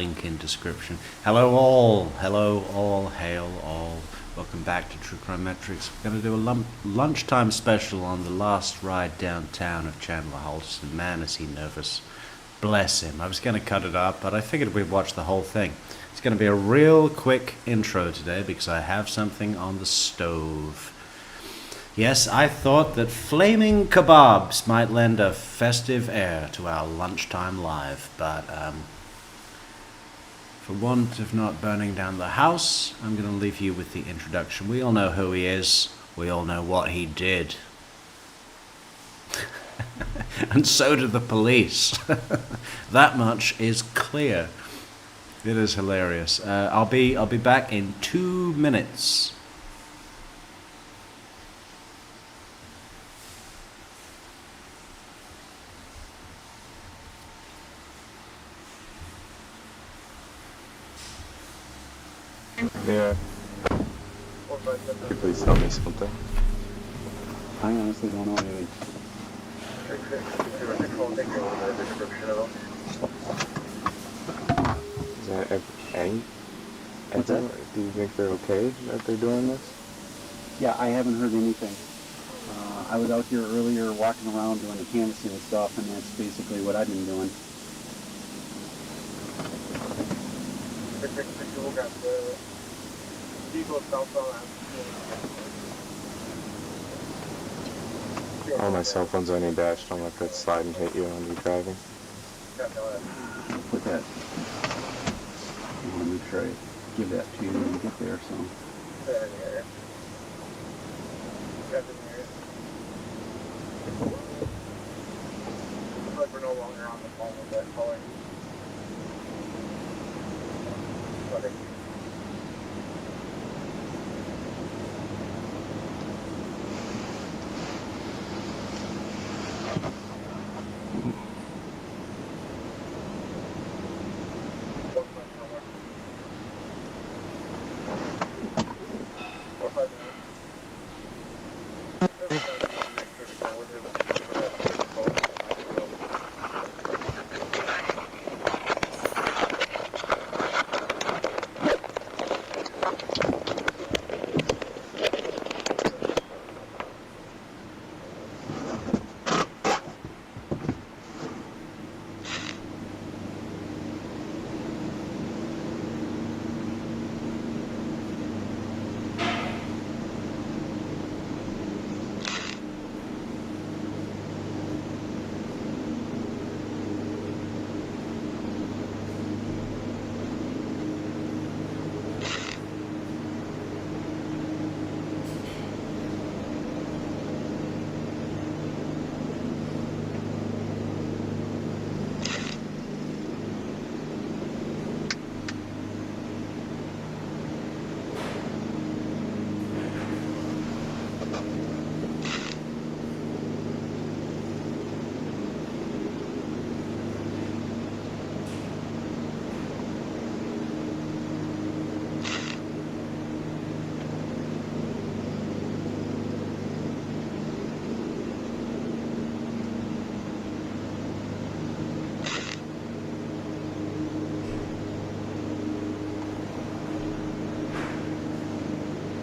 link in description. Hello all, hail all. Welcome back to True Crime Metrics. We're going to do a lunchtime special on the last ride downtown of Chandler Halderson. Man, is he nervous. Bless him. I was going to cut it up, but I figured we'd watch the whole thing. It's going to be a real quick intro today because I have something on the stove. Yes, I thought that flaming kebabs might lend a festive air to our lunchtime live, but for want of not burning down the house, I'm going to leave you with the introduction. We all know who he is. We all know what he did. And so do the police. That much is clear. It is hilarious. I'll be back in 2 minutes. Yeah. Please tell me something. I honestly don't know anything. Is that any? What's that? Do you think they're okay that they're doing this? Yeah, I haven't heard anything. I was out here earlier walking around doing the canvassing and stuff, and that's basically what I've been doing. All my cell phones on your dash. Don't let that slide and hit you when you're driving. Put that. I want to make sure I give that to you when you get there, so. Like we're no longer on the phone with that caller.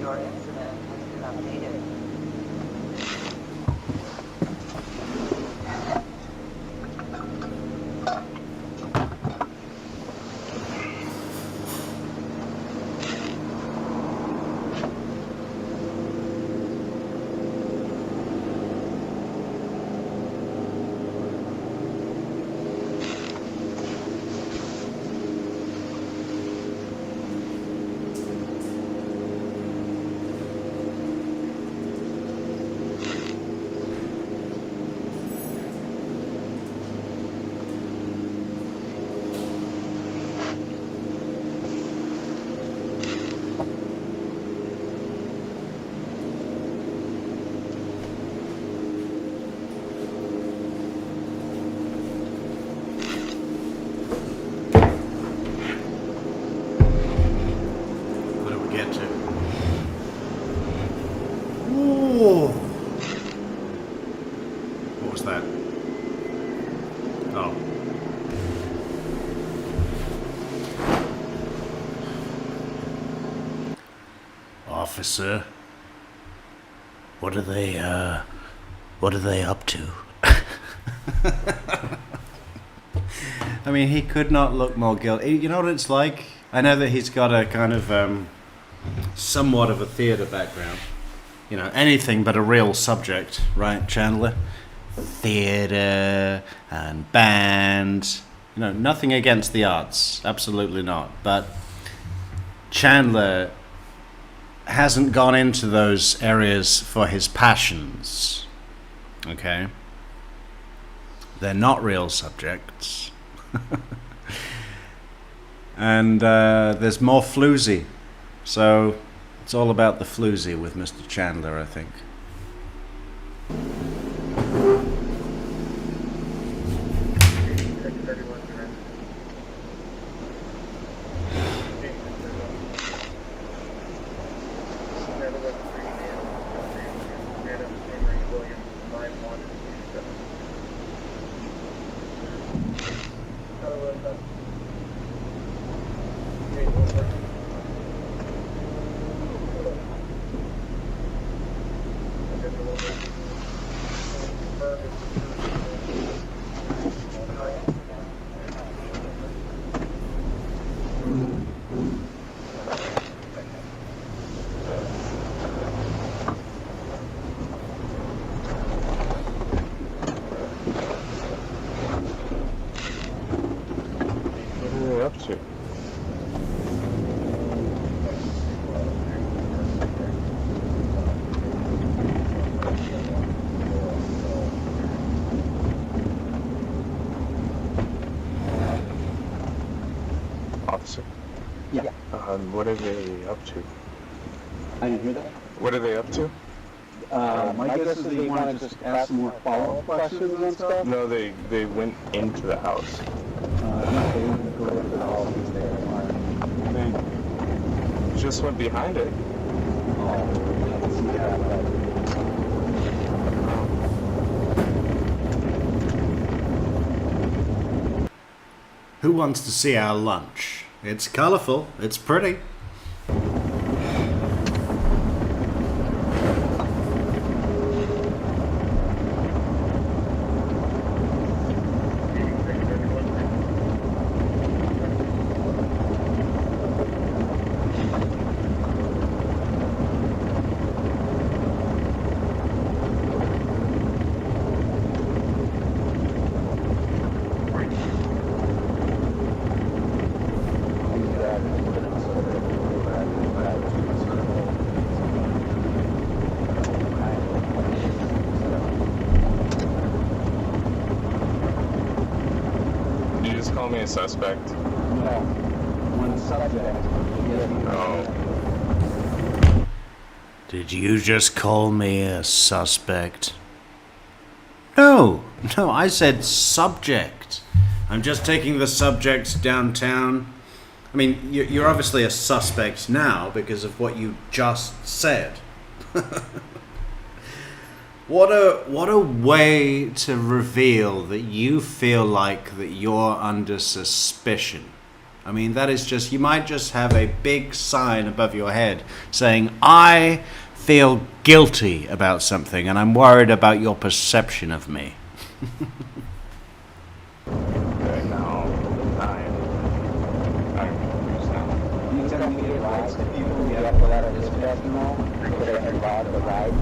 Your incident has been updated. officer. What are they up to? I mean, he could not look more guilty. You know what it's like? I know that he's got a kind of somewhat of a theatre background. You know, anything but a real subject, right, Chandler? Theatre and band. You know, nothing against the arts. Absolutely not. But Chandler hasn't gone into those areas for his passions. Okay? They're not real subjects. And there's more floozy. So it's all about the floozy with Mr. Chandler, I think. Officer? Yeah. What are they up to? I didn't hear that. What are they up to? My guess is they want to just ask some more follow-up questions and stuff. No, they went into the house. No, they wouldn't go into the house because they are. They just went behind it. Oh, I can see that. Who wants to see our lunch? It's colourful. It's pretty. Call me a suspect. No. One subject. Oh. Did you just call me a suspect? No, I said subject. I'm just taking the subject downtown. I mean, you're obviously a suspect now because of what you just said. What a way to reveal that you feel like that you're under suspicion. I mean, that is just, you might just have a big sign above your head saying, I feel guilty about something and I'm worried about your perception of me. Okay, now, I'm confused now. You tell me it lies to people you have to let us discuss now, so they can allow the ride.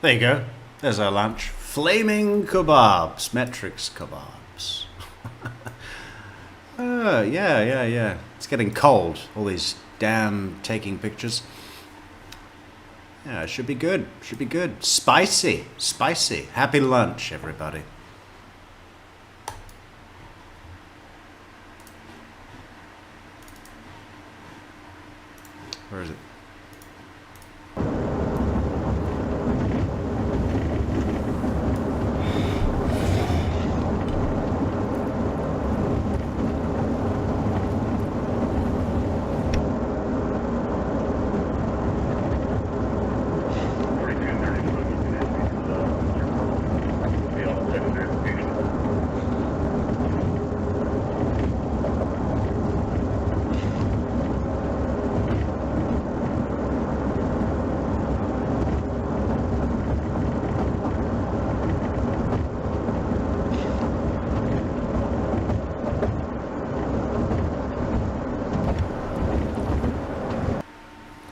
There you go. There's our lunch. Flaming kebabs. Metrics kebabs. Yeah. It's getting cold. All these damn taking pictures. Yeah, it should be good. Should be good. Spicy. Spicy. Happy lunch, everybody. Where is it?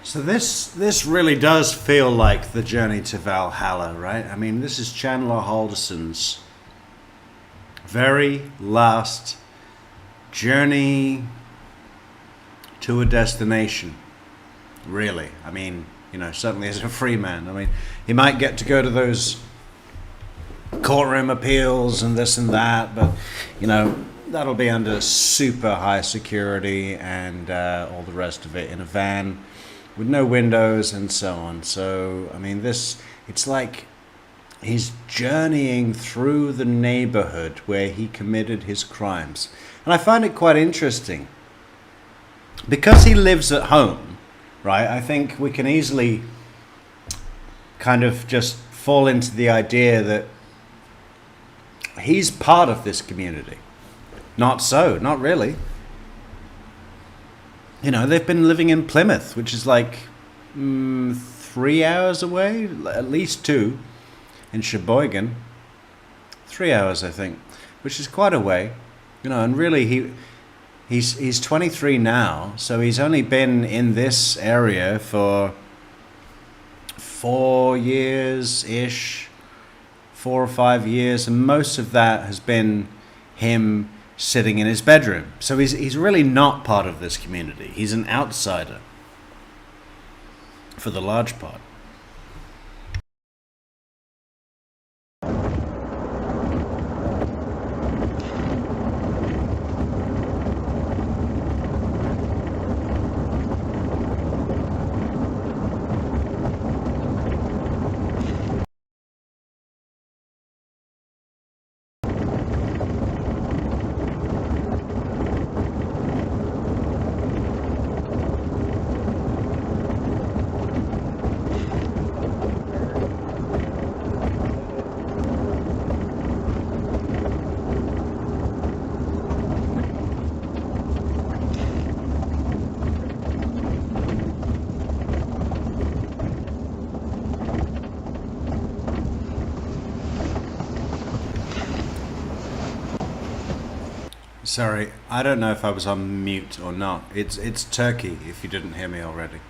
So this really does feel like the journey to Valhalla, right? I mean, this is Chandler Halderson's very last journey to a destination, really. I mean, you know, certainly as a free man. I mean, he might get to go to those courtroom appeals and this and that, but, you know, that'll be under super high security and all the rest of it in a van with no windows and so on. So, I mean, it's like he's journeying through the neighborhood where he committed his crimes. And I find it quite interesting. Because he lives at home, right, I think we can easily kind of just fall into the idea that he's part of this community. Not so, not really. You know, they've been living in Plymouth, which is like 3 hours away, at least 2, in Sheboygan. 3 hours, I think, which is quite a way. You know, and really he's 23 now, so he's only been in this area for 4 years-ish, 4 or 5 years, and most of that has been him sitting in his bedroom. So he's really not part of this community. He's an outsider for the large part. Sorry, I don't know if I was on mute or not. It's Turkey, if you didn't hear me already.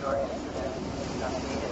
Your incident has been updated.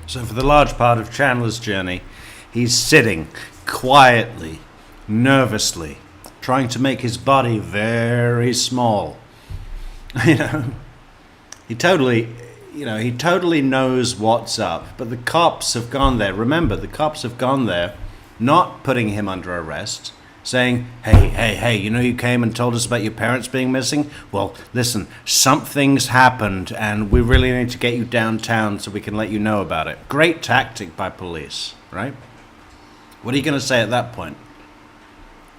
So for the large part of Chandler's journey, he's sitting quietly, nervously, trying to make his body very small. You know, he totally knows what's up, but the cops have gone there. Remember, the cops have gone there, not putting him under arrest, saying, hey, you know you came and told us about your parents being missing? Well, listen, something's happened and we really need to get you downtown so we can let you know about it. Great tactic by police, right? What are you going to say at that point?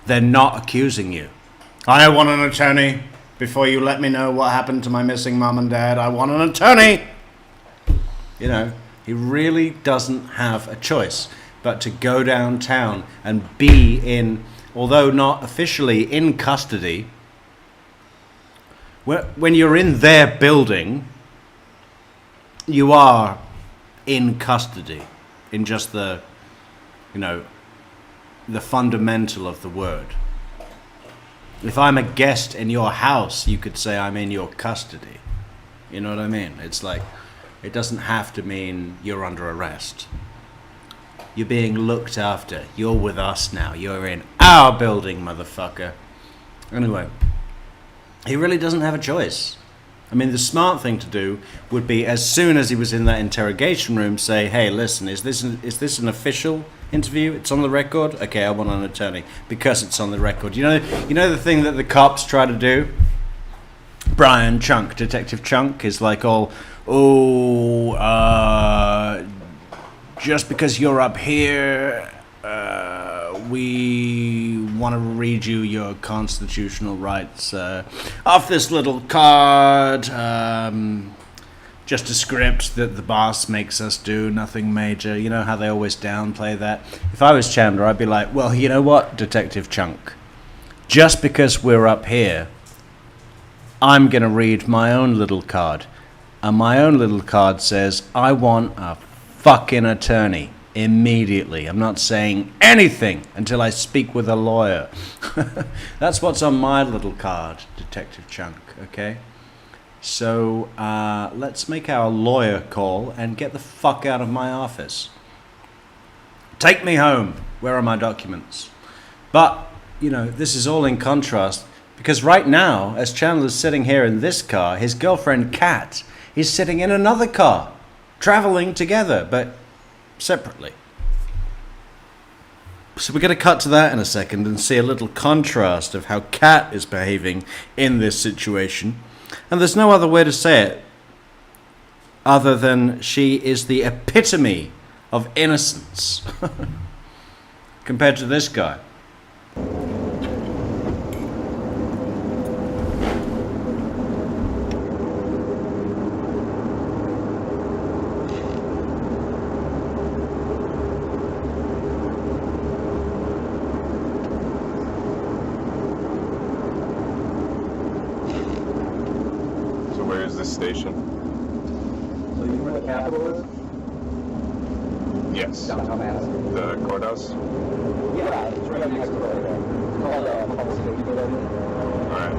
They're not accusing you. I want an attorney. Before you let me know what happened to my missing mom and dad, I want an attorney. You know, he really doesn't have a choice but to go downtown and be in, although not officially in custody. When you're in their building, you are in custody in just the, you know, the fundamental of the word. If I'm a guest in your house, you could say I'm in your custody. You know what I mean? It's like, it doesn't have to mean you're under arrest. You're being looked after. You're with us now. You're in our building, motherfucker. Anyway, he really doesn't have a choice. I mean, the smart thing to do would be, as soon as he was in that interrogation room, say, hey, listen, is this an official interview? It's on the record? Okay, I want an attorney because it's on the record. You know the thing that the cops try to do? Brian Chunk, Detective Chunk, is like just because you're up here, we want to read you your constitutional rights off this little card. Just a script that the boss makes us do, nothing major. You know how they always downplay that? If I was Chandler, I'd be like, well, you know what, Detective Chunk? Just because we're up here, I'm going to read my own little card. And my own little card says, I want a fucking attorney immediately. I'm not saying anything until I speak with a lawyer. That's what's on my little card, Detective Chunk, okay? So let's make our lawyer call and get the fuck out of my office. Take me home. Where are my documents? But, you know, this is all in contrast because right now, as Chandler's sitting here in this car, his girlfriend Kat is sitting in another car, traveling together, but separately. So we're going to cut to that in a second and see a little contrast of how Kat is behaving in this situation. And there's no other way to say it other than she is the epitome of innocence compared to this guy. Station. So you know where the Capitol is? Yes. Downtown Madison. The courthouse? Yeah, it's right next to it. It's called Public Safety Building. Alright.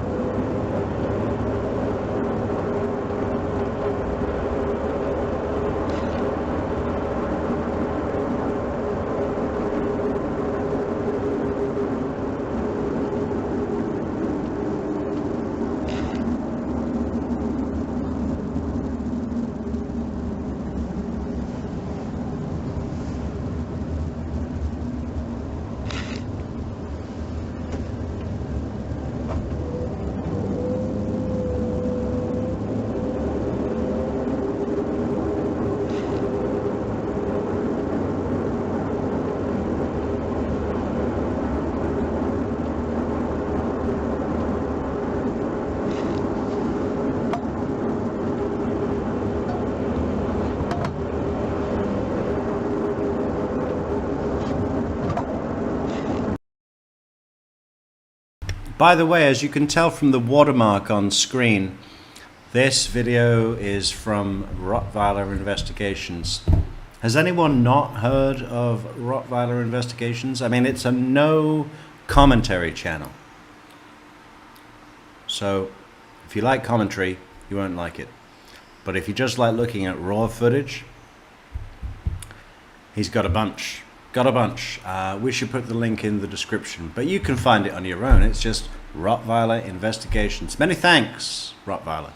By the way, as you can tell from the watermark on screen, this video is from Rottweiler Investigations. Has anyone not heard of Rottweiler Investigations? I mean, it's a no commentary channel. So, if you like commentary, you won't like it. But if you just like looking at raw footage, he's got a bunch. Got a bunch. We should put the link in the description, but you can find it on your own. It's just Rottweiler Investigations. Many thanks, Rottweiler.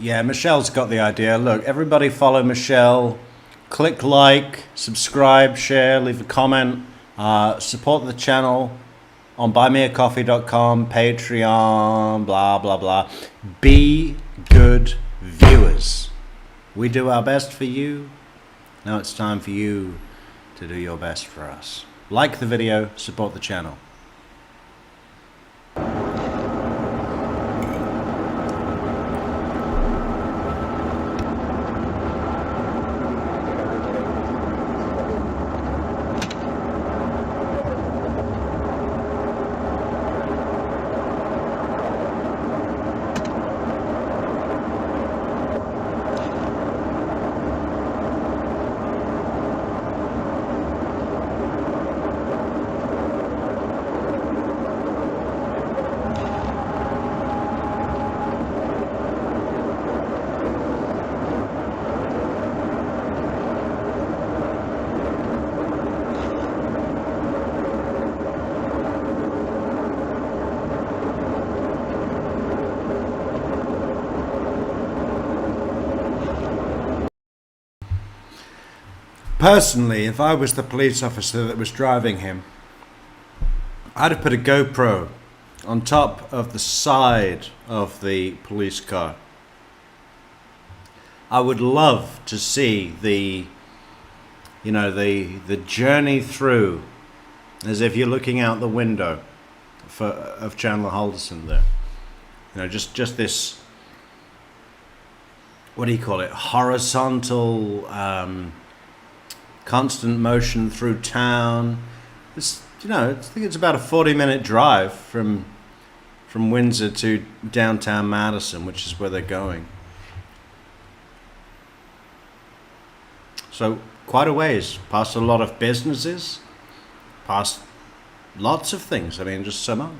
Yeah, Michelle's got the idea. Look, everybody follow Michelle. Click like, subscribe, share, leave a comment. Support the channel on buymeacoffee.com, Patreon, blah, blah, blah. Be good viewers. We do our best for you. Now it's time for you to do your best for us. Like the video, support the channel. Personally, if I was the police officer that was driving him, I'd have put a GoPro on top of the side of the police car. I would love to see the journey through, as if you're looking out the window of Chandler Halderson there. You know, just this, what do you call it, horizontal, constant motion through town. It's, I think it's about a 40-minute drive from Windsor to downtown Madison, which is where they're going. So quite a ways, past a lot of businesses, past lots of things. I mean, just so much.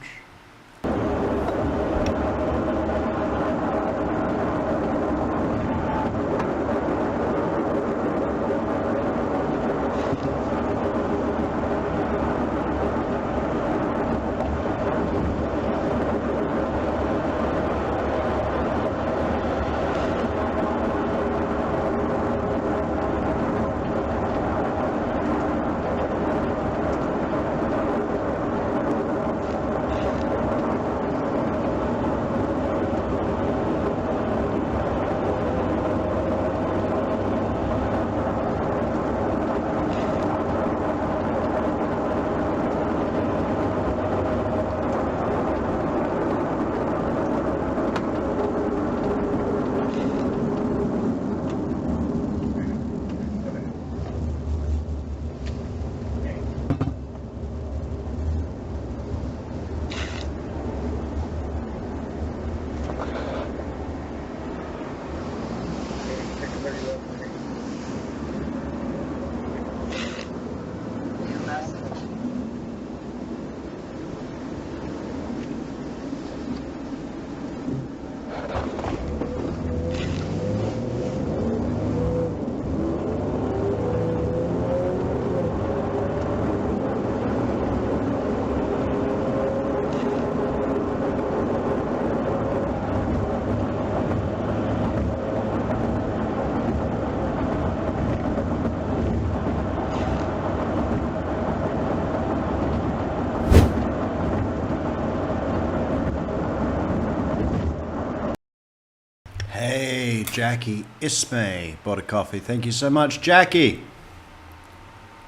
Hey, Jackie Ismay bought a coffee. Thank you so much, Jackie.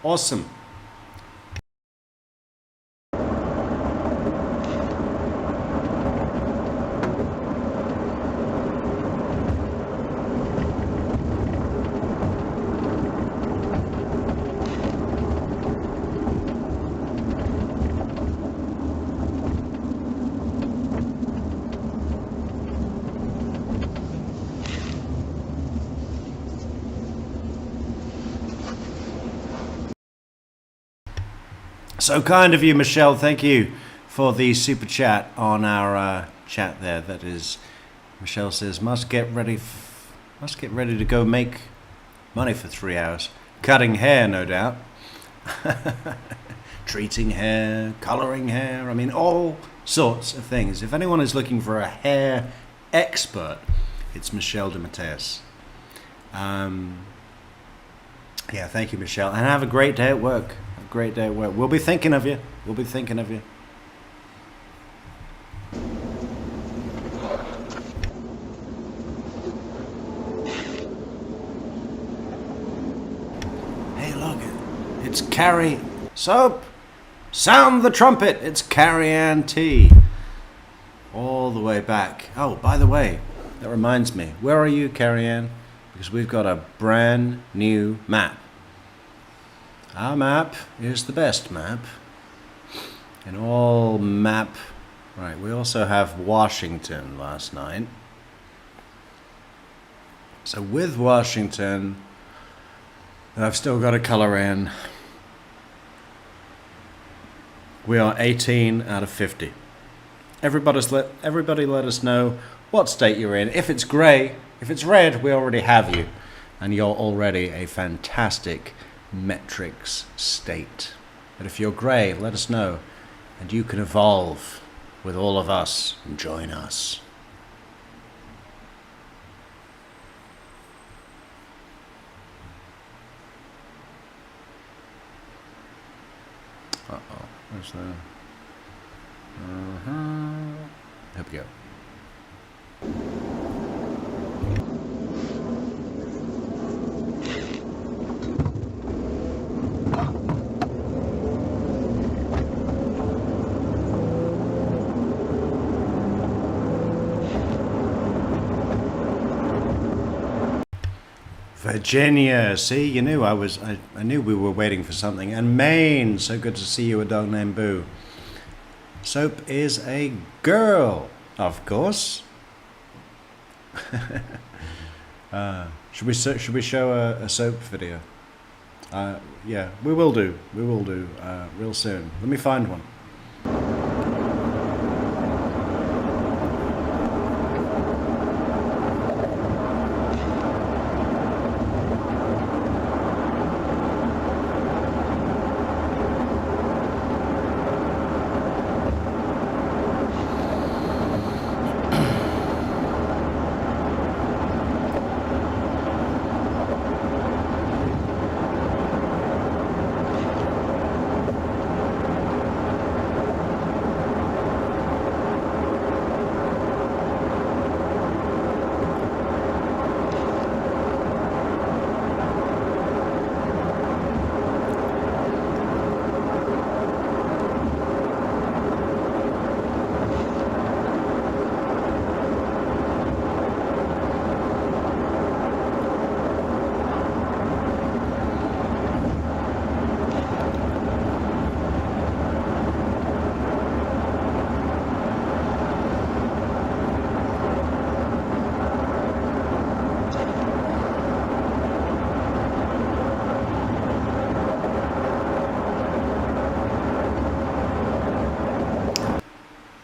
Awesome. So kind of you, Michelle. Thank you for the super chat on our chat there. That is, Michelle says, must get ready to go make money for 3 hours. Cutting hair, no doubt. Treating hair, coloring hair. I mean, all sorts of things. If anyone is looking for a hair expert, It's Michelle de Mateus. Yeah, thank you, Michelle. And have a great day at work. Have a great day at work. We'll be thinking of you. We'll be thinking of you. Hey, look. It's Carrie. Soap! Sound the trumpet! It's Carrie Ann T. All the way back. Oh, by the way, that reminds me. Where are you, Carrie Ann? Because we've got a brand new map. Our map is the best map. And all map... Right, we also have Washington last night. So with Washington, I've still got to colour in. We are 18 out of 50. Everybody let us know what state you're in. If it's grey, if it's red, we already have you. And you're already a fantastic metrics state. But if you're grey, let us know. And you can evolve with all of us and join us. Uh-oh. Where's the... Here we go. Virginia, see, you knew I knew we were waiting for something. And Maine, so good to see you, a dog named Boo. Soap is a girl, of course. Should we show a soap video? Yeah, we will do. We will do real soon. Let me find one.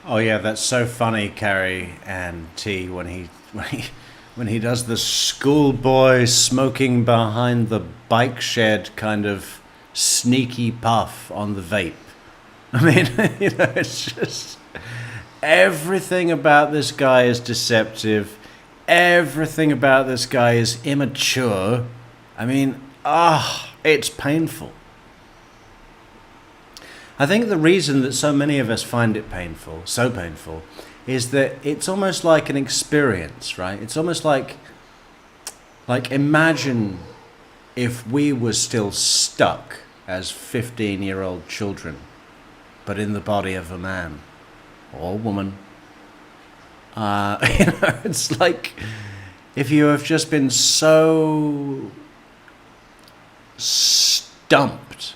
Oh yeah, that's so funny, Carrie and T, when he does the schoolboy smoking behind the bike shed kind of sneaky puff on the vape. I mean, it's just everything about this guy is deceptive. Everything about this guy is immature. I mean, it's painful. I think the reason that so many of us find it painful, so painful, is that it's almost like an experience, right? It's almost like imagine if we were still stuck as 15-year-old children, but in the body of a man or woman. It's like if you have just been so stumped,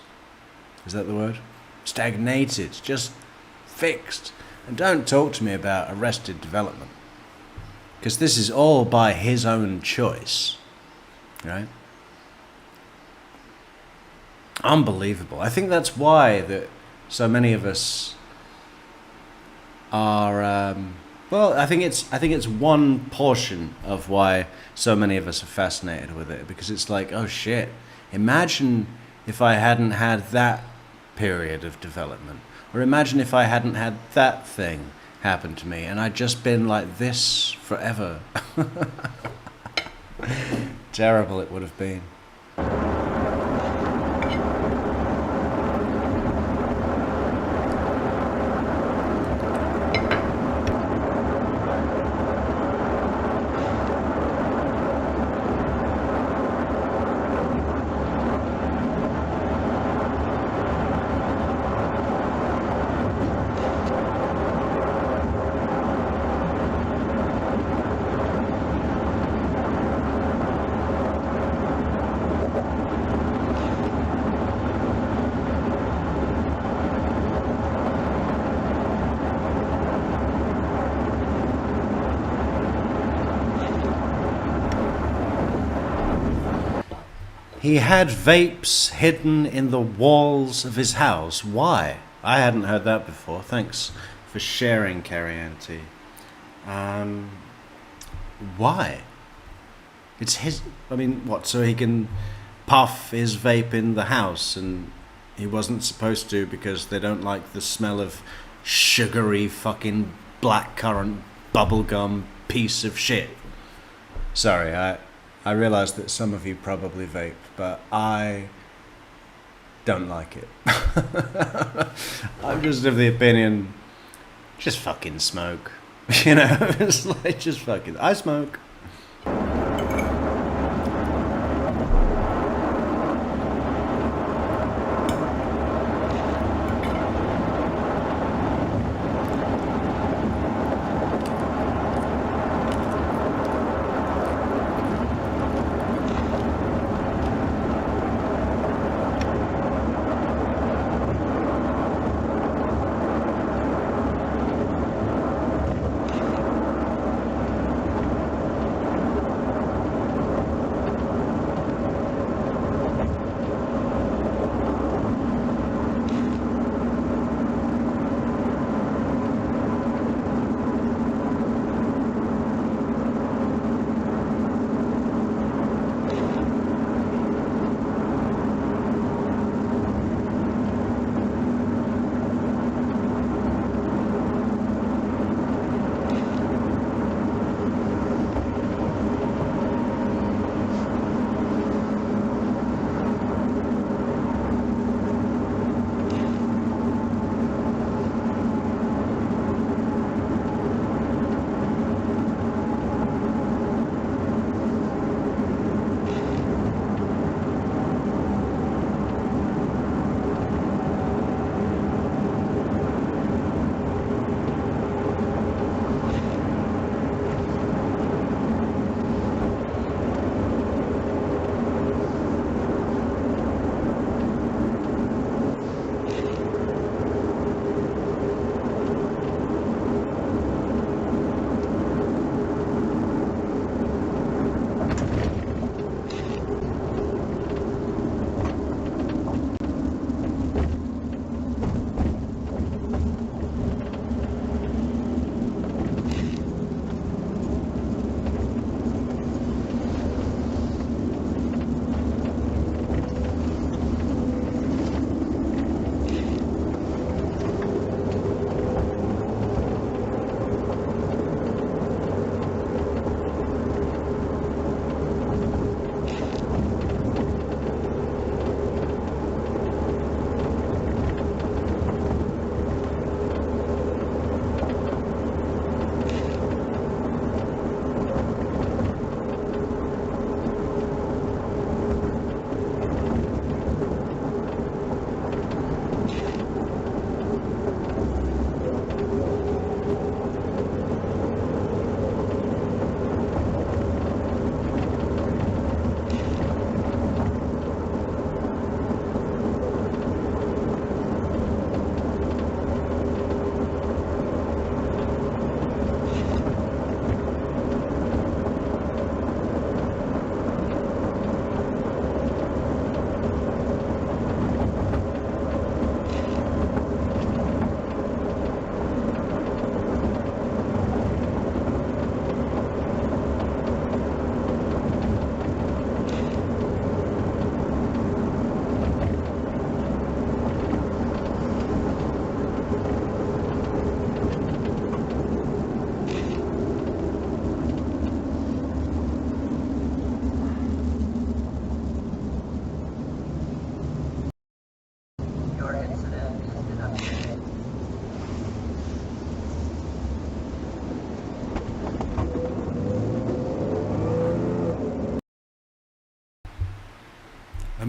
is that the word? Stagnated, just fixed. And don't talk to me about arrested development, because this is all by his own choice, right? Unbelievable. I think that's why that so many of us are well, I think it's one portion of why so many of us are fascinated with it, because it's like, oh shit, imagine if I hadn't had that period of development, or imagine if I hadn't had that thing, happened to me, and I'd just been like this forever. Terrible it would have been. He had vapes hidden in the walls of his house. Why? I hadn't heard that before. Thanks for sharing, Carrie Auntie. Why? It's his... I mean, what, so he can puff his vape in the house, and he wasn't supposed to because they don't like the smell of sugary fucking blackcurrant bubblegum piece of shit. Sorry, I realise that some of you probably vape, but I don't like it. I'm just of the opinion, just fucking smoke. You know, it's like, just fucking, I smoke.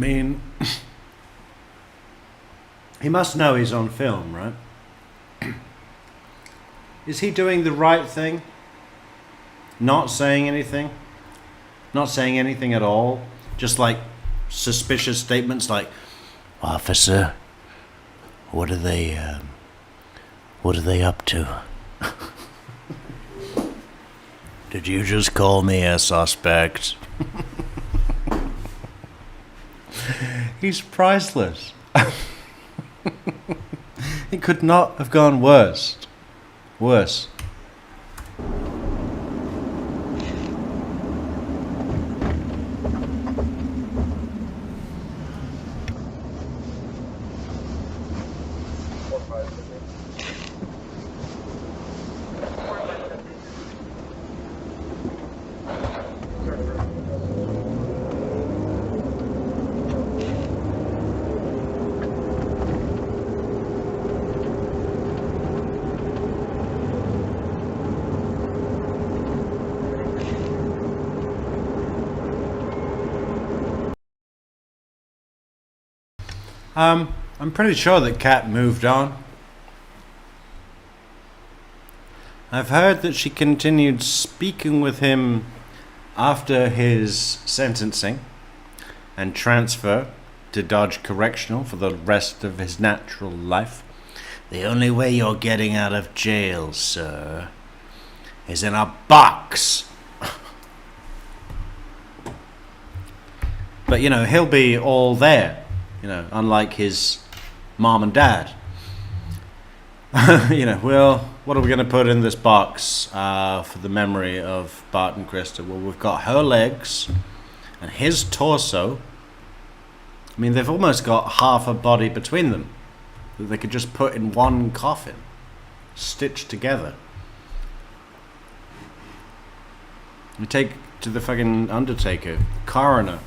mean, he must know he's on film, right? Is he doing the right thing? Not saying anything? Not saying anything at all? Just like suspicious statements like, "Officer, what are they up to? Did you just call me a suspect?" He's priceless. It could not have gone worse. Worse. I'm pretty sure that Cat moved on. I've heard that she continued speaking with him after his sentencing and transfer to Dodge Correctional for the rest of his natural life. "The only way you're getting out of jail, sir, is in a box." But, you know, he'll be all there, you know, unlike his mom and dad. You know, well, what are we going to put in this box for the memory of Bart and Krista? Well, we've got her legs and his torso. I mean, they've almost got half a body between them that they could just put in one coffin, stitched together. We take to the fucking undertaker, coroner.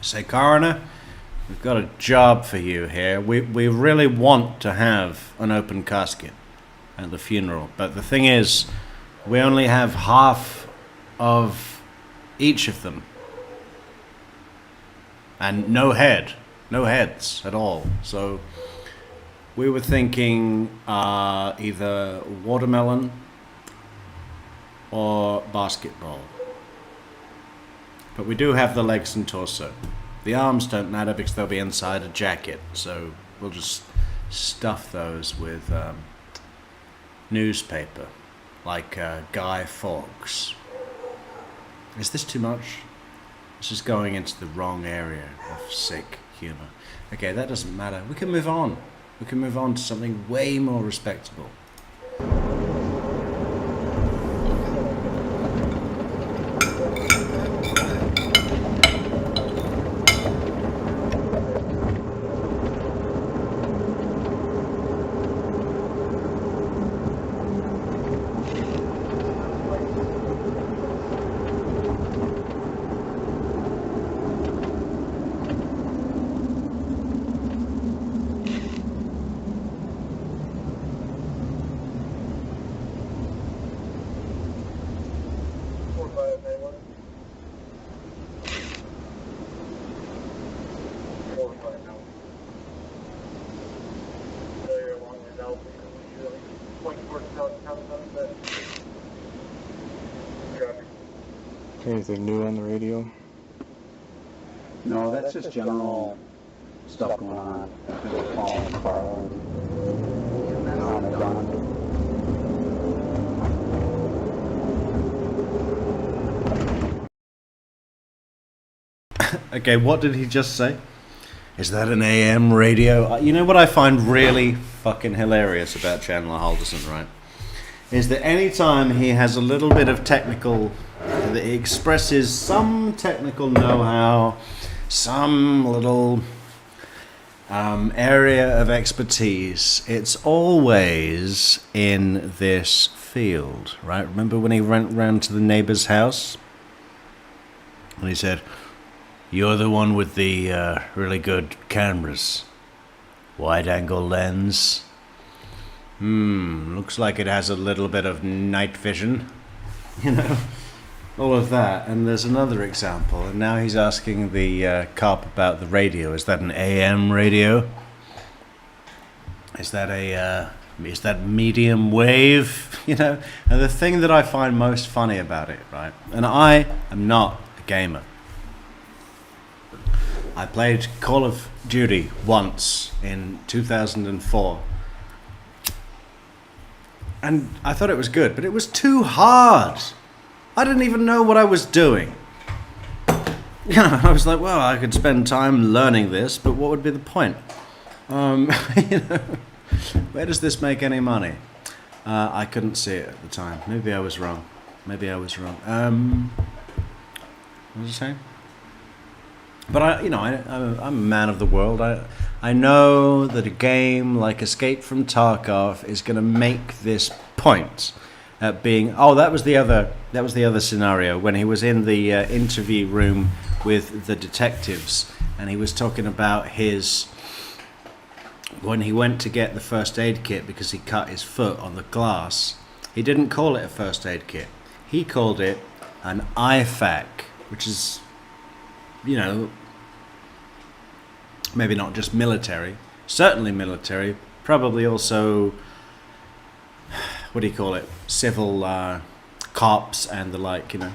Say, "Coroner, we've got a job for you here. We really want to have an open casket at the funeral. But the thing is, we only have half of each of them. And no heads at all. So we were thinking either watermelon or basketball. But we do have the legs and torso. The arms don't matter because they'll be inside a jacket, so we'll just stuff those with newspaper, like Guy Fawkes." Is this too much? This is going into the wrong area of sick humor. Okay, that doesn't matter. We can move on. We can move on to something way more respectable. Anything new on the radio? No, that's just general stuff going on. Paul and Carl and Tom and Don. Okay, what did he just say? Is that an AM radio? You know what I find really fucking hilarious about Chandler Halderson, right? Is that anytime he has a little bit of technical, that he expresses some technical know-how, some little area of expertise, it's always in this field, right? Remember when he went round to the neighbor's house? And he said, "You're the one with the really good cameras. Wide-angle lens. Looks like it has a little bit of night vision." You know? all of that, and there's another example, and now he's asking the cop about the radio. Is that an AM radio? Is that medium wave? You know, and the thing that I find most funny about it, right? And I am not a gamer. I played Call of Duty once in 2004. And I thought it was good, but it was too hard. I didn't even know what I was doing. You know, I was like, well, I could spend time learning this, but what would be the point? You know, where does this make any money? I couldn't see it at the time. Maybe I was wrong. What was I saying? But I'm a man of the world. I know that a game like Escape from Tarkov is going to make this point at being. Oh, that was the other scenario when he was in the interview room with the detectives, and he was talking about when he went to get the first aid kit because he cut his foot on the glass. He didn't call it a first aid kit. He called it an IFAK, which is, you know, maybe not just military, certainly military, probably also, what do you call it, civil cops and the like, you know.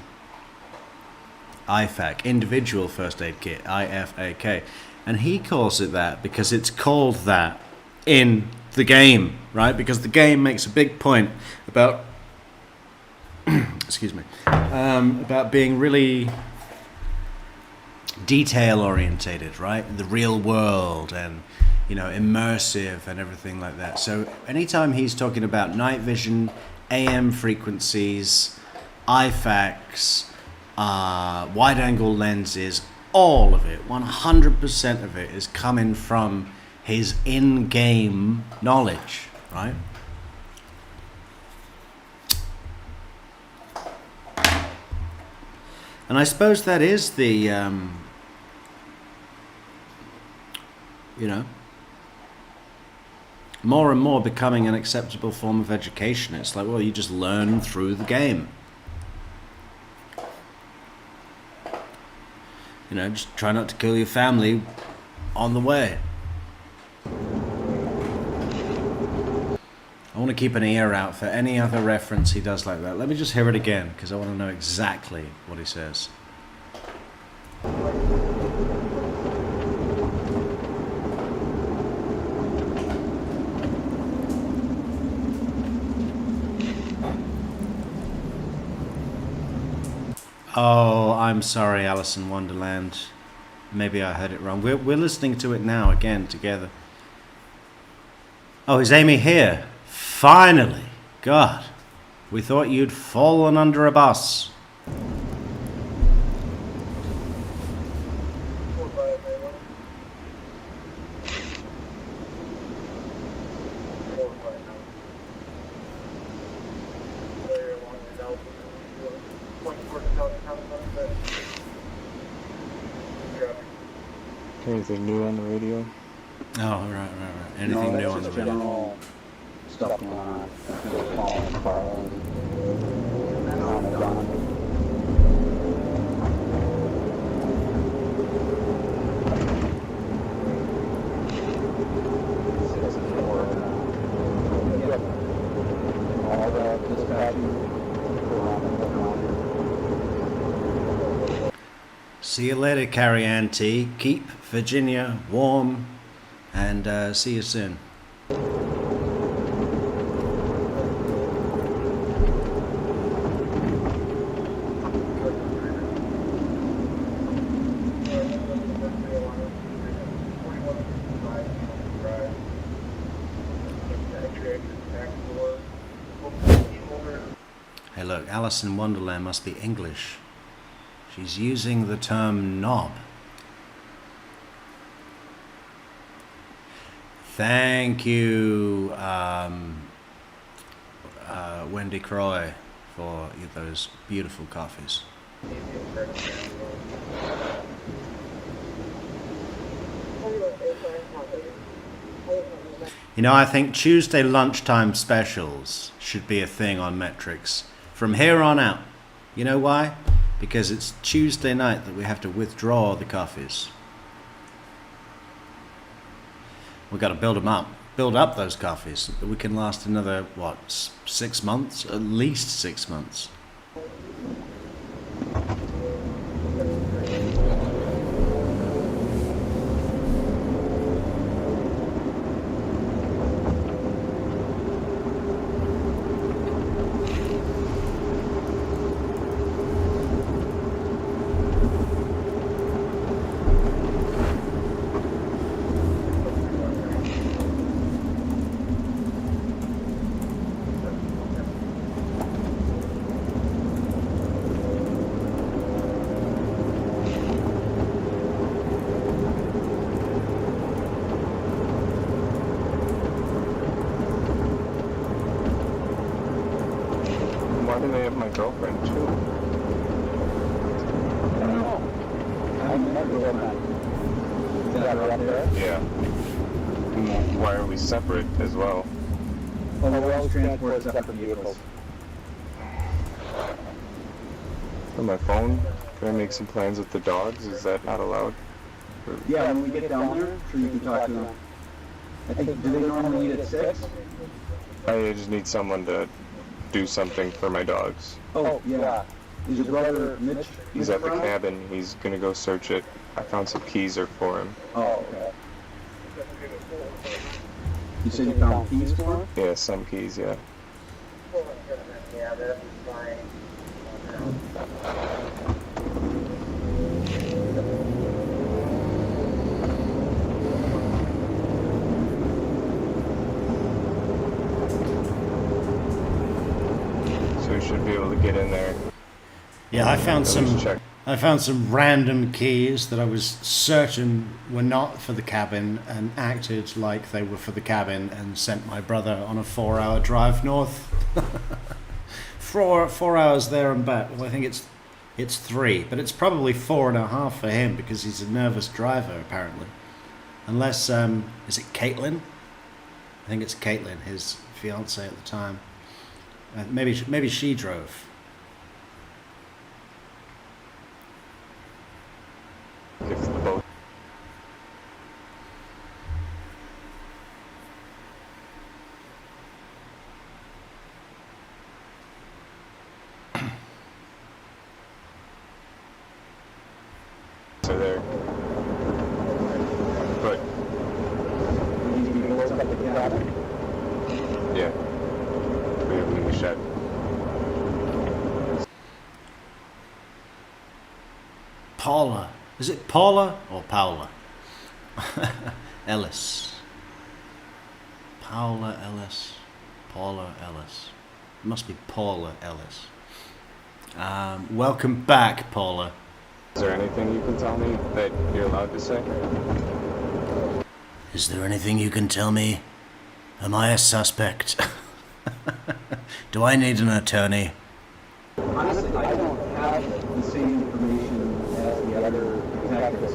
IFAK, individual first aid kit, IFAK. And he calls it that because it's called that in the game, right? Because the game makes a big point about, excuse me, about being really detail orientated, right? The real world and, you know, immersive and everything like that. So anytime he's talking about night vision, AM frequencies, IFAKs, wide angle lenses, all of it, 100% of it is coming from his in-game knowledge, right? And I suppose that is the, you know, more and more becoming an acceptable form of education. It's like, well, you just learn through the game. You know, just try not to kill your family on the way. I want to keep an ear out for any other reference he does like that. Let me just hear it again, because I want to know exactly what he says. Oh, I'm sorry, Alice in Wonderland. Maybe I heard it wrong. We're listening to it now again together. Oh, is Amy here? Finally! God, we thought you'd fallen under a bus. Anything new on the radio? Oh, right. Anything new on the radio? General stuff going on. Falling apart. All the dispatching. See you later, Carrie Auntie. Keep Virginia warm, and see you soon. Hey look, Alice in Wonderland must be English. She's using the term knob. Thank you, Wendy Croy, for those beautiful coffees. You know, I think Tuesday lunchtime specials should be a thing on Metrics from here on out. You know why? because it's Tuesday night that we have to withdraw the coffees. We've got to build up those coffees so that we can last another, what, 6 months? At least 6 months. Why do they have my girlfriend too? I don't know. I haven't met your man. Is that her up there? Yeah. Why are we separate as well? Well, we always transport separate vehicles. On my phone? Can I make some plans with the dogs? Is that not allowed? Yeah, when we get down there, sure you can talk to them. I think, do they normally eat at 6? I just need someone to do something for my dogs. Oh, yeah. Is your brother Mitch? He's at the cabin. He's gonna go search it. I found some keys are for him. Oh, okay. You said you found keys for him? Yeah, some keys, yeah. Yeah, that'd be fine. So we should be able to get in there. Yeah, I found Let me check. some random keys that I was certain were not for the cabin and acted like they were for the cabin and sent my brother on a 4-hour drive north. 4 hours there and back. Well, I think it's 3, but it's probably 4.5 for him because he's a nervous driver apparently. Unless is it Caitlin? I think it's Caitlin, his fiance at the time. Maybe she drove. If the boat. So there. But yeah, we have them in the shed. Paula. Is it Paula or Paula? Ellis. Paula Ellis. Paula Ellis. It must be Paula Ellis. Welcome back, Paula. Is there anything you can tell me that you're allowed to say? Is there anything you can tell me? Am I a suspect? Do I need an attorney? Honestly, I don't have the same information as the other detectives.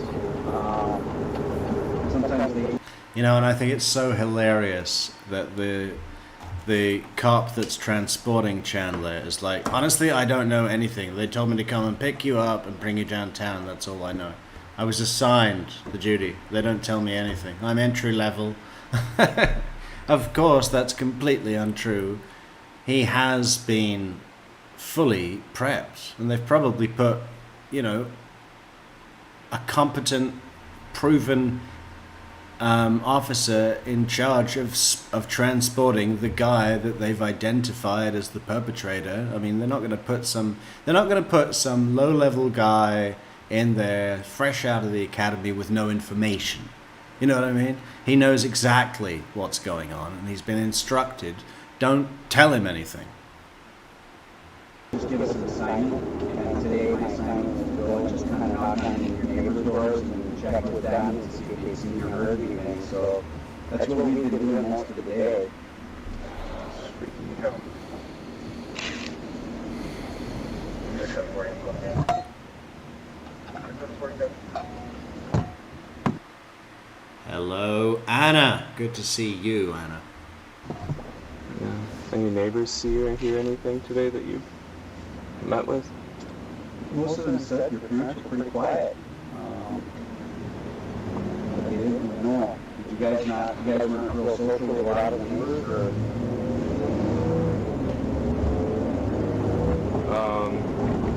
Sometimes they... You know, and I think it's so hilarious that the cop that's transporting Chandler is like, honestly, I don't know anything. They told me to come and pick you up and bring you downtown. That's all I know. I was assigned the duty. They don't tell me anything. I'm entry level. Of course, that's completely untrue. He has been fully prepped, and they've probably put, you know, a competent, proven officer in charge of transporting the guy that they've identified as the perpetrator. I mean, they're not going to put some low-level guy in there fresh out of the academy with no information. You know what I mean? He knows exactly what's going on, and he's been instructed, don't tell him anything. Just give us an assignment, and today my assignment was to go just kind of knock on your neighbor's doors and check with them to see if they've seen or heard anything. So that's what we've been doing most of the day. Hello, Anna. Good to see you, Anna. Yeah. Any neighbors see or hear anything today that you met with? most of them said your parents were pretty quiet. But they didn't know. Did you guys weren't real social with a lot of the neighbors, or?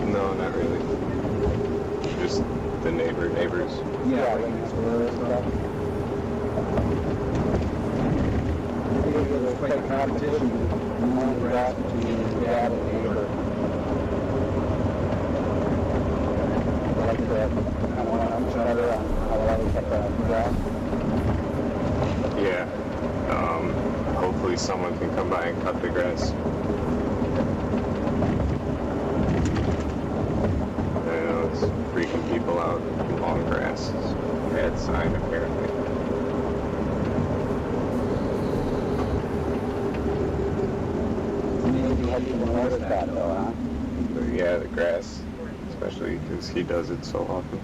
No, not really. Just the neighbors. Yeah, like next door and stuff. I think it was quite a competition among the grass between your dad and neighbor. I like that. I want to each other on how well they kept that grass. Yeah. Hopefully someone can come by and cut the grass. I know it's freaking people out in long grass. It's a bad sign, apparently. Maybe had people notice that though, huh? But yeah, the grass, especially because he does it so often.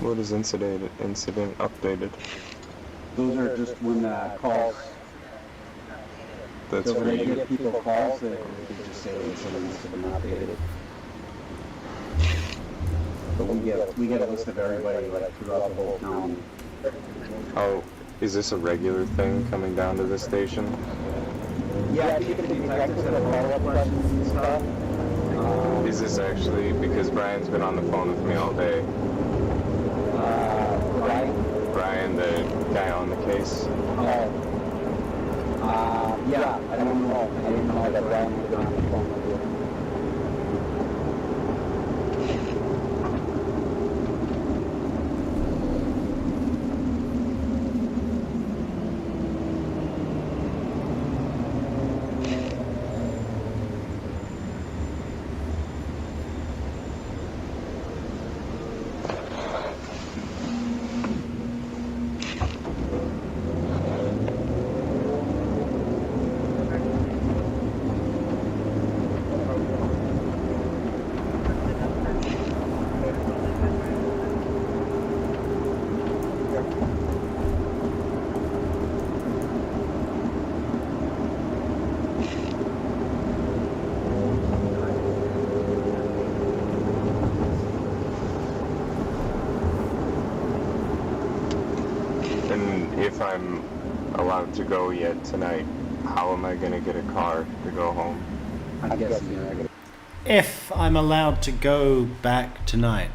What is incident updated? Those are just when calls. That's So when they for you. give people calls, they just say incidents have been updated. But we get a list of everybody like throughout the whole county. Oh, is this a regular thing coming down to the station? Yeah, people can detectives that have follow-up questions and stuff. Is this actually, because Brian's been on the phone with me all day. Right? Brian, the guy on the case. Oh. Yeah, I don't know. I didn't know that Brian was on the phone with you. If I'm allowed to go yet tonight, how am I going to get a car to go home? I'm guessing you're gonna. If I'm allowed to go back tonight.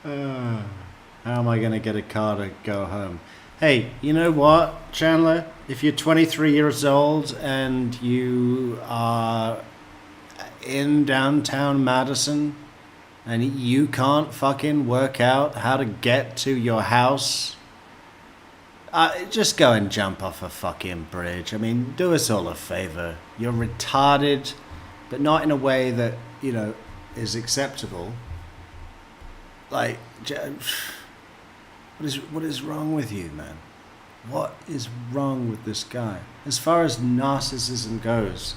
How am I going to get a car to go home? Hey, you know what, Chandler? If you're 23 years old and you are in downtown Madison and you can't fucking work out how to get to your house, just go and jump off a fucking bridge. I mean, do us all a favor. You're retarded, but not in a way that, you know, is acceptable. Like, what is wrong with you, man? What is wrong with this guy? As far as narcissism goes,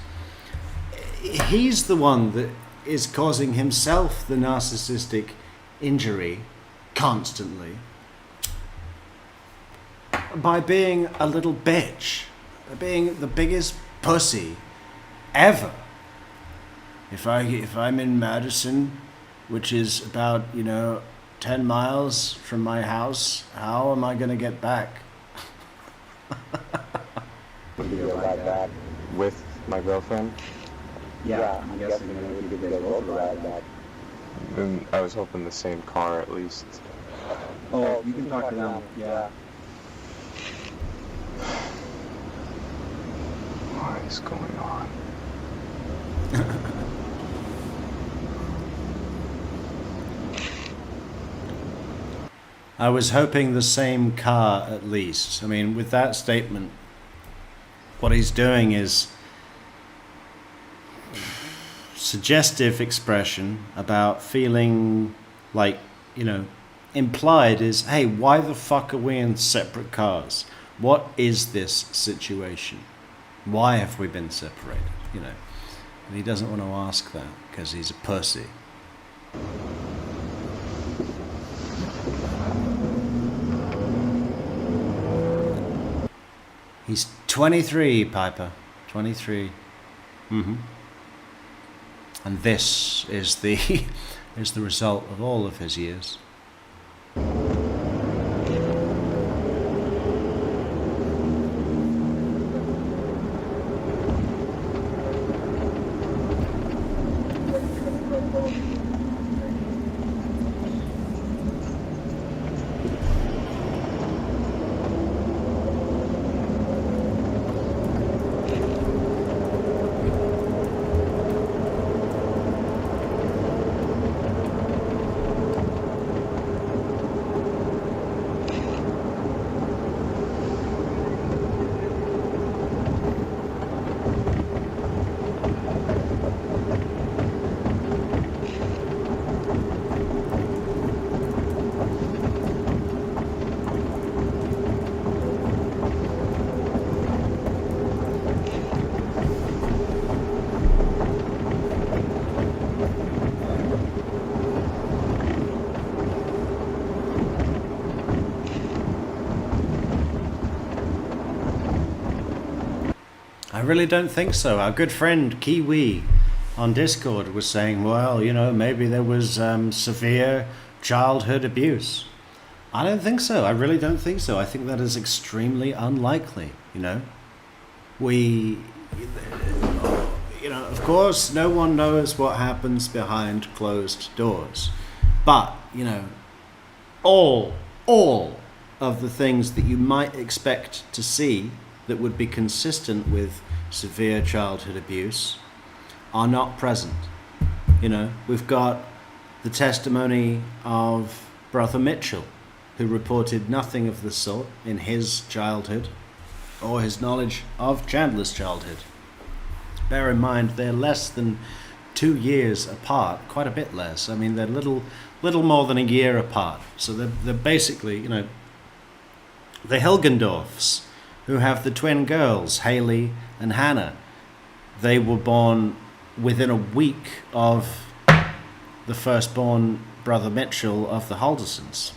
he's the one that is causing himself the narcissistic injury constantly by being a little bitch, by being the biggest pussy ever. If I'm in Madison, which is about, 10 miles from my house, how am I going to get back? Would you go ride back? With my girlfriend? Yeah, I'm guessing if you could go both ride back. And I was hoping the same car at least. Oh, you can talk to them, yeah. What is going on? I was hoping the same car at least. I mean, with that statement, what he's doing is suggestive expression about feeling like, implied is, hey, why the fuck are we in separate cars? What is this situation? Why have we been separated? And he doesn't want to ask that because he's a pussy. 23, Piper. 23. Mm-hmm. And this is the is the result of all of his years. I really don't think so. Our good friend Kiwi on Discord was saying, well, you know, maybe there was severe childhood abuse. I don't think so. I really don't think so. I think that is extremely unlikely, you know. You know, of course, no one knows what happens behind closed doors. But, you know, all of the things that you might expect to see that would be consistent with severe childhood abuse are not present. You know, we've got the testimony of Brother Mitchell, who reported nothing of the sort in his childhood or his knowledge of Chandler's childhood. Bear in mind, they're less than 2 years apart, quite a bit less. I mean, they're little more than a year apart. So they're basically, you know, the Hilgendorfs, who have the twin girls, Haley and Hannah. They were born within a week of the firstborn Brother Mitchell of the Haldersons.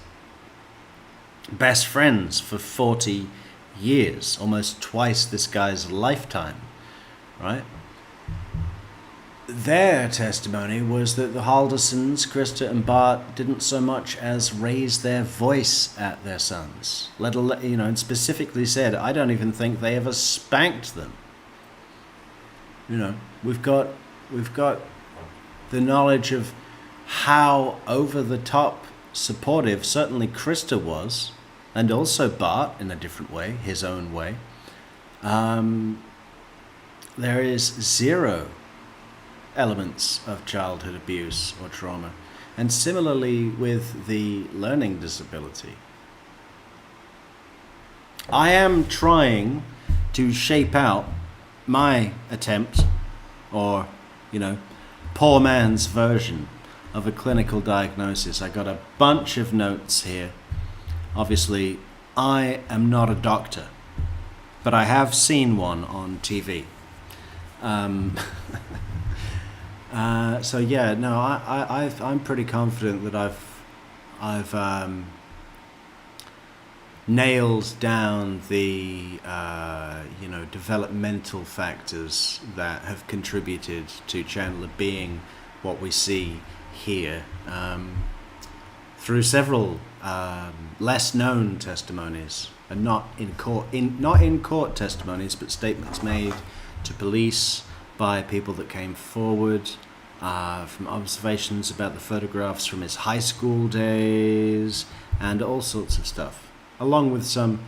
Best friends for 40 years, almost twice this guy's lifetime, right? Their testimony was that the Haldersons, Krista and Bart, didn't so much as raise their voice at their sons, let alone, you know, and specifically said, I don't even think they ever spanked them. You know, we've got the knowledge of how over the top supportive certainly Krista was, and also Bart in a different way, his own way. There is zero elements of childhood abuse or trauma, and similarly with the learning disability. I am trying to shape out my attempt, or, you know, poor man's version of a clinical diagnosis. I got a bunch of notes here. Obviously, I am not a doctor, but I have seen one on TV. So yeah, no, I'm pretty confident that I've nailed down the you know, developmental factors that have contributed to Chandler being what we see here, through several less known testimonies, and not in court testimonies, but statements made to police by people that came forward, from observations about the photographs from his high school days, and all sorts of stuff, along with some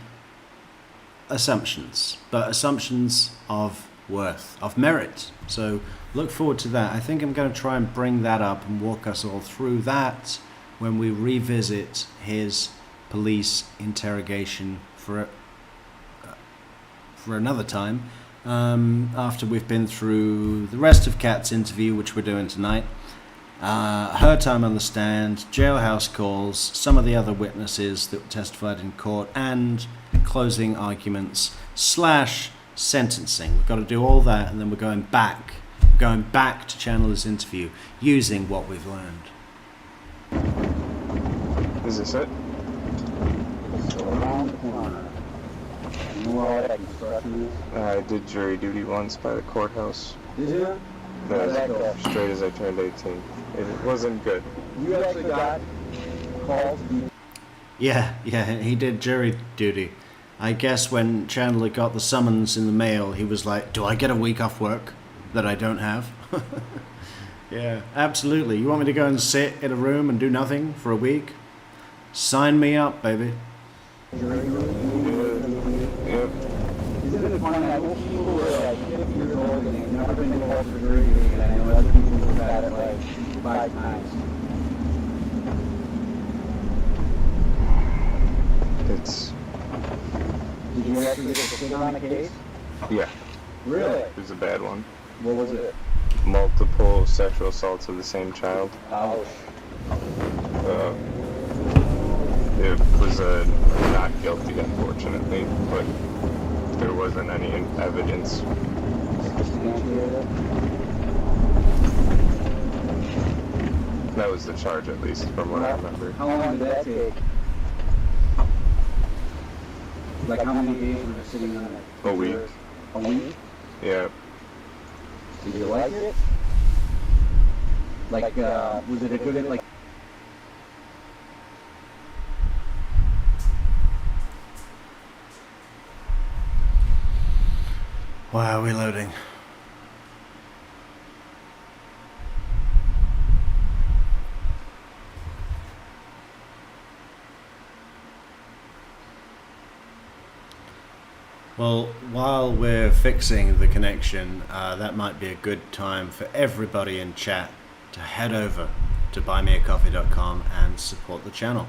assumptions, but assumptions of worth, of merit. So look forward to that. I think I'm going to try and bring that up and walk us all through that when we revisit his police interrogation for another time, after we've been through the rest of Kat's interview, which we're doing tonight, her time on the stand, jailhouse calls, some of the other witnesses that testified in court, and closing arguments / sentencing. We've got to do all that, and then we're going back to Chandler's interview using what we've learned. Is this it? So around the corner. You know what that construction is? I did jury duty once by the courthouse. Did you? That How'd that go? was straight as I turned 18. It wasn't good. You actually got called to be... Yeah, he did jury duty. I guess when Chandler got the summons in the mail, he was like, do I get a week off work that I don't have? Yeah, absolutely. You want me to go and sit in a room and do nothing for a week? Sign me up, baby. Yep. Isn't it funny that most people who are like 50 years old and they've never been called for jury duty, and I know other people who've had it like 5 times. It's... Did you actually get a sit on the case? Yeah, Really? it was a bad one. What was it? Multiple sexual assaults of the same child. Ouch. It was a not guilty, unfortunately, but there wasn't any evidence. Substantiated it? That was the charge, at least, from what I remember. How long did that take? Like how many days were you sitting on it? A week. A week? Yeah. Did you like it? Like, was it a good, like... Why are we loading? Well, while we're fixing the connection, that might be a good time for everybody in chat to head over to buymeacoffee.com and support the channel.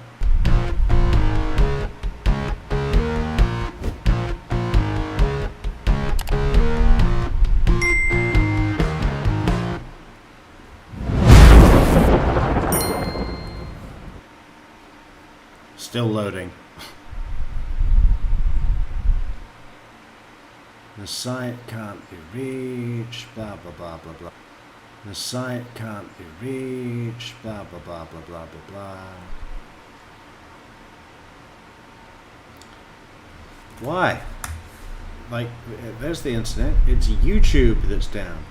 Still loading. The site can't be reached, blah blah blah blah blah. The site can't be reached, blah blah blah blah blah blah blah. Why? Like, there's the internet. It's YouTube that's down.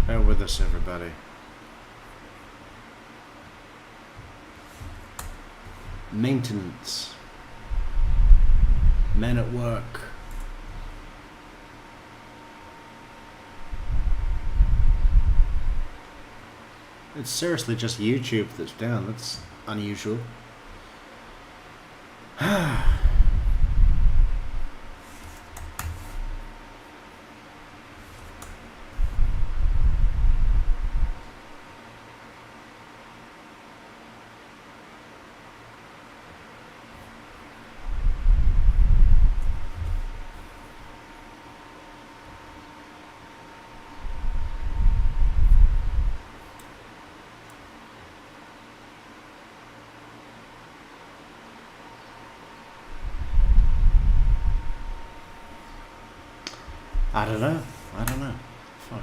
Bear with us, everybody. Maintenance. Men at work. It's seriously just YouTube that's down. That's unusual. I don't know. Fuck.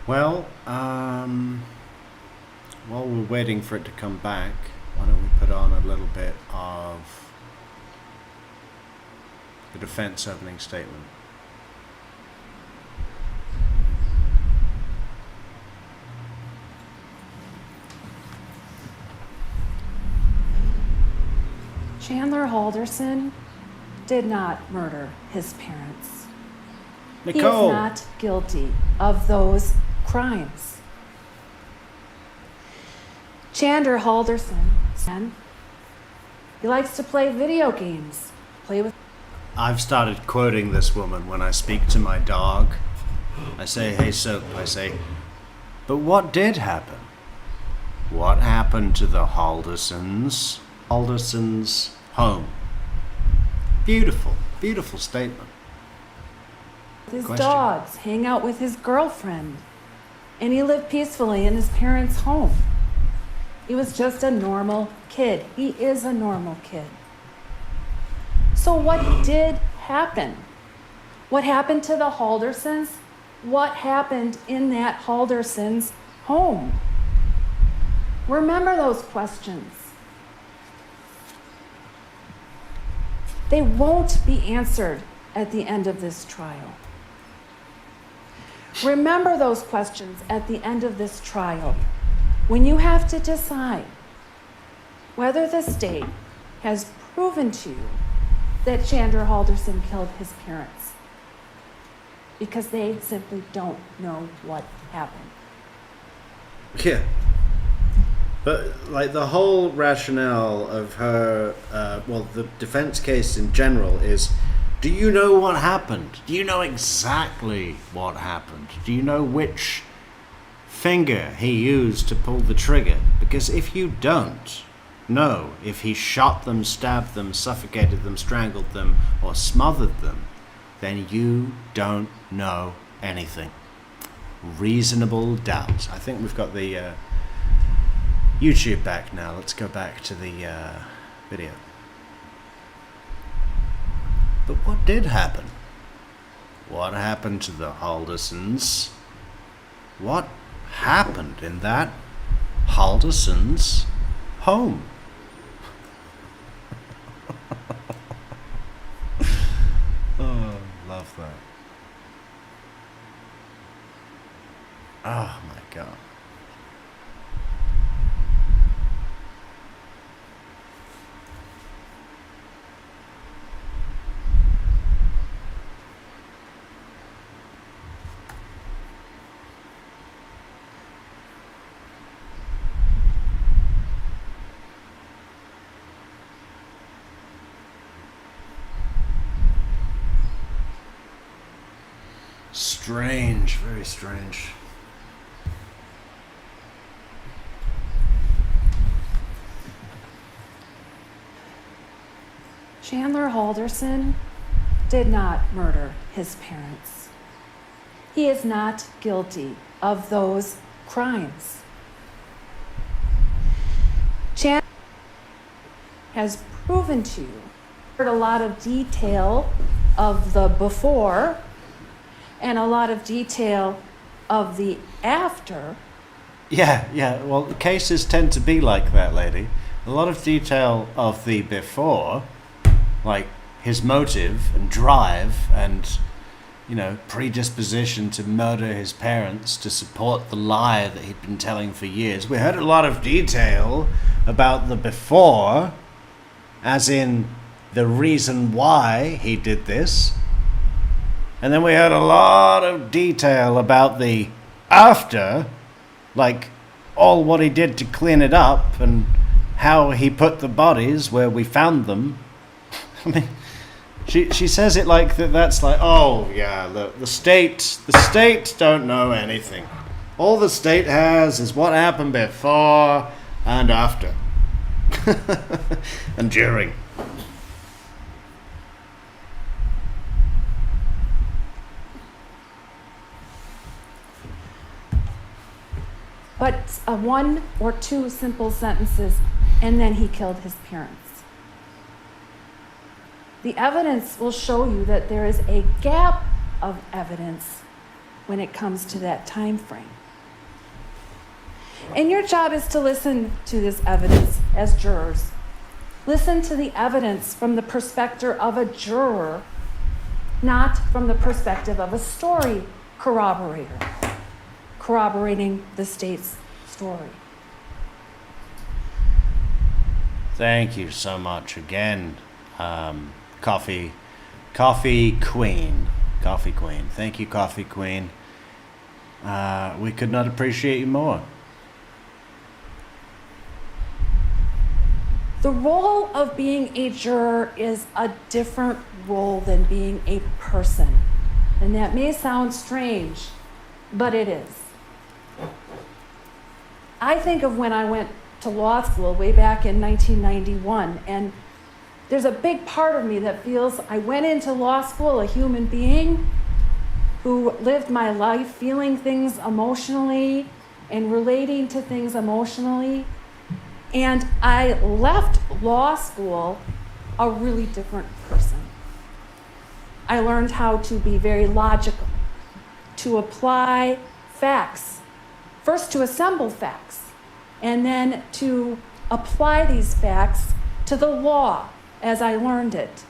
Well, while we're waiting for it to come back, why don't we put on a little bit of the defense opening statement. Chandler Halderson did not murder his parents. Nicole! He is not guilty of those crimes. Chandler Halderson, he likes to play video games. Play with... I've started quoting this woman when I speak to my dog I say, hey, so, I say, but what did happen? What happened to the Haldersons? Haldersons' home. Beautiful, beautiful statement. His Question. dogs, hang out with his girlfriend, and he lived peacefully in his parents' home. He was just a normal kid. He is a normal kid. So what did happen? What happened to the Haldersons? What happened in that Haldersons' home? Remember those questions. They won't be answered at the end of this trial. Remember those questions at the end of this trial when you have to decide whether the state has proven to you that Chandler Halderson killed his parents, because they simply don't know what happened. Yeah. But, like, the whole rationale of her, well, the defense case in general is, do you know what happened? Do you know exactly what happened? Do you know which finger he used to pull the trigger? Because if you don't know if he shot them, stabbed them, suffocated them, strangled them, or smothered them, then you don't know anything. Reasonable doubt. I think we've got the YouTube back now. Let's go back to the video. But what did happen? What happened to the Haldersons? What happened in that Haldersons' home? Oh, love that. Oh my God. Strange, very strange. Chandler Halderson did not murder his parents. He is not guilty of those crimes. Chandler has proven to you a lot of detail of the before and a lot of detail of the after. Yeah, well, the cases tend to be like that, lady. A lot of detail of the before, like his motive and drive and, you know, predisposition to murder his parents to support the lie that he'd been telling for years. We heard a lot of detail about the before, as in the reason why he did this. And then we heard a lot of detail about the after, like all what he did to clean it up and how he put the bodies where we found them. I mean, she says it like that's like, oh yeah, the state don't know anything. All the state has is what happened before and after. And during. But one or two simple sentences, and then he killed his parents. The evidence will show you that there is a gap of evidence when it comes to that time frame. And your job is to listen to this evidence as jurors. Listen to the evidence from the perspective of a juror, not from the perspective of a story corroborator, corroborating the state's story. Thank you so much again, Coffee Queen. Thank you, Coffee Queen. We could not appreciate you more. The role of being a juror is a different role than being a person. And that may sound strange, but it is. I think of when I went to law school way back in 1991, and there's a big part of me that feels I went into law school a human being who lived my life feeling things emotionally and relating to things emotionally. And I left law school a really different person. I learned how to be very logical, to apply facts, first to assemble facts, and then to apply these facts to the law as I learned it.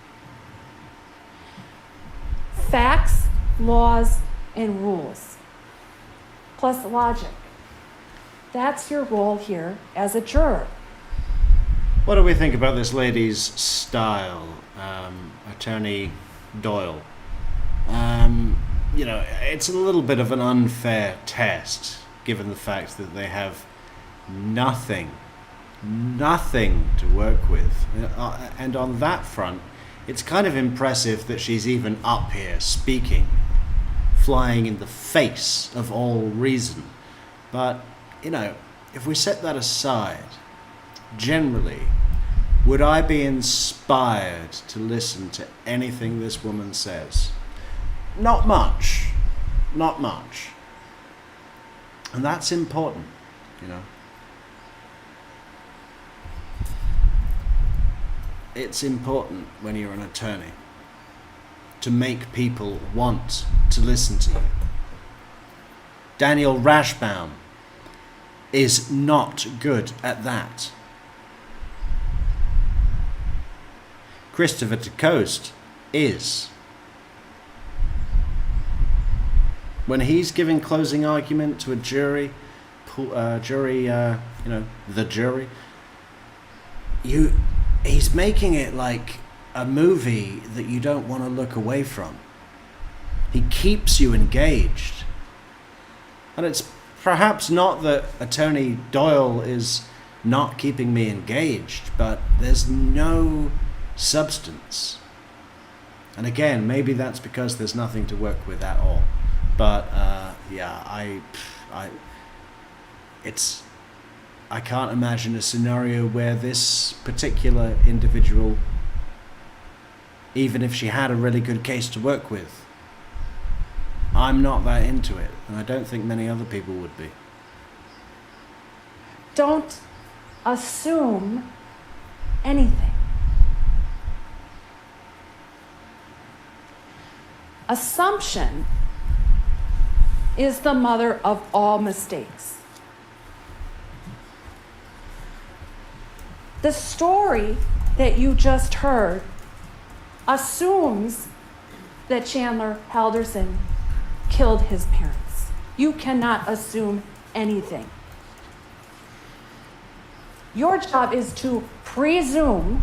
Facts, laws, and rules, plus logic. That's your role here as a juror. What do we think about this lady's style, Attorney Doyle? It's a little bit of an unfair test, given the fact that they have nothing to work with. And on that front, it's kind of impressive that she's even up here speaking, flying in the face of all reason. But, if we set that aside, generally, would I be inspired to listen to anything this woman says? Not much. And that's important, It's important when you're an attorney to make people want to listen to you. Daniel Rashbaum is not good at that. Christopher DeCoste is. When he's giving closing argument to a jury, the jury, he's making it like a movie that you don't want to look away from. He keeps you engaged. And it's perhaps not that Attorney Doyle is not keeping me engaged, but there's no substance. And again, maybe that's because there's nothing to work with at all. But I can't imagine a scenario where this particular individual, even if she had a really good case to work with, I'm not that into it, and I don't think many other people would be. Don't assume anything. Assumption is the mother of all mistakes. The story that you just heard assumes that Chandler Halderson killed his parents. You cannot assume anything. Your job is to presume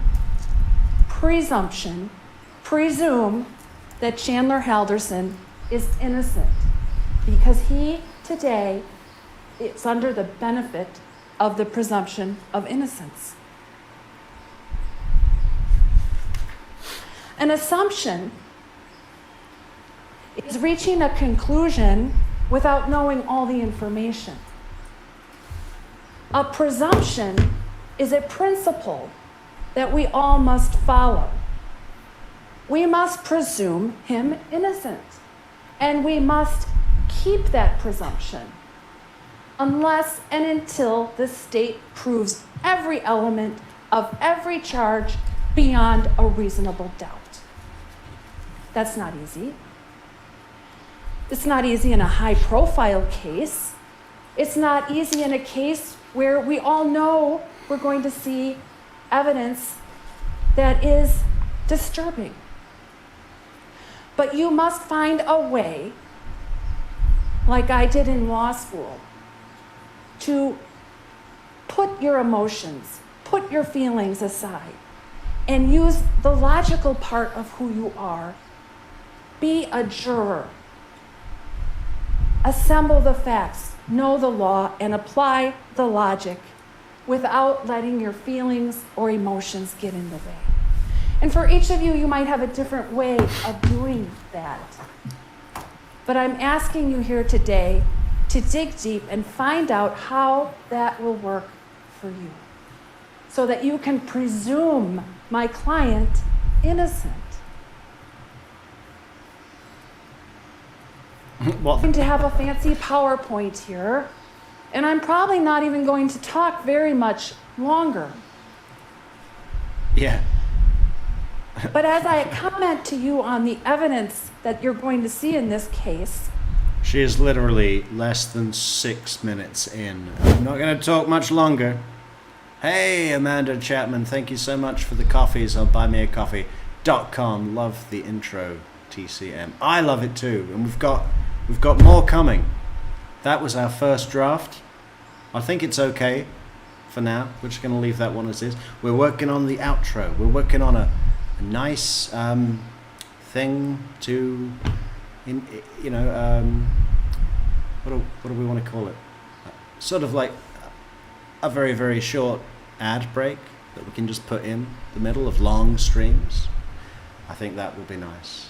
that Chandler Halderson is innocent, because he today is under the benefit of the presumption of innocence. An assumption is reaching a conclusion without knowing all the information. A presumption is a principle that we all must follow. We must presume him innocent, and we must keep that presumption unless and until the state proves every element of every charge beyond a reasonable doubt. That's not easy. It's not easy in a high-profile case. It's not easy in a case where we all know we're going to see evidence that is disturbing. But you must find a way, like I did in law school, to put your emotions, put your feelings aside, and use the logical part of who you are. Be a juror. Assemble the facts, know the law, and apply the logic without letting your feelings or emotions get in the way. And for each of you, you might have a different way of doing that. But I'm asking you here today to dig deep and find out how that will work for you, so that you can presume my client innocent. What? I'm going to have a fancy PowerPoint here, and I'm probably not even going to talk very much longer. Yeah. But as I comment to you on the evidence that you're going to see in this case, She is literally less than 6 minutes in. I'm not going to talk much longer. Hey, Amanda Chapman, thank you so much for the coffees on buymeacoffee.com. Love the intro, TCM. I love it too, and we've got more coming. That was our first draft. I think it's okay for now. We're just going to leave that one as is. We're working on the outro. We're working on a nice thing to, what do we want to call it? Sort of like a very, very short ad break that we can just put in the middle of long streams. I think that will be nice.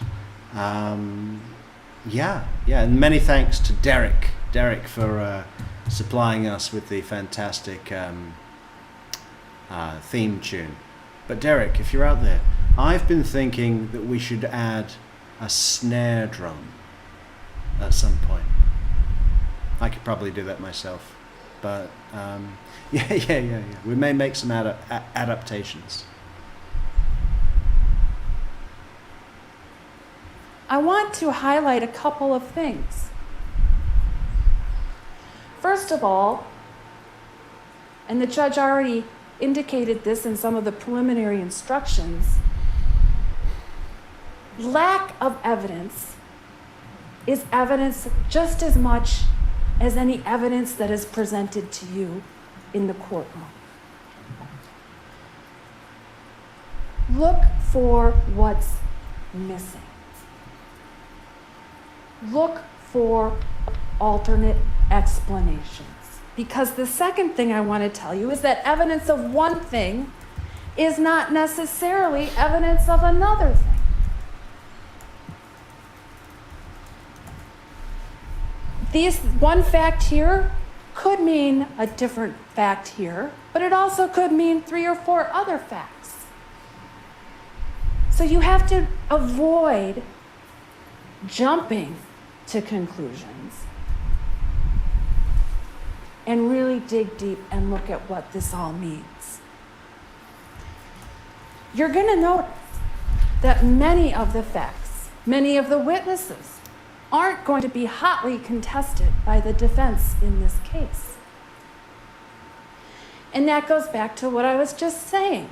Yeah, and many thanks to Derek for supplying us with the fantastic theme tune. But Derek, if you're out there, I've been thinking that we should add a snare drum at some point. I could probably do that myself, but yeah. We may make some adaptations. I want to highlight a couple of things. First of all, and the judge already indicated this in some of the preliminary instructions, lack of evidence is evidence just as much as any evidence that is presented to you in the courtroom. Look for what's missing. Look for alternate explanations. Because the second thing I want to tell you is that evidence of one thing is not necessarily evidence of another thing. One fact here could mean a different fact here, but it also could mean 3 or 4 other facts. So you have to avoid jumping to conclusions and really dig deep and look at what this all means. You're going to notice that many of the facts, many of the witnesses, aren't going to be hotly contested by the defense in this case. And that goes back to what I was just saying.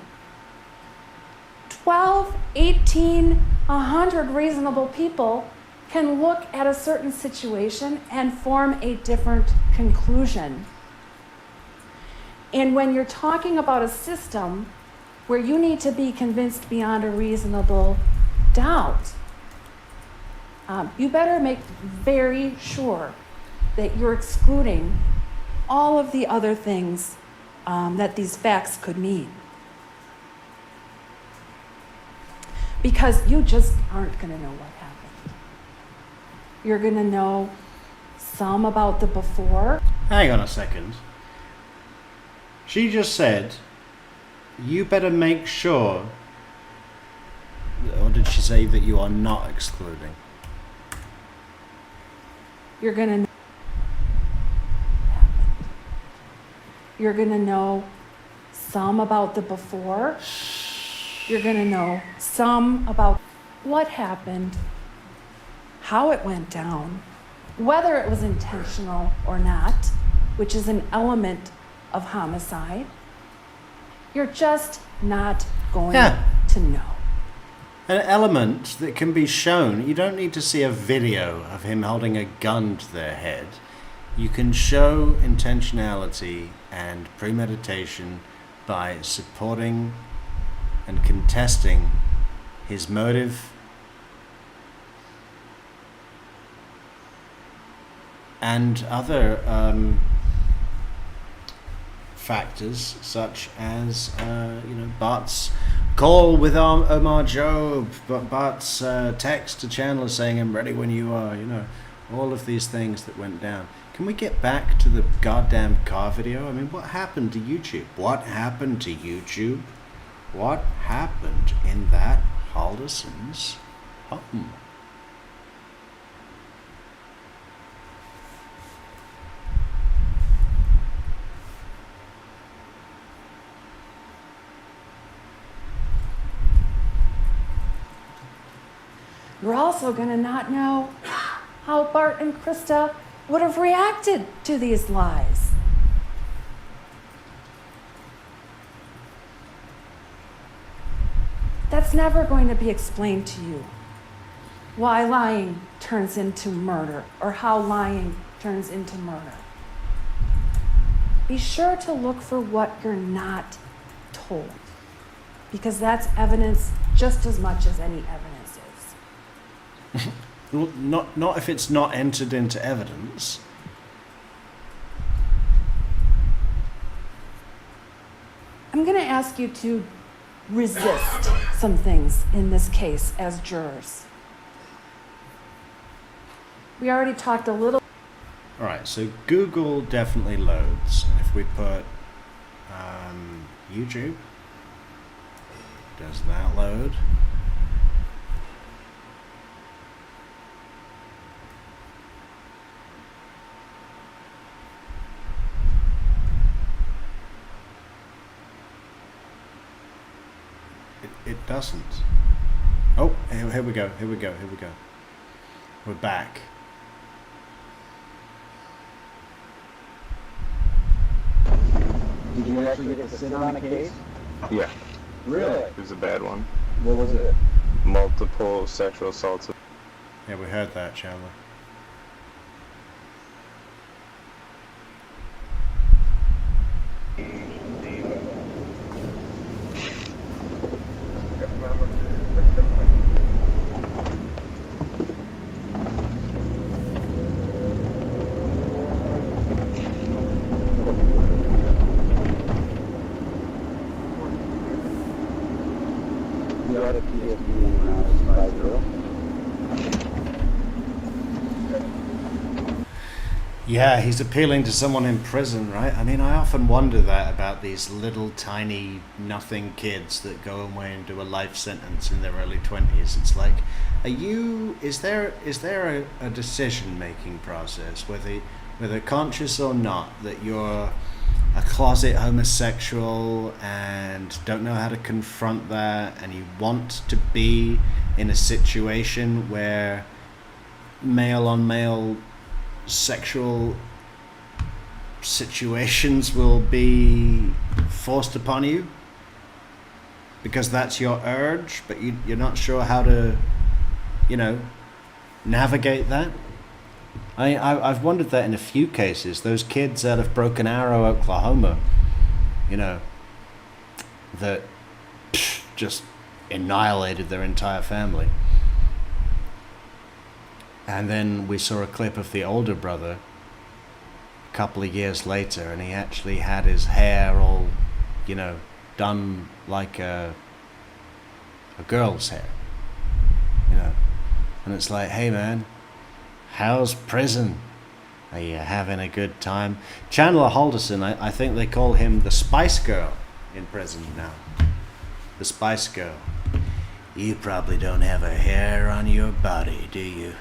12, 18, 100 reasonable people can look at a certain situation and form a different conclusion. And when you're talking about a system where you need to be convinced beyond a reasonable doubt, you better make very sure that you're excluding all of the other things that these facts could mean. Because you just aren't going to know what happened. You're going to know some about the before. Hang on a second. She just said, you better make sure, or did she say that you are not excluding? You're going to know what happened. You're going to know some about the before. You're going to know some about what happened, how it went down, whether it was intentional or not, which is an element of homicide. You're just not going to know. An element that can be shown. You don't need to see a video of him holding a gun to their head. You can show intentionality and premeditation by supporting and contesting his motive and other factors, such as Bart's call with Omar Job, Bart's text to Chandler saying, "I'm ready when you are," All of these things that went down. Can we get back to the goddamn car video? I mean, what happened to YouTube? What happened to YouTube? What happened in that Halderson's home? You're also going to not know how Bart and Krista would have reacted to these lies. That's never going to be explained to you. Why lying turns into murder, or how lying turns into murder. Be sure to look for what you're not told, because that's evidence just as much as any evidence is. Well, not if it's not entered into evidence. I'm going to ask you to resist some things in this case as jurors. We already talked a little. All right, so Google definitely loads. If we put YouTube, does that load? It doesn't. Oh, here we go. We're back. Did you actually get to sit on a case? Yeah, Really? it was a bad one. What was it? Multiple sexual assaults. Yeah, we heard that, Chandler. You had a PSP when I was 5 girl. Yeah, he's appealing to someone in prison, right? I mean, I often wonder that about these little tiny nothing kids that go away and do a life sentence in their early 20s. It's like, is there a decision-making process, whether conscious or not, that you're a closet homosexual and don't know how to confront that, and you want to be in a situation where male on male sexual situations will be forced upon you because that's your urge, but you're not sure how to, navigate that. I've wondered that in a few cases. Those kids out of Broken Arrow, Oklahoma, that just annihilated their entire family. And then we saw a clip of the older brother a couple of years later, and he actually had his hair all, done like a girl's hair, And it's like, hey man, how's prison? Are you having a good time? Chandler Halderson, I think they call him the Spice Girl in prison now. The Spice Girl. You probably don't have a hair on your body, do you?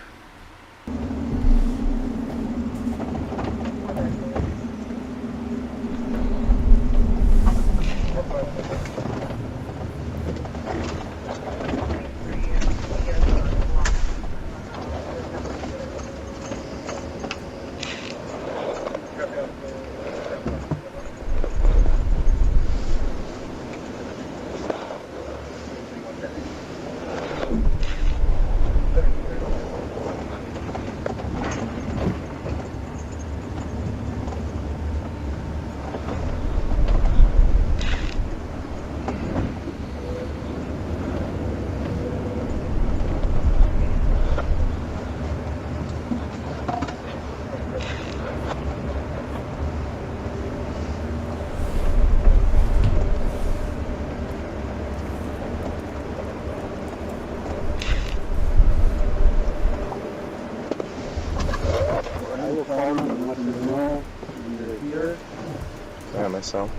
myself.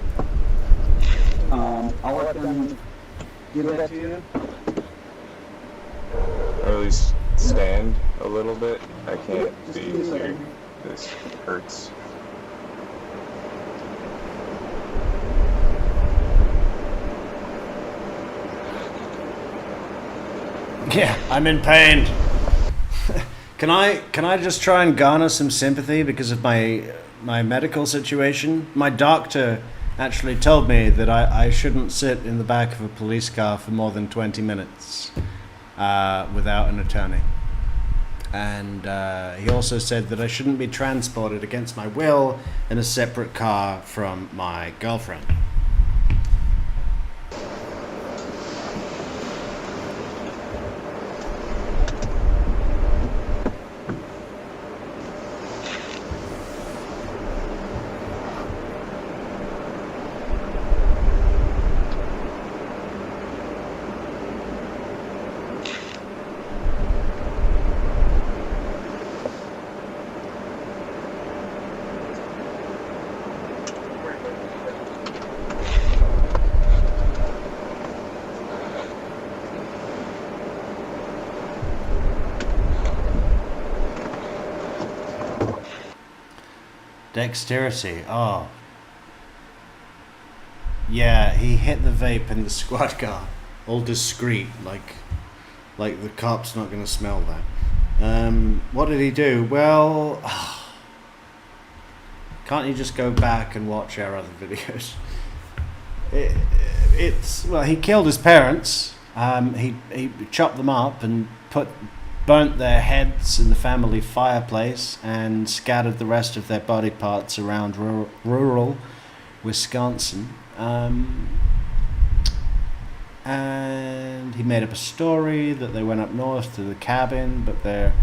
I'll let them give that to you. Or at least stand a little bit. I can't Just be give me a here. second. This hurts. Yeah, I'm in pain. Can I just try and garner some sympathy because of my medical situation? My doctor actually told me that I shouldn't sit in the back of a police car for more than 20 minutes without an attorney. And he also said that I shouldn't be transported against my will in a separate car from my girlfriend. Dexterity. Oh. Yeah, he hit the vape in the squad car. All discreet, like the cop's not going to smell that. What did he do? Well, can't you just go back and watch our other videos? Well, he killed his parents. He chopped them up and burnt their heads in the family fireplace and scattered the rest of their body parts around rural Wisconsin. And he made up a story that they went up north to the cabin, but their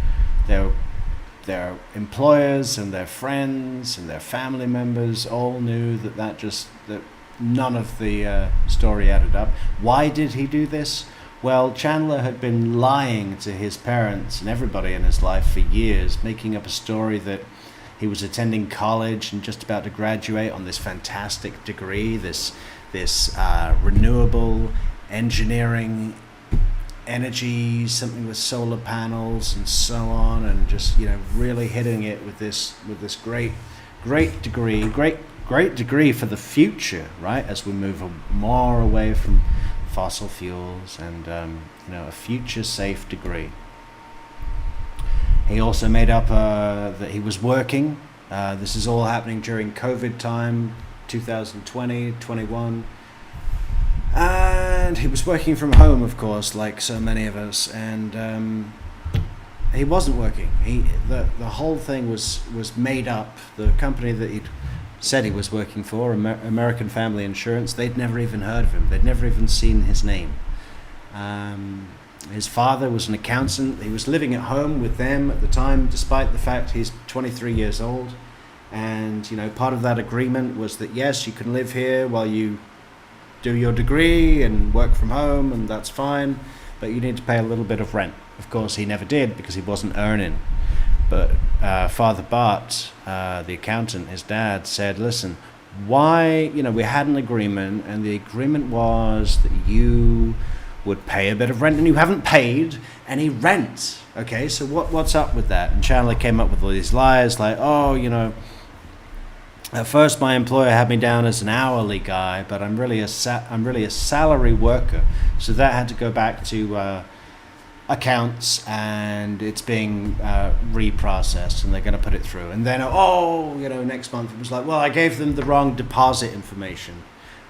employers and their friends and their family members all knew that none of the story added up. Why did he do this? Well, Chandler had been lying to his parents and everybody in his life for years, making up a story that he was attending college and just about to graduate on this fantastic degree, this renewable engineering energy, something with solar panels and so on, and just really hitting it with this great degree for the future, right? As we move more away from fossil fuels and a future safe degree. He also made up that he was working. This is all happening during COVID time, 2020, 21. And he was working from home, of course, like so many of us. And he wasn't working. The whole thing was made up. The company that he'd said he was working for, American Family Insurance, they'd never even heard of him. They'd never even seen his name. His father was an accountant. He was living at home with them at the time, despite the fact he's 23 years old. And, part of that agreement was that, yes, you can live here while you do your degree and work from home, and that's fine, but you need to pay a little bit of rent. Of course, he never did because he wasn't earning. But Father Bart, the accountant, his dad, said, listen, why, we had an agreement, and the agreement was that you would pay a bit of rent, and you haven't paid any rent. Okay, so what's up with that? And Chandler came up with all these lies, like, at first my employer had me down as an hourly guy, but I'm really a salary worker. So that had to go back to accounts, and it's being reprocessed, and they're going to put it through. And then next month it was like, well, I gave them the wrong deposit information,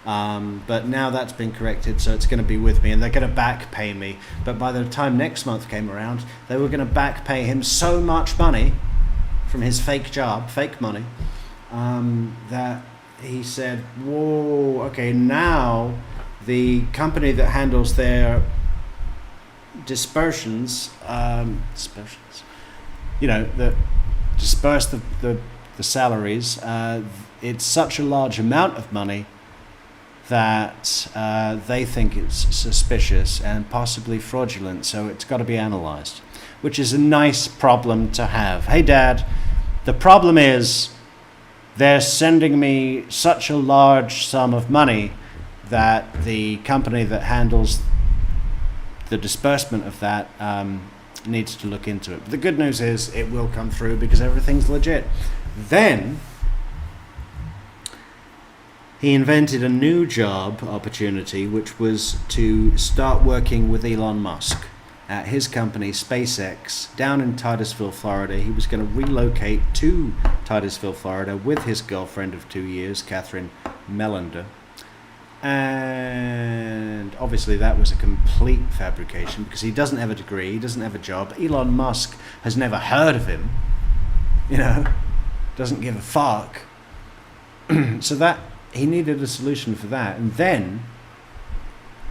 but now that's been corrected, so it's going to be with me, and they're going to back pay me. But by the time next month came around, they were going to back pay him so much money from his fake job, fake money, that he said, whoa, okay, now the company that handles their dispersions, that disperse the salaries, it's such a large amount of money that they think it's suspicious and possibly fraudulent, so it's got to be analyzed, which is a nice problem to have. Hey, Dad, the problem is they're sending me such a large sum of money that the company that handles the disbursement of that needs to look into it. But the good news is it will come through because everything's legit. Then he invented a new job opportunity, which was to start working with Elon Musk at his company SpaceX down in Titusville, Florida. He was going to relocate to Titusville, Florida with his girlfriend of 2 years, Cathryn Mellender. And obviously that was a complete fabrication because he doesn't have a degree, he doesn't have a job. Elon Musk has never heard of him, doesn't give a fuck. So that he needed a solution for that. And then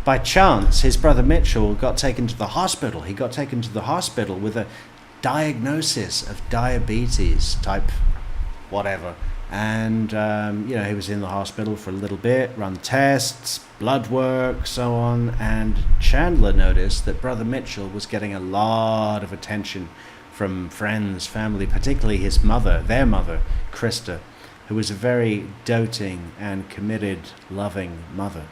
by chance his brother Mitchell got taken to the hospital. He got taken to the hospital with a diagnosis of diabetes type whatever. And he was in the hospital for a little bit, run tests, blood work, so on. And Chandler noticed that brother Mitchell was getting a lot of attention from friends, family, particularly his mother, their mother, Krista, who was a very doting and committed, loving mother.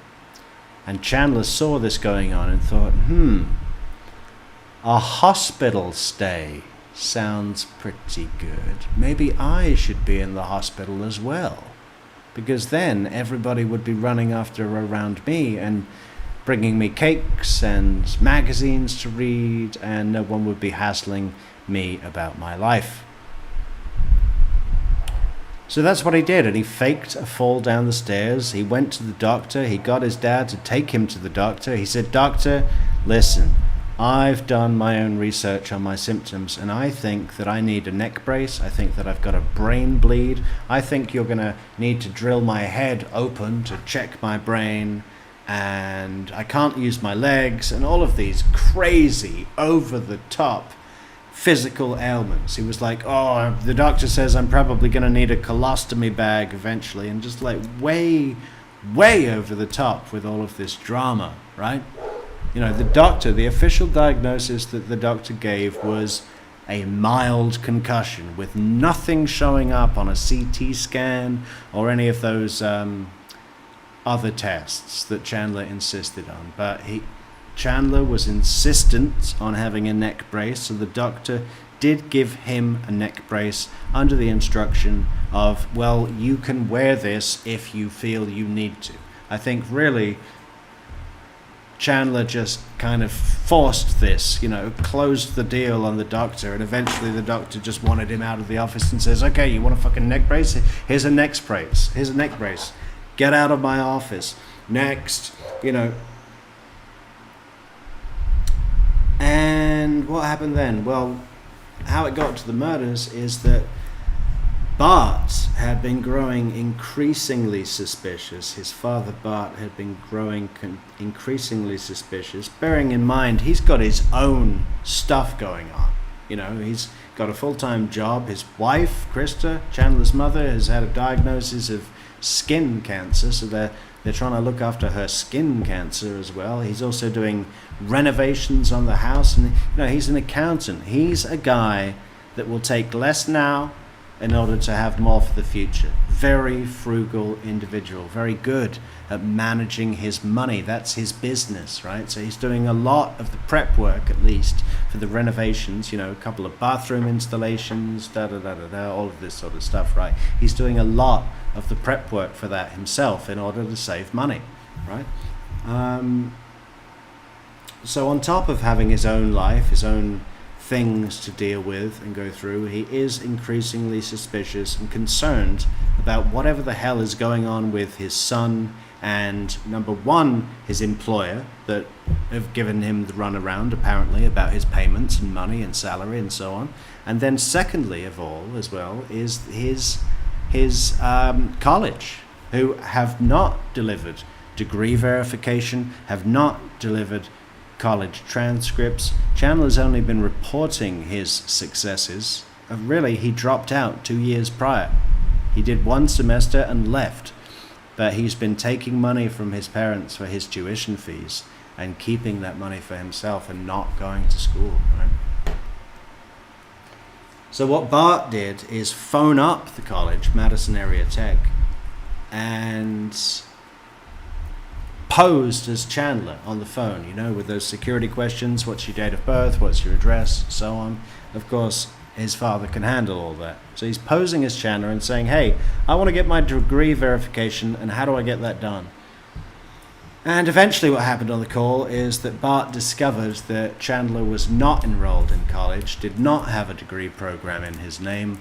And Chandler saw this going on and thought, a hospital stay sounds pretty good. Maybe I should be in the hospital as well, because then everybody would be running after around me and bringing me cakes and magazines to read, and no one would be hassling me about my life. So that's what he did, and he faked a fall down the stairs. He went to the doctor. He got his dad to take him to the doctor. He said, "Doctor, listen, I've done my own research on my symptoms, and I think that I need a neck brace. I think that I've got a brain bleed. I think you're going to need to drill my head open to check my brain, and I can't use my legs," and all of these crazy, over-the-top physical ailments. He was like, "Oh, the doctor says I'm probably going to need a colostomy bag eventually," and just like way over the top with all of this drama, right? The official diagnosis that the doctor gave was a mild concussion with nothing showing up on a CT scan or any of those other tests that Chandler insisted on. But Chandler was insistent on having a neck brace, so the doctor did give him a neck brace under the instruction of, well, you can wear this if you feel you need to. I think really Chandler just kind of forced this, closed the deal on the doctor, and eventually the doctor just wanted him out of the office and says, "Okay, you want a fucking neck brace? Here's a neck brace. Here's a neck brace. Get out of my office." Next, And what happened then? Well, how it got to the murders is that Bart had been growing increasingly suspicious. His father, Bart, had been growing increasingly suspicious, bearing in mind he's got his own stuff going on. He's got a full-time job. His wife, Krista, Chandler's mother, has had a diagnosis of skin cancer, so they're trying to look after her skin cancer as well. He's also doing renovations on the house, and he's an accountant. He's a guy that will take less now in order to have more for the future. Very frugal individual, very good at managing his money. That's his business, right? So he's doing a lot of the prep work, at least, for the renovations, a couple of bathroom installations, all of this sort of stuff, right? He's doing a lot of the prep work for that himself in order to save money, right? So on top of having his own life, his own things to deal with and go through, he is increasingly suspicious and concerned about whatever the hell is going on with his son and, number one, his employer that have given him the runaround apparently about his payments and money and salary and so on. And then secondly of all as well is his college, who have not delivered degree verification, have not delivered college transcripts. Chandler's only been reporting his successes. Really, he dropped out 2 years prior. He did one semester and left, but he's been taking money from his parents for his tuition fees and keeping that money for himself and not going to school, right? So what Bart did is phone up the college, Madison Area Tech, and posed as Chandler on the phone, you know, with those security questions, what's your date of birth, what's your address, so on. Of course, his father can handle all that. So he's posing as Chandler and saying, hey, I want to get my degree verification, and how do I get that done? And eventually what happened on the call is that Bart discovered that Chandler was not enrolled in college, did not have a degree program in his name.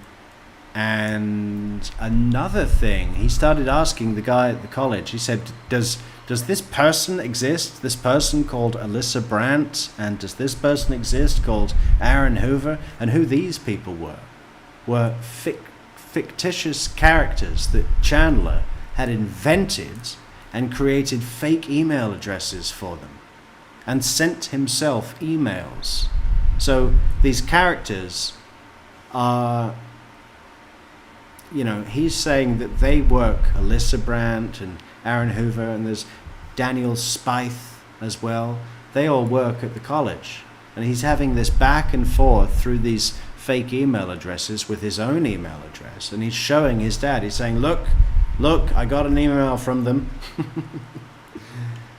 And another thing, he started asking the guy at the college, he said, does this person exist, this person called Alyssa Brandt, and does this person exist called Aaron Hoover? And who these people were fictitious characters that Chandler had invented and created fake email addresses for them and sent himself emails. So these characters are, you know, he's saying that they work, Alyssa Brandt and Aaron Hoover, and there's Daniel Spithe as well. They all work at the college. And he's having this back and forth through these fake email addresses with his own email address. And he's showing his dad. He's saying, look, I got an email from them.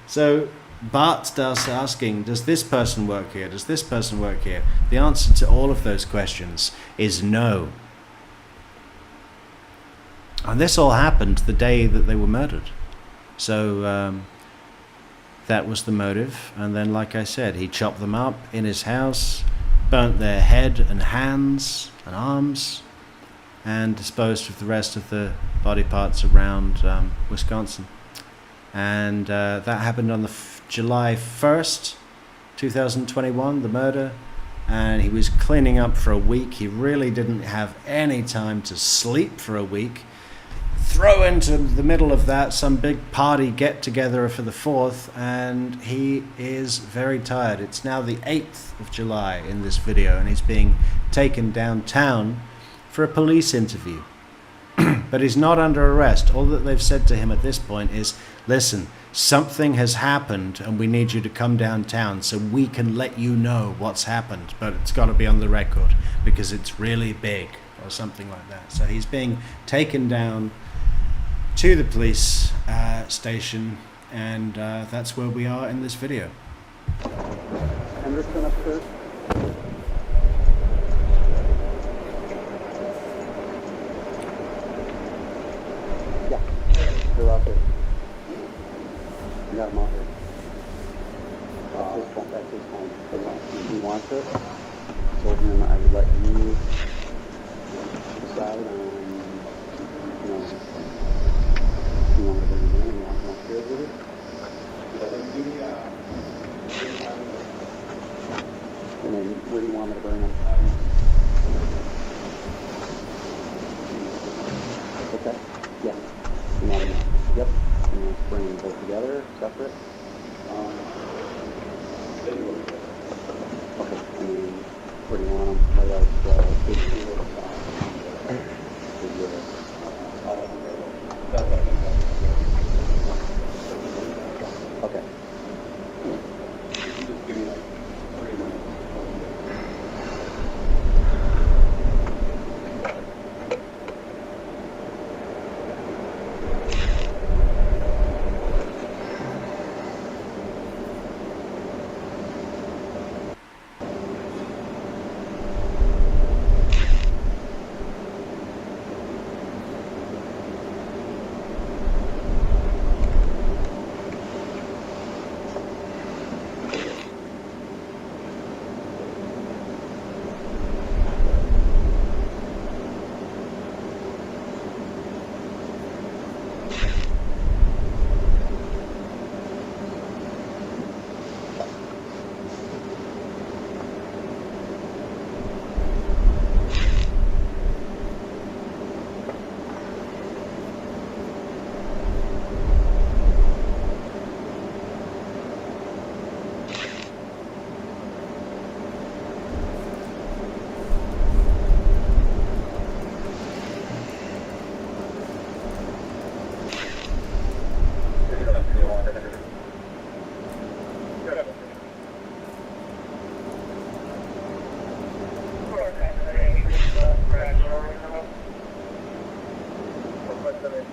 So Bart starts asking, does this person work here? Does this person work here? The answer to all of those questions is no. And this all happened the day that they were murdered. So that was the motive. And then, like I said, he chopped them up in his house, burnt their head and hands and arms, and disposed of the rest of the body parts around Wisconsin. And that happened on the July 1st, 2021, the murder. And he was cleaning up for a week. He really didn't have any time to sleep for a week. Throw into the middle of that some big party get-together for the 4th, and he is very tired. It's now the 8th of July in this video, and he's being taken downtown for a police interview. But he's not under arrest. All that they've said to him at this point is, listen, something has happened and we need you to come downtown so we can let you know what's happened, but it's got to be on the record because it's really big, or something like that. So he's being taken down to the police station, and that's where we are in this video. Henderson upstairs? Yeah, they're out there. I got them out here. That's his home. If he wants it, told him I would let you decide on, you know, if you want to bring him in and you want him upstairs with it. And then where do you want me to bring him? Okay. Yeah. You want him? Yep. And let's bring them both together, separate. Okay. And then where do you want them? Right out big okay.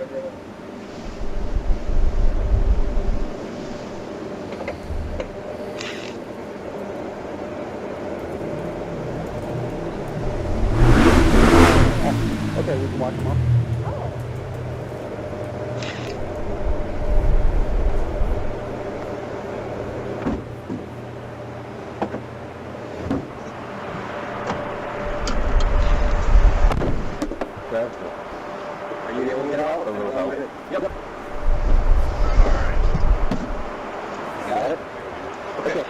Okay, we can watch them up. Are you able to get out? A little help. Yep. Got it? Okay.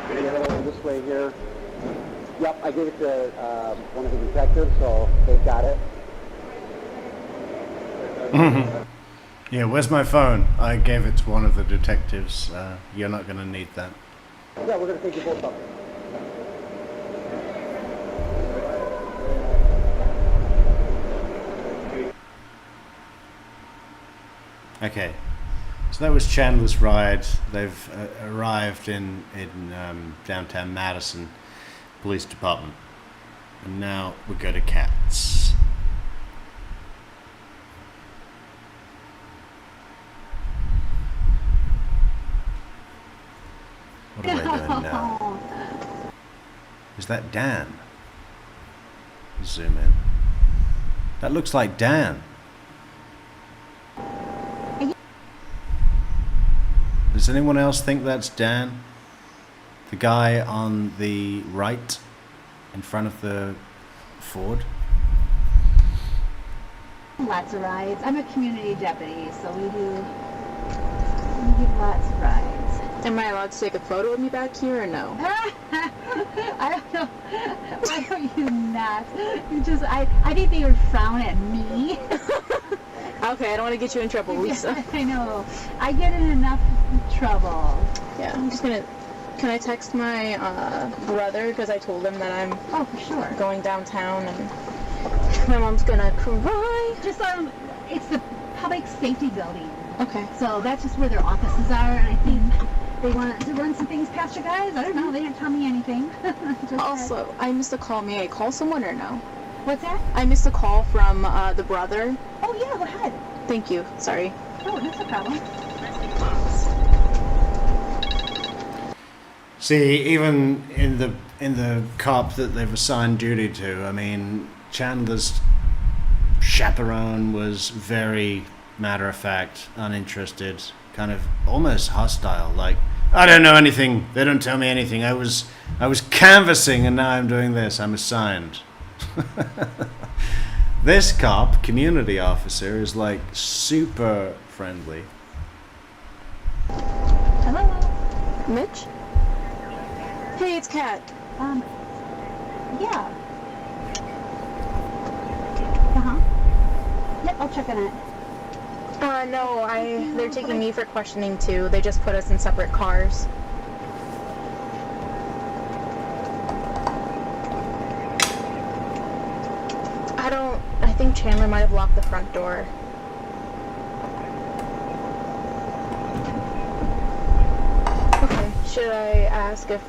Get over this way here. Yep, I gave it to one of the detectives, so they've got it. Yeah, where's my phone? I gave it to one of the detectives. You're not going to need that. Yeah, we're going to take you both up. Okay, so that was Chandler's ride. They've arrived in downtown Madison Police Department. And now we go to Cats. What are they doing now? Is that Dan? Zoom in. That looks like Dan. Does anyone else think that's Dan? The guy on the right in front of the Ford? Lots of rides. I'm a community deputy, so we give lots of rides. Am I allowed to take a photo of me back here or no? I don't know. Why don't you not? You just, I think they would frown at me. Okay, I don't want to get you in trouble, Lisa. I know. I get in enough trouble. Yeah, I'm just gonna. Can I text my brother because I told him that I'm Oh, for sure. going downtown and my mom's gonna cry. Just it's the public safety building. Okay. So that's just where their offices are, and I think they want to run some things past you guys. I don't know. They didn't tell me anything. Just Also, I missed a call. May I call someone or no? what's that? I missed a call from the brother. Oh yeah, go ahead. Thank you. Sorry. Oh, that's no problem. See, even in the cop that they've assigned duty to, I mean, Chandler's chaperone was very matter of fact, uninterested, kind of almost hostile. Like, I don't know anything. They don't tell me anything. I was canvassing, and now I'm doing this. I'm assigned. This cop, community officer, is like super friendly. Hello. Mitch? Hey, it's Kat. Yeah. Uh-huh. Yep, I'll check on it. No, they're taking me for questioning too. They just put us in separate cars. I think Chandler might have locked the front door. Okay, should I ask if...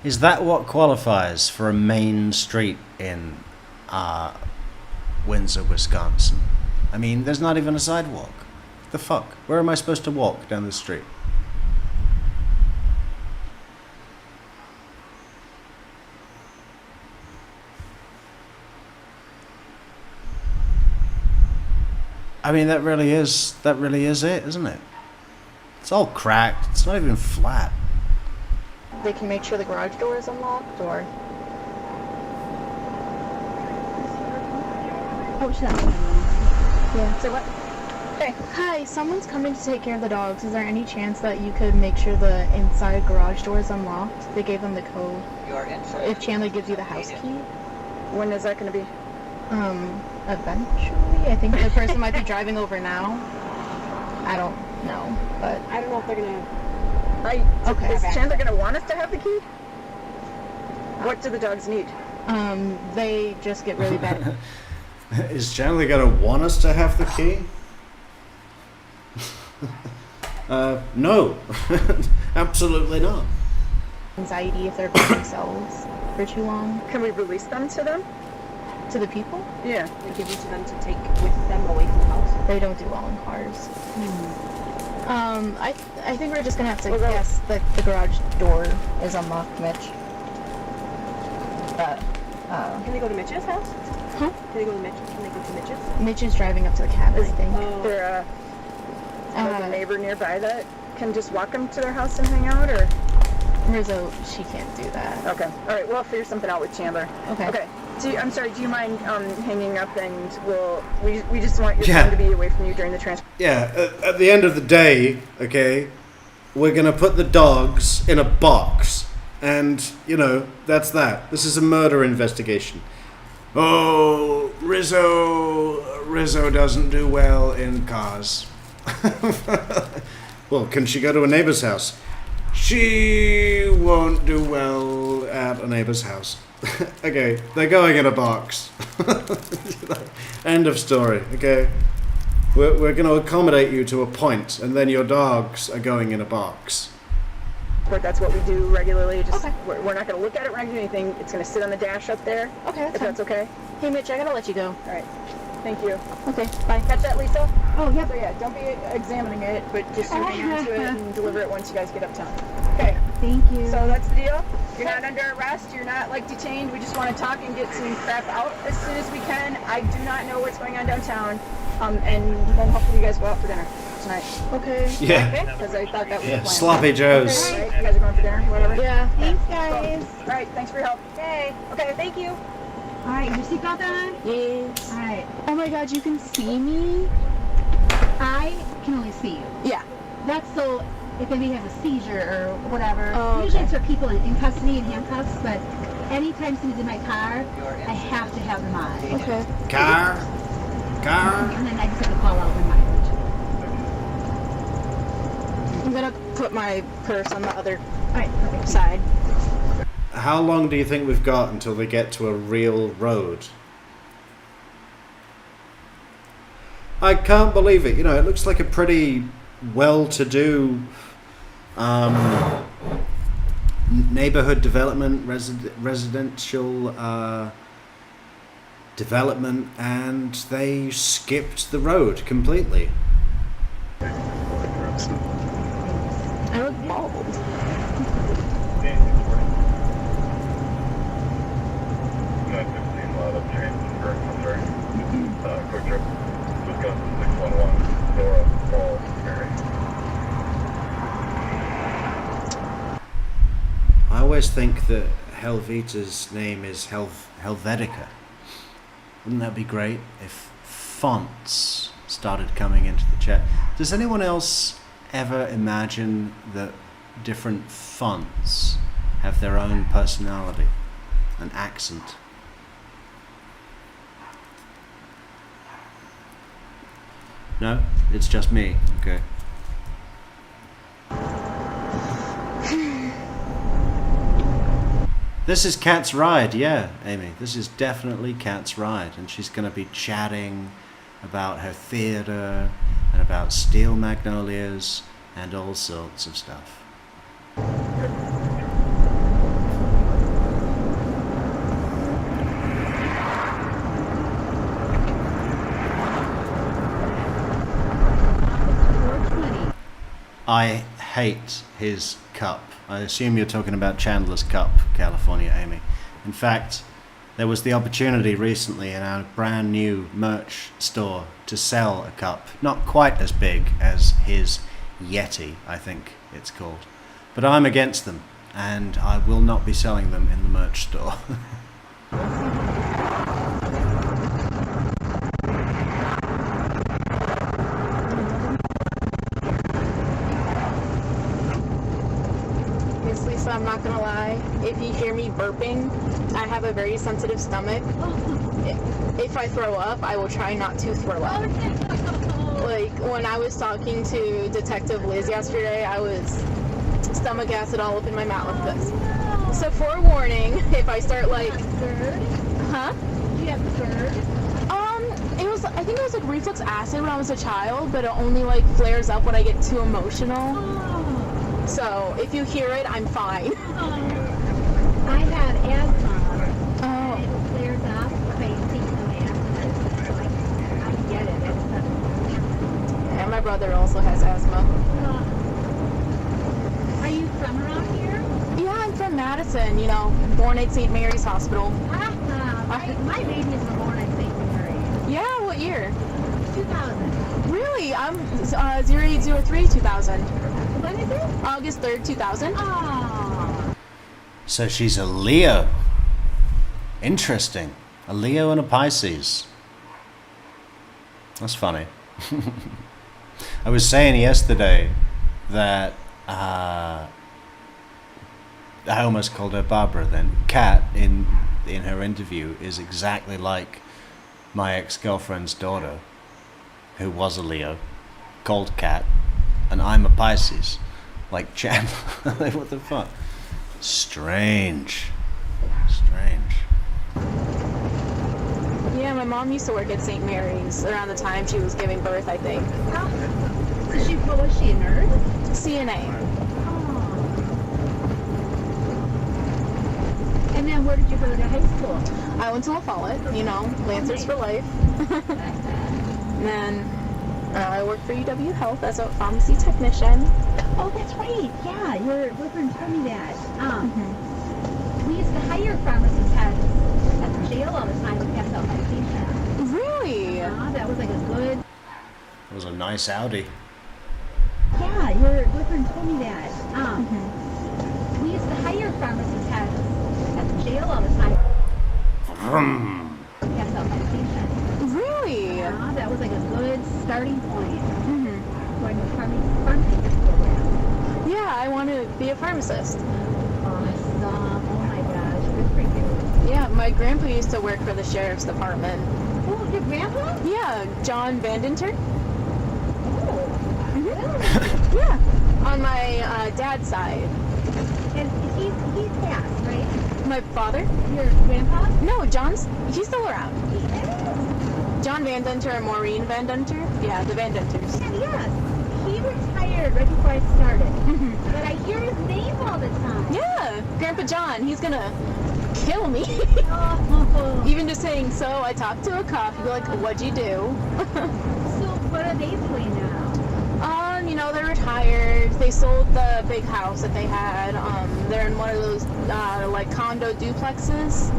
Is that what qualifies for a main street in Windsor, Wisconsin? I mean, there's not even a sidewalk. The fuck? Where am I supposed to walk down the street? I mean, that really is it, isn't it? It's all cracked. It's not even flat. They can make sure the garage door is unlocked, or... Oh, shut up. Yeah. So what? Hey. Hi, someone's coming to take care of the dogs. Is there any chance that you could make sure the inside garage door is unlocked? They gave them the code. If Chandler gives you the house key. When is that going to be? Eventually. I think the person might be driving over now. I don't know, but... I don't know if they're going to... Okay. Is Chandler going to want us to have the key? What do the dogs need? They just get really bad. Is Chandler gonna want us to have the key? No. Absolutely not. Anxiety if they're by themselves for too long. Can we release them to them? To the people? Yeah. They give you to them to take with them away from the house. They don't do well in cars. I think we're just gonna have to We'll go. guess that the garage door is unlocked, Mitch. Can they go to Mitch's house? Huh? Can they go to Mitch's? Mitch is driving up to the cabin, I think. Is there a neighbor nearby that can just walk them to their house and hang out, or? Rizzo, she can't do that. Okay. All right. We'll figure something out with Chandler. Okay. Okay. I'm sorry. Do you mind hanging up, and we just want your Yeah. phone to be away from you during the transport. Yeah, at the end of the day, okay, we're going to put the dogs in a box. And, you know, that's that. This is a murder investigation. Oh, Rizzo doesn't do well in cars. Well, can she go to a neighbor's house? She won't do well at a neighbor's house. Okay, they're going in a box. End of story, okay? We're going to accommodate you to a point, and then your dogs are going in a box. But that's what we do regularly. Just Okay. we're not going to look at it. We're not going to do anything. It's going to sit on the dash up there. Okay, If that's okay. Hey, Mitch, I gotta let you go. All right. Thank you. Okay, bye. Catch that, Lisa? Oh, yep. So yeah, don't be examining it, but just hang on to it and deliver it once you guys get uptown. Okay. Thank you. So that's the deal. You're not under arrest. You're not like detained. We just want to talk and get some crap out as soon as we can. I do not know what's going on downtown. And then hopefully you guys go out for dinner tonight. Okay. Yeah. Okay. Because I thought that was the Yeah, plan. sloppy joes. Okay, right? You guys are going for dinner, whatever. Yeah. Thanks, Cool. guys. All right. Thanks for your help. Yay. Okay. Thank you. All right, your seatbelt on? Yes. All right. Oh my god, you can see me? I can only see you. Yeah. That's so if anybody has a seizure or whatever. Oh, Usually okay. it's for people in custody and handcuffs, but anytime somebody's in my car, I have to have them on. Okay. Car. And then I just have to call out the mileage. I'm gonna put my purse on the other All right, perfect. side. How long do you think we've got until they get to a real road? I can't believe it. You know, it looks like a pretty well-to-do neighborhood development, residential development, and they skipped the road completely. I look bald. Quick trip. Wisconsin 611, Dora, Paul, Mary. I always think that Helveta's name is Helvetica. Wouldn't that be great if fonts started coming into the chat? Does anyone else ever imagine that different fonts have their own personality, an accent? No? It's just me. Okay. This is Cat's Ride, yeah, Amy. This is definitely Cat's Ride. And she's going to be chatting about her theatre and about steel magnolias and all sorts of stuff. I hate his cup. I assume you're talking about Chandler's Cup, California, Amy. In fact, there was the opportunity recently in our brand new merch store to sell a cup, not quite as big as his Yeti, I think it's called. But I'm against them, and I will not be selling them in the merch store. Miss Lisa, I'm not gonna lie. If you hear me burping, I have a very sensitive stomach. If I throw up, I will try not to throw up. Like, when I was talking to Detective Liz yesterday, I was stomach acid all up in my mouth like this. So forewarning, if I start like... Huh? Do you have the bird? It was, I think it was like reflux acid when I was a child, but it only like flares up when I get too emotional. Oh. So if you hear it, I'm fine. I have asthma. Oh. And it flares up crazy. brother also has asthma. Are you from around here? Yeah, I'm from Madison, you know, born at St. Mary's Hospital. My baby is born at St. Mary. Yeah, what year? 2000. Really? I'm 0803 2000. When is it? August 3rd, 2000. Oh. So she's a Leo. Interesting. A Leo and a Pisces. That's funny. I was saying yesterday that I almost called her Barbara then. Kat in her interview is exactly like my ex-girlfriend's daughter, who was a Leo, called Kat, and I'm a Pisces, like Chandler. What the fuck? Strange. Yeah, my mom used to work at St. Mary's around the time she was giving birth, I think. What was she, a nurse? CNA. And then where did you go to high school? I went to La Follette, you know, Lancers for life. And then I worked for UW Health as a pharmacy technician. Oh, that's right. Yeah, your boyfriend told me that. We used to hire pharmacy techs at the jail all the time to pass out medication. Really? That was like a good... It was a nice Audi. Yeah, your boyfriend told me that. We used to hire pharmacy techs at the jail all the time to pass out medication. Really? That was like a good starting point. Going to pharmacy program. Yeah, I want to be a pharmacist. Awesome. Oh my gosh, good for you. Yeah, my grandpa used to work for the sheriff's department. Oh, your grandpa? Yeah, John Vandenter. Oh, really? Yeah, on my dad's side. And he's passed, right? My father? Your grandpa? No, he's still around. He is? John Vandenter and Maureen Vandenter? Yeah, the Vandenters. Yes. He retired right before I started. But I hear his name all the time. Yeah, Grandpa John, he's gonna kill me. Oh. Even just saying, so I talked to a cop, he'd be like, what'd you do? So what are they doing now? You know, they're retired. They sold the big house that they had. They're in one of those, like, condo duplexes.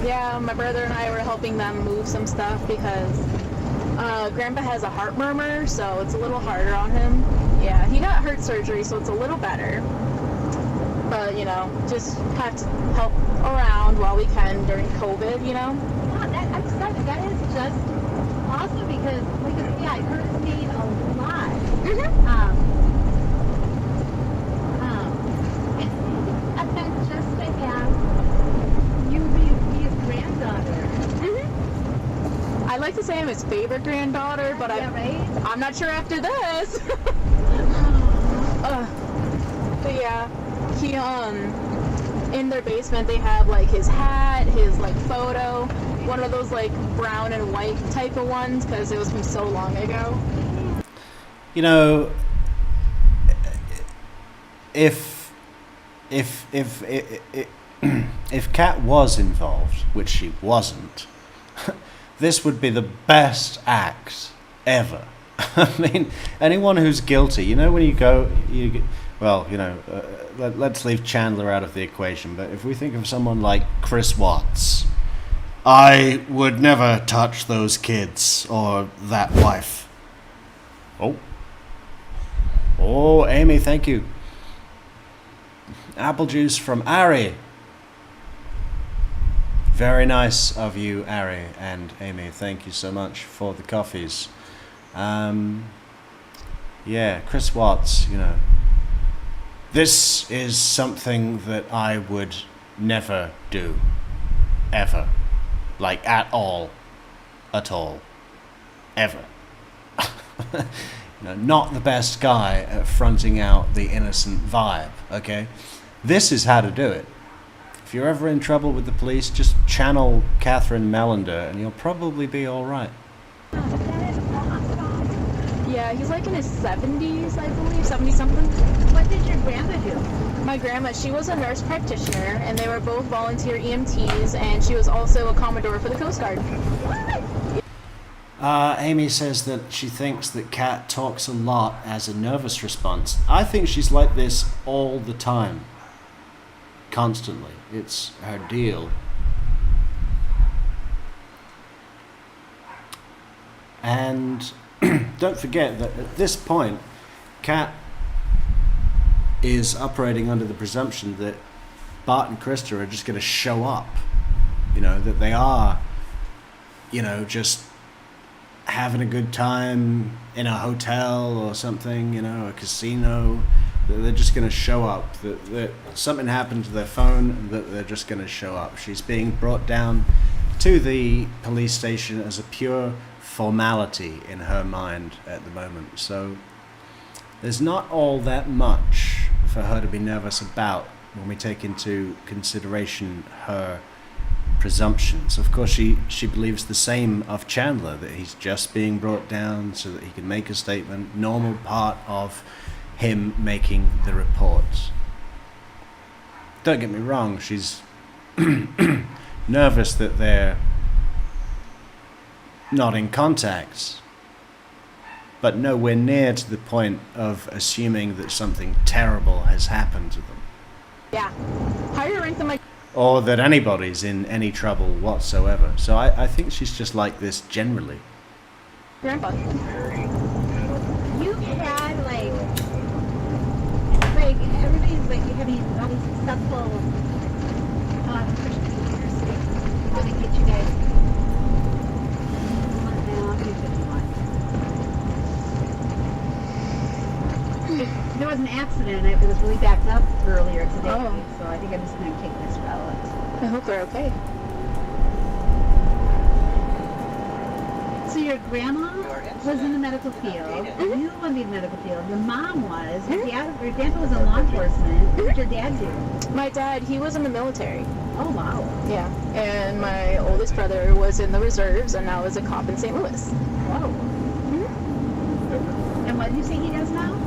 Yeah, my brother and I were helping them move some stuff because Grandpa has a heart murmur, so it's a little harder on him. Yeah, he got heart surgery, so it's a little better. But, you know, just have to help around while we can during COVID, you know? Wow, that is just awesome because, like, yeah, I heard his name a lot. And then just to have you be his granddaughter. I'd like to say I'm his favorite granddaughter, but I'm not sure after this. But yeah, he in their basement they have like his hat, his like photo, one of those like brown and white type of ones because it was from so long ago. You know, if Kat was involved, which she wasn't, this would be the best act ever. I mean, anyone who's guilty, you know, when let's leave Chandler out of the equation, but if we think of someone like Chris Watts, I would never touch those kids or that wife. Oh, Amy, thank you. Apple juice from Ari. Very nice of you, Ari and Amy. Thank you so much for the coffees. Yeah, Chris Watts, you know. This is something that I would never do. Ever. Like, at all. Ever. You know, not the best guy at fronting out the innocent vibe, okay? This is how to do it. If you're ever in trouble with the police, just channel Cathryn Mellender and you'll probably be alright. Yeah, he's like in his 70s, I believe, 70-something. What did your grandma do? My grandma, she was a nurse practitioner, and they were both volunteer EMTs, and she was also a Commodore for the Coast Guard. Amy says that she thinks that Kat talks a lot as a nervous response. I think she's like this all the time. Constantly. It's her deal. And don't forget that at this point, Kat is operating under the presumption that Bart and Krista are just going to show up. You know, that they are, you know, just having a good time in a hotel or something, you know, a casino. That they're just going to show up. That something happened to their phone and that they're just going to show up. She's being brought down to the police station as a pure formality in her mind at the moment. So there's not all that much for her to be nervous about when we take into consideration her presumptions. Of course, she believes the same of Chandler, that he's just being brought down so that he can make a statement, normal part of him making the report. Don't get me wrong, she's nervous that they're not in contact, but nowhere near to the point of assuming that something terrible has happened to them. Yeah. Higher rank than my Or that anybody's in any trouble whatsoever. So I think she's just like this generally. grandpa. You had like everybody's like you having all these successful Christian leaders want to get you guys. There was an accident. It was really backed up earlier today, so I think I'm just going to take this route. I hope they're okay. So your grandma was in the medical field. You were in the medical field. Your mom was. Your dad was in law enforcement. What did your dad do? My dad, he was in the military. Oh, wow. Yeah. And my oldest brother was in the reserves and now is a cop in St. Louis. Whoa. And what do you say he does now?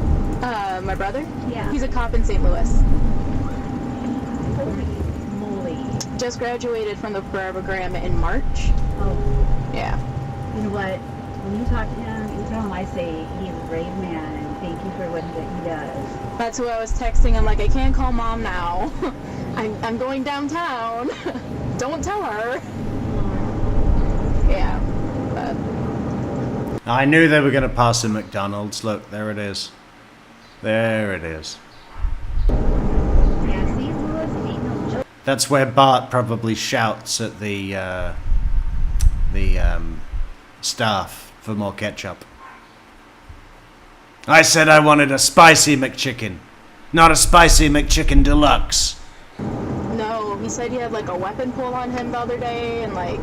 My brother? Yeah. He's a cop in St. Louis. Holy moly. Just graduated from the program in March. Oh. Yeah. You know what? When you talk to him, you tell him I say he's a brave man and thank you for what he does. That's who I was texting. I'm like, I can't call mom now. I'm going downtown. Don't tell her. Yeah. But I knew they were going to pass a McDonald's. Look, there it is. There it is. Yeah, see, Louis ain't no joke. That's where Bart probably shouts at the staff for more ketchup. I said I wanted a spicy McChicken, not a spicy McChicken deluxe. no, he said he had like a weapon pulled on him the other day and like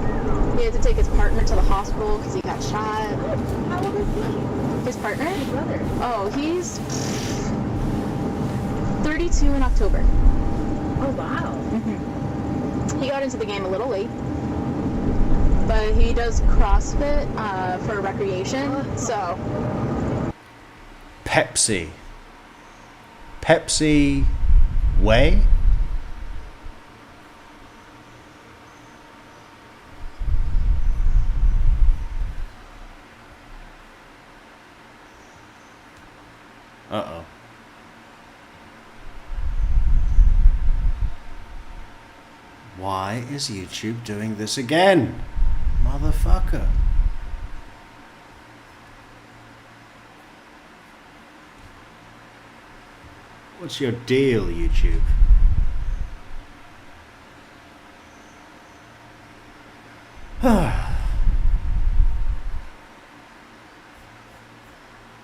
he had to take his partner to the hospital because he got shot. How old is he? His partner? His brother. Oh, he's 32 in October. Oh, wow. Mm-hmm. He got into the game a little late, but he does CrossFit for recreation, so. Pepsi. Pepsi Way? Uh-oh. Why is YouTube doing this again? Motherfucker. What's your deal, YouTube?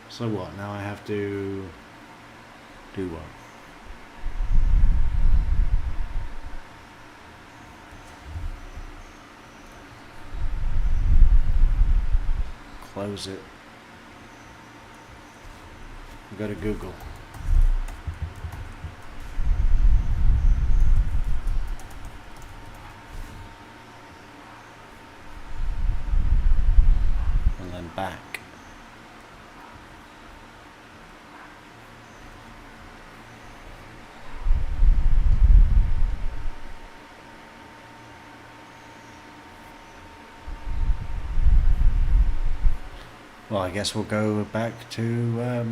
So what? Now I have to do what? Close it. Go to Google. And then back. Well, I guess we'll go back to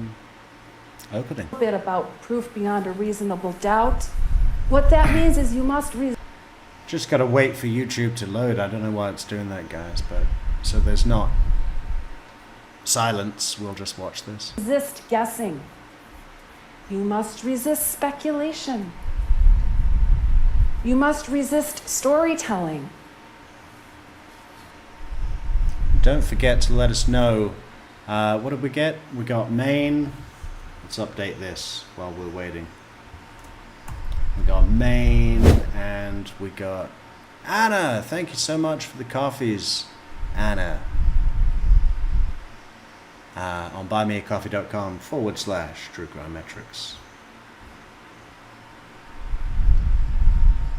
opening. A bit about proof beyond a reasonable doubt. What that means is you must Just gotta wait for YouTube to load. I don't know why it's doing that, guys, but so there's not silence. We'll just watch this. resist guessing. You must resist speculation. You must resist storytelling. Don't forget to let us know. What did we get? We got Maine. Let's update this while we're waiting. We got Maine and we got Anna. Thank you so much for the coffees, Anna. On buymeacoffee.com/TrueCrimeMetrics.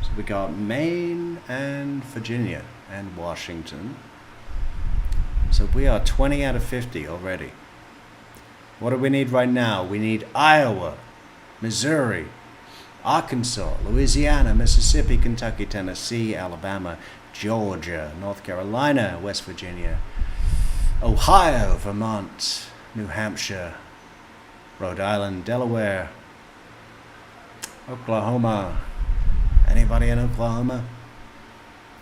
So we got Maine and Virginia and Washington. So we are 20 out of 50 already. What do we need right now? We need Iowa, Missouri, Arkansas, Louisiana, Mississippi, Kentucky, Tennessee, Alabama, Georgia, North Carolina, West Virginia, Ohio, Vermont, New Hampshire, Rhode Island, Delaware, Oklahoma. Anybody in Oklahoma?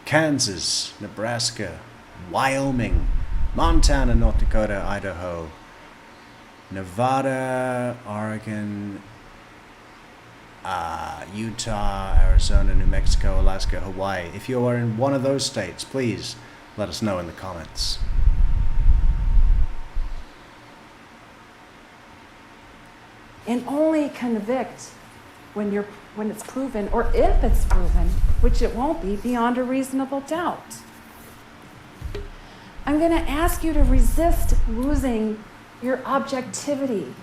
Kansas, Nebraska, Wyoming, Montana, North Dakota, Idaho, Nevada, Oregon, Utah, Arizona, New Mexico, Alaska, Hawaii. If you are in one of those states, please let us know in the comments. And only convict when it's proven, or if it's proven, which it won't be, beyond a reasonable doubt. I'm going to ask you to resist losing your objectivity.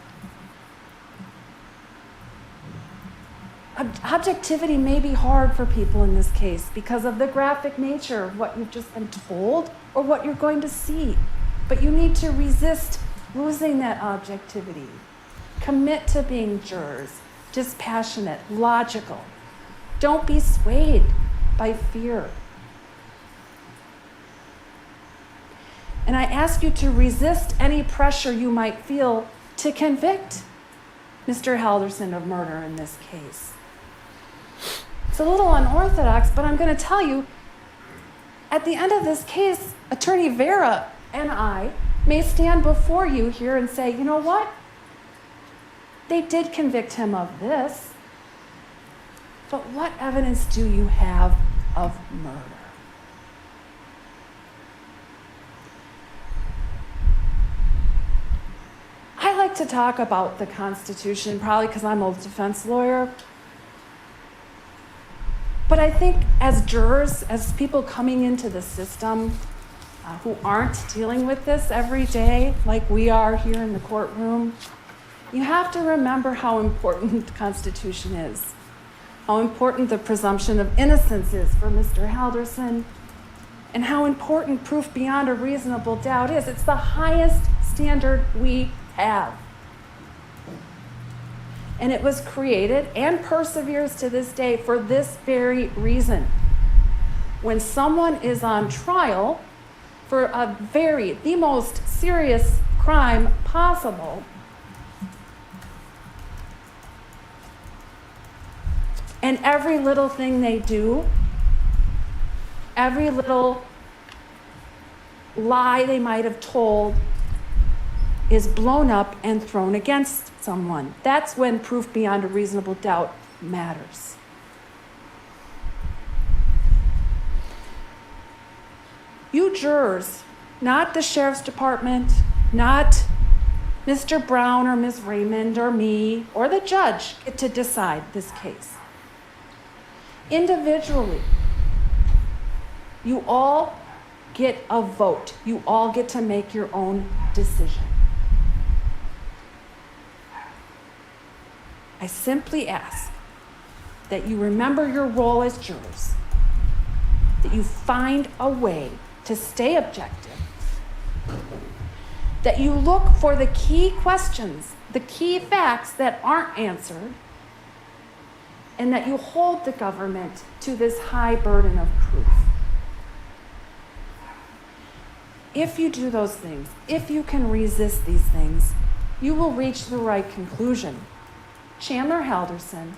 Objectivity may be hard for people in this case because of the graphic nature of what you've just been told or what you're going to see. But you need to resist losing that objectivity. Commit to being jurors, dispassionate, logical. Don't be swayed by fear. And I ask you to resist any pressure you might feel to convict Mr. Halderson of murder in this case. It's a little unorthodox, but I'm going to tell you, at the end of this case, Attorney Vera and I may stand before you here and say, you know what? They did convict him of this, but what evidence do you have of murder? I like to talk about the Constitution, probably because I'm a defense lawyer. But I think as jurors, as people coming into the system who aren't dealing with this every day, like we are here in the courtroom, you have to remember how important the Constitution is, how important the presumption of innocence is for Mr. Halderson, and how important proof beyond a reasonable doubt is. It's the highest standard we have. And it was created and perseveres to this day for this very reason. When someone is on trial for the most serious crime possible, and every little thing they do, every little lie they might have told is blown up and thrown against someone. That's when proof beyond a reasonable doubt matters. You jurors, not the sheriff's department, not Mr. Brown or Ms. Raymond or me or the judge, get to decide this case. Individually, you all get a vote. You all get to make your own decision. I simply ask that you remember your role as jurors, that you find a way to stay objective, that you look for the key questions, the key facts that aren't answered, and that you hold the government to this high burden of proof. If you do those things, if you can resist these things, you will reach the right conclusion. Chandler Halderson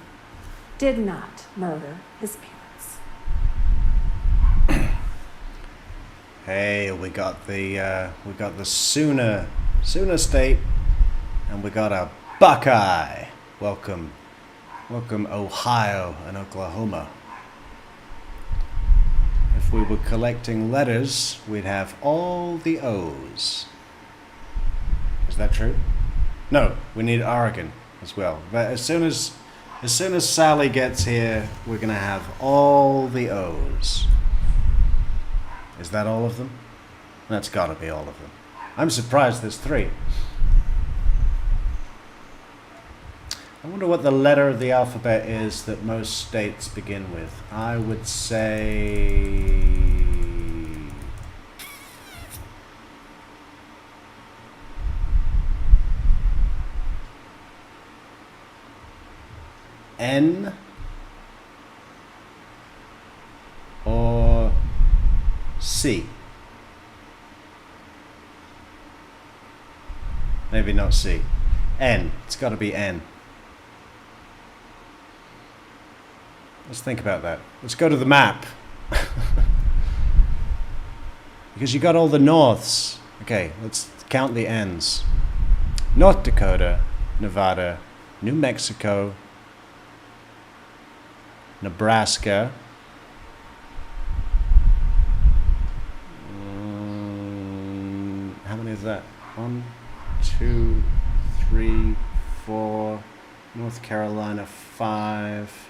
did not murder his parents. Hey, we got the Sooner State, and we got a Buckeye. Welcome, Ohio and Oklahoma. If we were collecting letters, we'd have all the O's. Is that true? No, we need Oregon as well. But as soon as Sally gets here, we're gonna have all the O's. Is that all of them? That's gotta be all of them. I'm surprised there's 3. I wonder what the letter of the alphabet is that most states begin with. I would say... N or C. Maybe not C. N. It's got to be N. Let's think about that. Let's go to the map. Because you got all the norths. Okay, let's count the N's. North Dakota, Nevada, New Mexico, Nebraska, how many is that? 1, 2, 3, 4, North Carolina 5,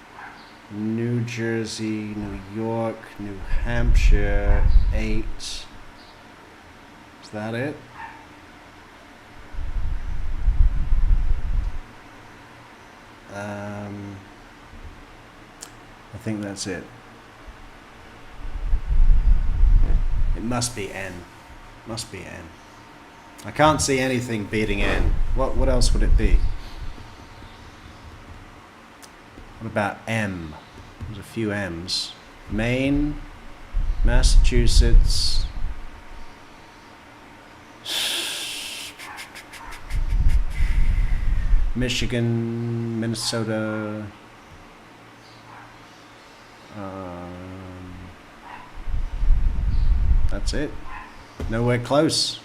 New Jersey, New York, New Hampshire 8. Is that it? I think that's it. It must be N. Must be N. I can't see anything beating N. What else would it be? What about M? There's a few M's. Maine, Massachusetts, Michigan, Minnesota. That's it. Nowhere close.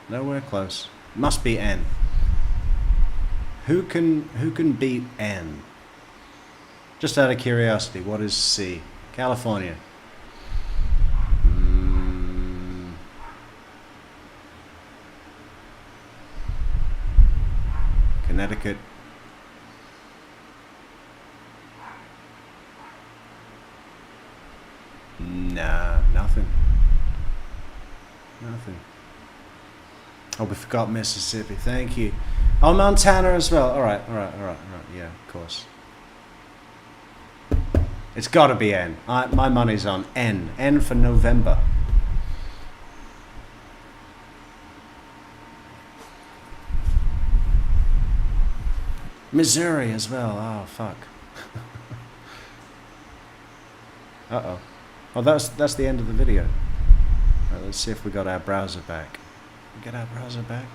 Nowhere close. Must be N. Who can beat N? Just out of curiosity, what is C? California. Connecticut. Nah, nothing. Nothing. Oh, we forgot Mississippi. Thank you. Oh, Montana as well. All right. Yeah, of course. It's got to be N. My money's on N. N for November. Missouri as well. Oh, fuck. Uh-oh. Oh, that's the end of the video. Right, let's see if we got our browser back. We get our browser back?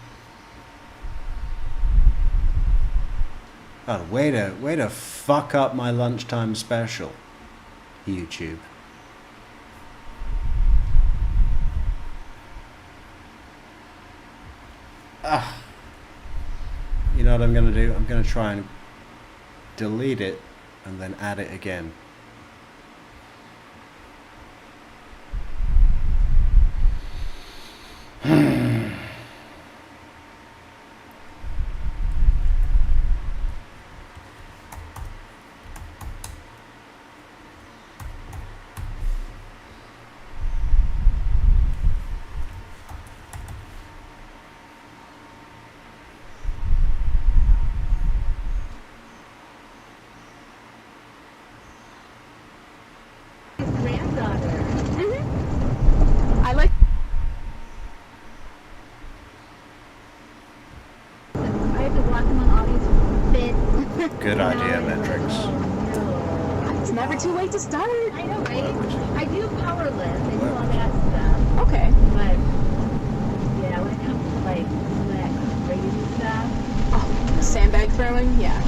Oh, way to fuck up my lunchtime special, YouTube. You know what I'm gonna do? I'm gonna try and delete it and then add it again. Good idea, Metrics. It's never too late to start. I know, right? I do power lift. I do all that stuff. Okay. But Yeah,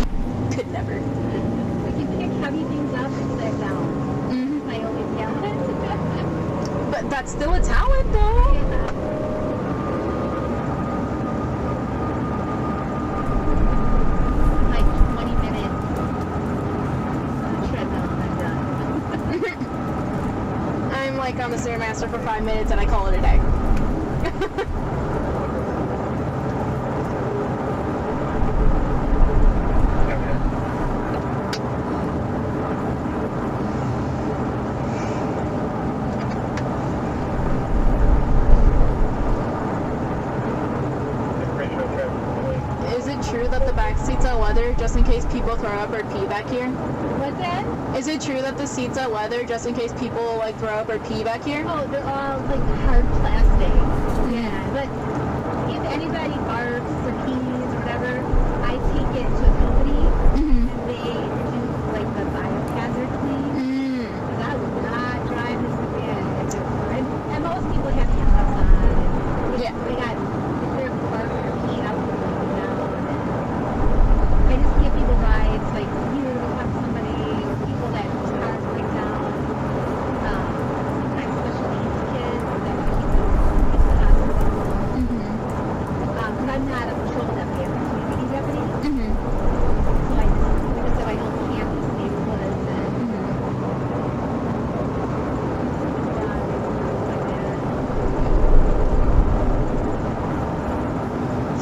could never. We can pick heavy things up and put that down. Mm-hmm. My only talent. But that's still a talent, though. Yeah. Like 20 minutes treadmill and I'm done. I'm like on the Stairmaster for 5 minutes and I call it a day. Is it true that the back seats are leather just in case people throw up or pee back here? What's that? Is it true that the seats are leather just in case people like throw up or pee back here? Oh, they're all like hard plastic. Yeah, but if anybody barks or pees or whatever, I take it to a company and they do like the biohazard clean. Because I would not drive this again. And most people have handcuffs on. Yeah. They got their bark or pee out now. I just give people rides like you have somebody or people that cars break down. Sometimes special needs kids that keep them in the hospital. Because I'm not a patrol deputy, I'm a community deputy. So I just so I don't camp these neighborhoods and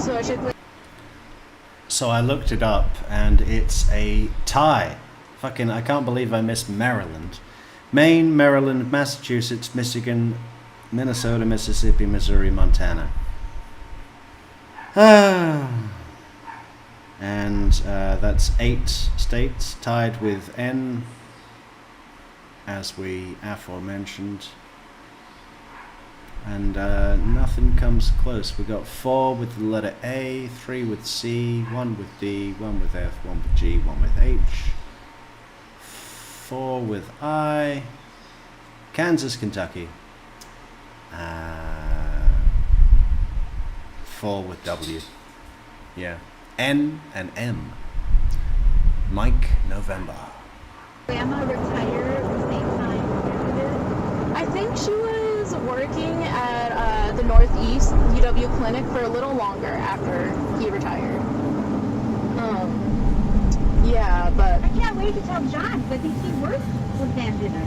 So I should. So I looked it up, and it's a tie. Fucking, I can't believe I missed Maryland. Maine, Maryland, Massachusetts, Michigan, Minnesota, Mississippi, Missouri, Montana. And that's 8 states tied with N, as we aforementioned. And nothing comes close. We got 4 with the letter A, 3 with C, 1 with D, 1 with F, 1 with G, 1 with H, 4 with I, Kansas, Kentucky, 4 with W. Yeah. N and M. Mike, November. Grandma retired at the same time. I think she was working at the Northeast UW clinic for a little longer after he retired. Yeah, but I can't wait to tell John because I think he works with Van Dinner.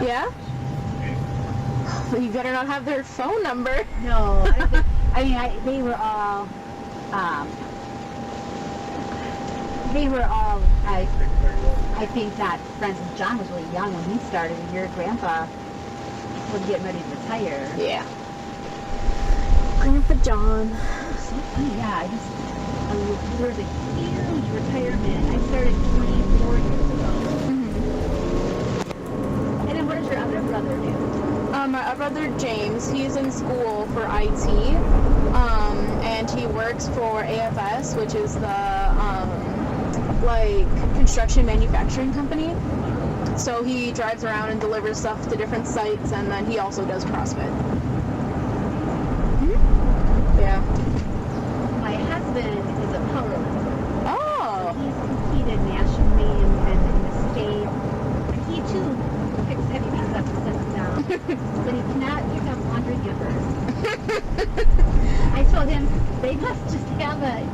yeah. But you better not have their phone number. No, they were all, I think that, for instance, John was really young when he started, and your grandpa was getting ready to retire. Yeah. Grandpa John. So funny, yeah, there was a huge retirement. I started 24 years ago. And then what does your other brother do? My other brother James, he's in school for IT, and he works for AFS, which is the like construction manufacturing company. So he drives around and delivers stuff to different sites, and then he also does CrossFit. Yeah. My husband is a powerlifter. Oh. So he's competed nationally and in the state. And he too picks heavy things up and sets them down. But he cannot pick up laundry gibbers. I told him they must just have an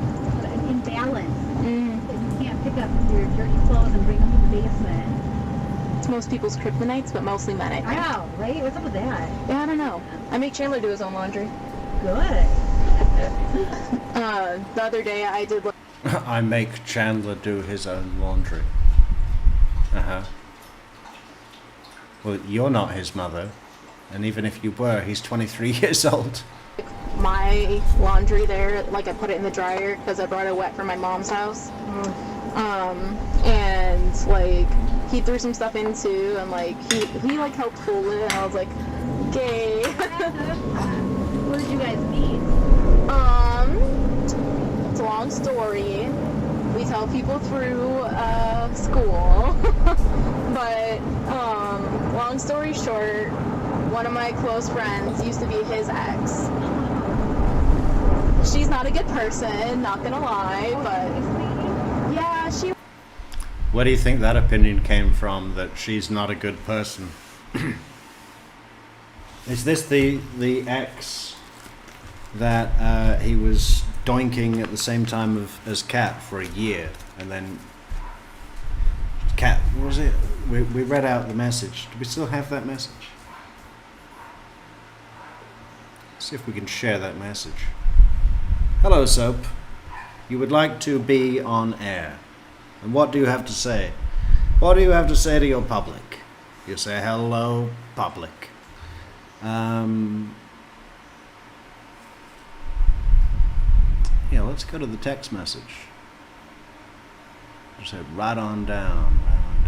imbalance. That you can't pick up your dirty clothes and bring them to the basement. It's most people's kryptonites, but mostly men, I think. Wow, right? What's up with that? Yeah, I don't know. I make Chandler do his own laundry. Good. The other day I did. I make Chandler do his own laundry. Well, you're not his mother, and even if you were, he's 23 years old. My laundry there, like I put it in the dryer because I brought it wet from my mom's house. And like he threw some stuff in too, and like he like helped fold it, and I was like, okay. Where did you guys meet? It's a long story. We tell people through school, but long story short, one of my close friends used to be his ex. She's not a good person, not gonna lie, but Where do you think that opinion came from, that she's not a good person? Is this the ex that he was doinking at the same time as Cat for a year, and then Cat, what was it? We read out the message. Do we still have that message? Let's see if we can share that message. Hello, Soap. You would like to be on air. And what do you have to say? What do you have to say to your public? You say, hello, public. Yeah, let's go to the text message. Just say, right on down, right on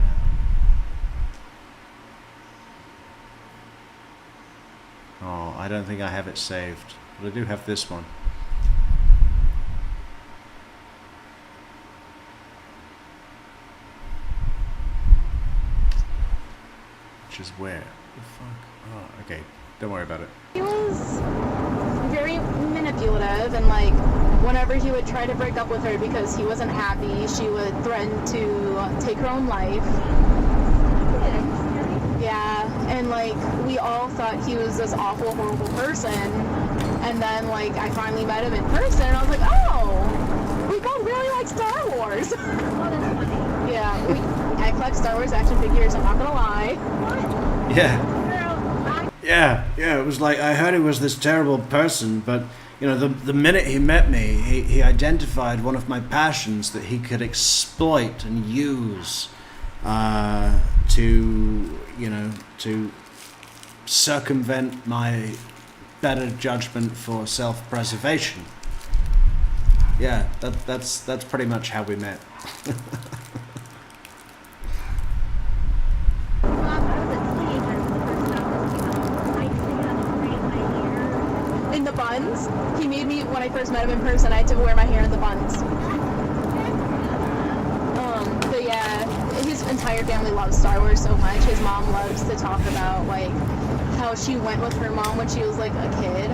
down. Oh, I don't think I have it saved, but I do have this one. Which is where? The fuck? Oh, okay. Don't worry about it. He was very manipulative, and like whenever he would try to break up with her because he wasn't happy, she would threaten to take her own life. Yeah, and like we all thought he was this awful, horrible person, and then like I finally met him in person, and I was like, oh, we both really like Star Wars. Yeah, I collect Star Wars action figures, I'm not gonna lie. Yeah, it was like, I heard he was this terrible person, but, you know, the minute he met me, he identified one of my passions that he could exploit and use to circumvent my better judgment for self-preservation. Yeah, that's pretty much how we met. In the buns, he made me, when I first met him in person, I had to wear my hair in the buns. But yeah, his entire family loves Star Wars so much. His mom loves to talk about like how she went with her mom when she was like a kid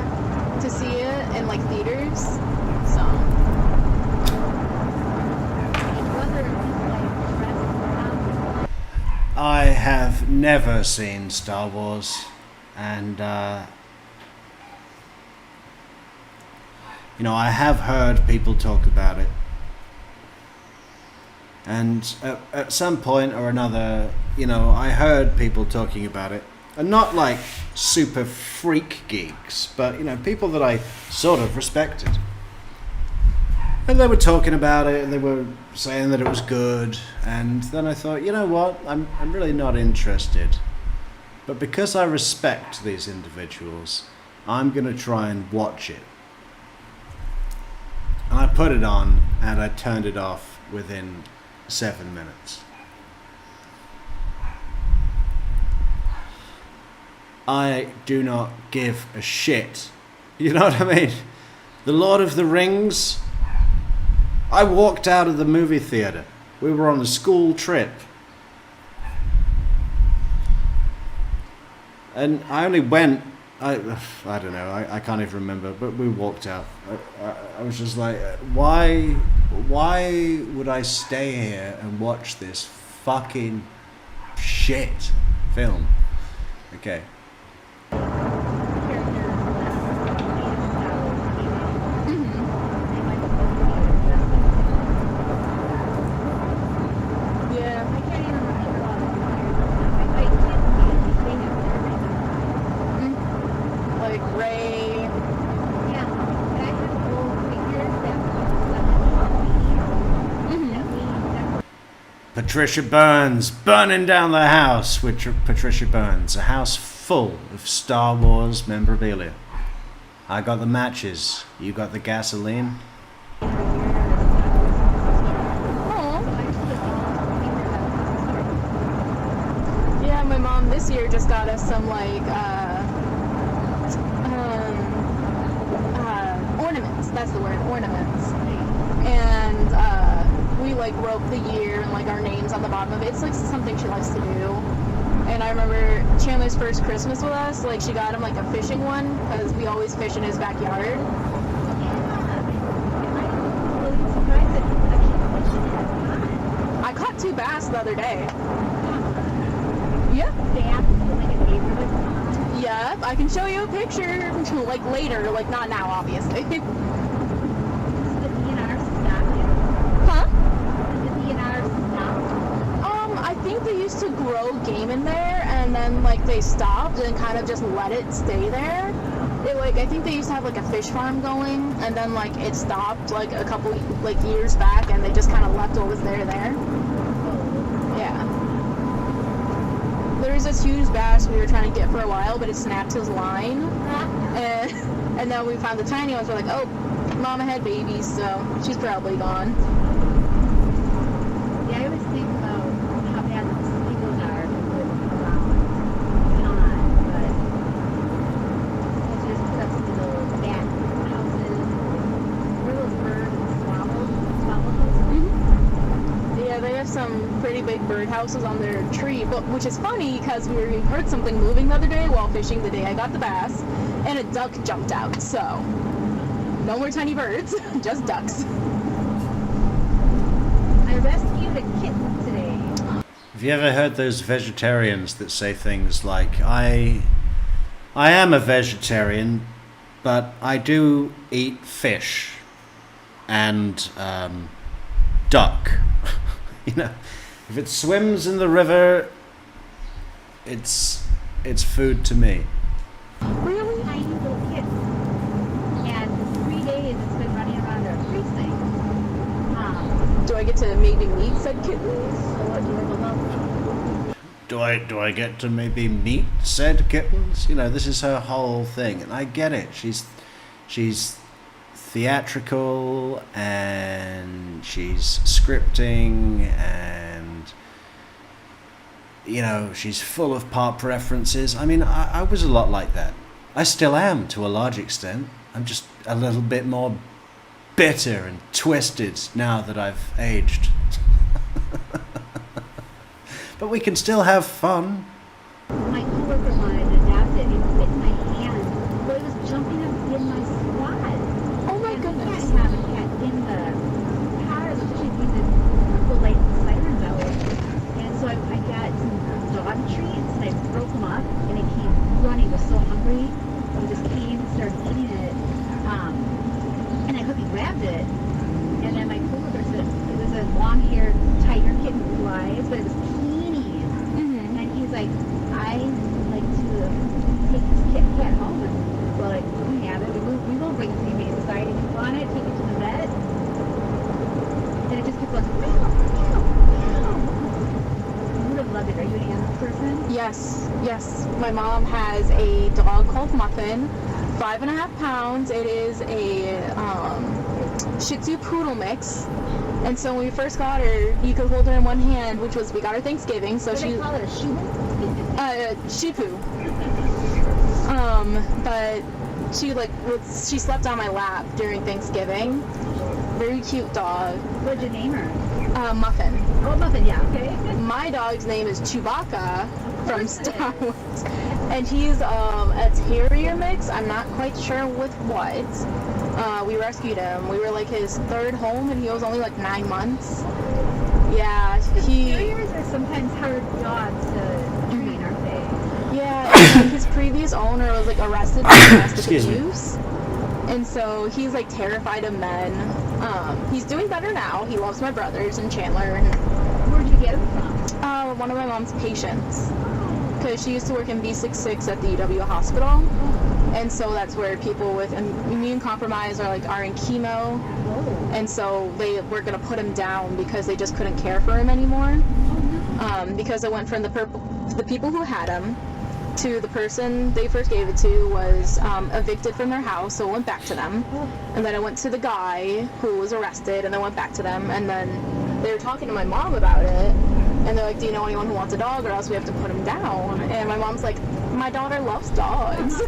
to see it in like theaters. So I have never seen Star Wars, and you know, I have heard people talk about it, and at some point or another, you know, I heard people talking about it, and not like super freak geeks, but you know, people that I sort of respected. And they were talking about it, and they were saying that it was good, and then I thought, you know what, I'm really not interested. But because I respect these individuals, I'm going to try and watch it. And I put it on, and I turned it off within 7 minutes. I do not give a shit. You know what I mean? The Lord of the Rings, I walked out of the movie theater. We were on a school trip. And I only went, I don't know, I can't even remember, but we walked out. I was just like, why would I stay here and watch this fucking shit film? Okay. Patricia Burns, burning down the house with Patricia Burns. A house full of Star Wars memorabilia. I got the matches. You got the gasoline? yeah, my mom this year just got us some like ornaments. That's the word, ornaments. And we like wrote the year and like our names on the bottom of it. It's like something she likes to do. And I remember Chandler's first Christmas with us, like she got him like a fishing one because we always fish in his backyard. I caught 2 bass the other day. Yep. Bass, like a neighborhood pond. Yep, I can show you a picture, like later, like not now, obviously. Is the DNR stopped yet? Huh? Is the DNR stopped? I think they used to grow game in there, and then like they stopped and kind of just let it stay there. I think they used to have like a fish farm going, and then like it stopped like a couple like years back, and they just kind of left what was there. Yeah. There was this huge bass we were trying to get for a while, but it snapped his line, and then we found the tiny ones. We're like, oh, Mama had babies, so she's probably gone. Yeah, I always think about how bad the mosquitoes are around pond, but it's just put up some little bat houses. Where those birds and swallow houses? Yeah, they have some pretty big bird houses on their tree, but which is funny because we heard something moving the other day while fishing the day I got the bass, and a duck jumped out. So no more tiny birds, just ducks. I rescued a kitten today. Have you ever heard those vegetarians that say things like, I am a vegetarian, but I do eat fish and duck. You know, if it swims in the river, it's food to me. Really tiny little kitten. And for 3 days it's been running around our precinct. Do I get to maybe meet said kittens? Do I get to maybe meet said kittens? You know, this is her whole thing, and I get it. She's theatrical, and she's scripting, and you know, she's full of pop references. I mean, I was a lot like that. I still am to a large extent. I'm just a little bit more bitter and twisted now that I've aged. But we can still have fun. My coworker wanted to adopt it. It bit my hand. But it was jumping up in my squad. Oh my and goodness. We can't have a cat in the car, especially when the purple light sirens out. And so I got some dog treats and I broke them up, and it came running. It was so hungry. It just came and started eating it. And I quickly grabbed it. And then my coworker said it was a long-haired tiger kitten with blue eyes, but it was teeny. And he's like, I like to take this cat home, and well, like, we can have it. We will bring it to the Humane Society if you want it. Take it to the vet. And it just kept going, meow, meow, meow. You would have loved it. Are you an animal person? Yes. My mom has a dog called Muffin, 5.5 pounds. It is a Shih Tzu Poodle mix. And so when we first got her, you could hold her in one hand, which was, we got her Thanksgiving, so What do she... they call it, a Shih Poo. But she slept on my lap during Thanksgiving. Very cute dog. What'd you name her? Muffin. Oh, Muffin, yeah, okay. My dog's name is Chewbacca from Star Wars. And he's a terrier mix. I'm not quite sure with what. We rescued him. We were like his third home, and he was only like 9 months. Yeah, Terriers are sometimes hard dogs to train, aren't they? Yeah, and his previous owner was like arrested for domestic abuse. And so he's like terrified of men. He's doing better now. He loves my brothers and Chandler. And where'd you get him from? One of my mom's patients. Because she used to work in B66 at the UW hospital. And so that's where people with immune compromise are in chemo. And so they were going to put him down because they just couldn't care for him anymore. Because it went from the people who had him to the person they first gave it to was evicted from their house, so it went back to them. And then it went to the guy who was arrested, and then went back to them. And then they were talking to my mom about it, and they're like, do you know anyone who wants a dog, or else we have to put him down? And my mom's like, my daughter loves dogs.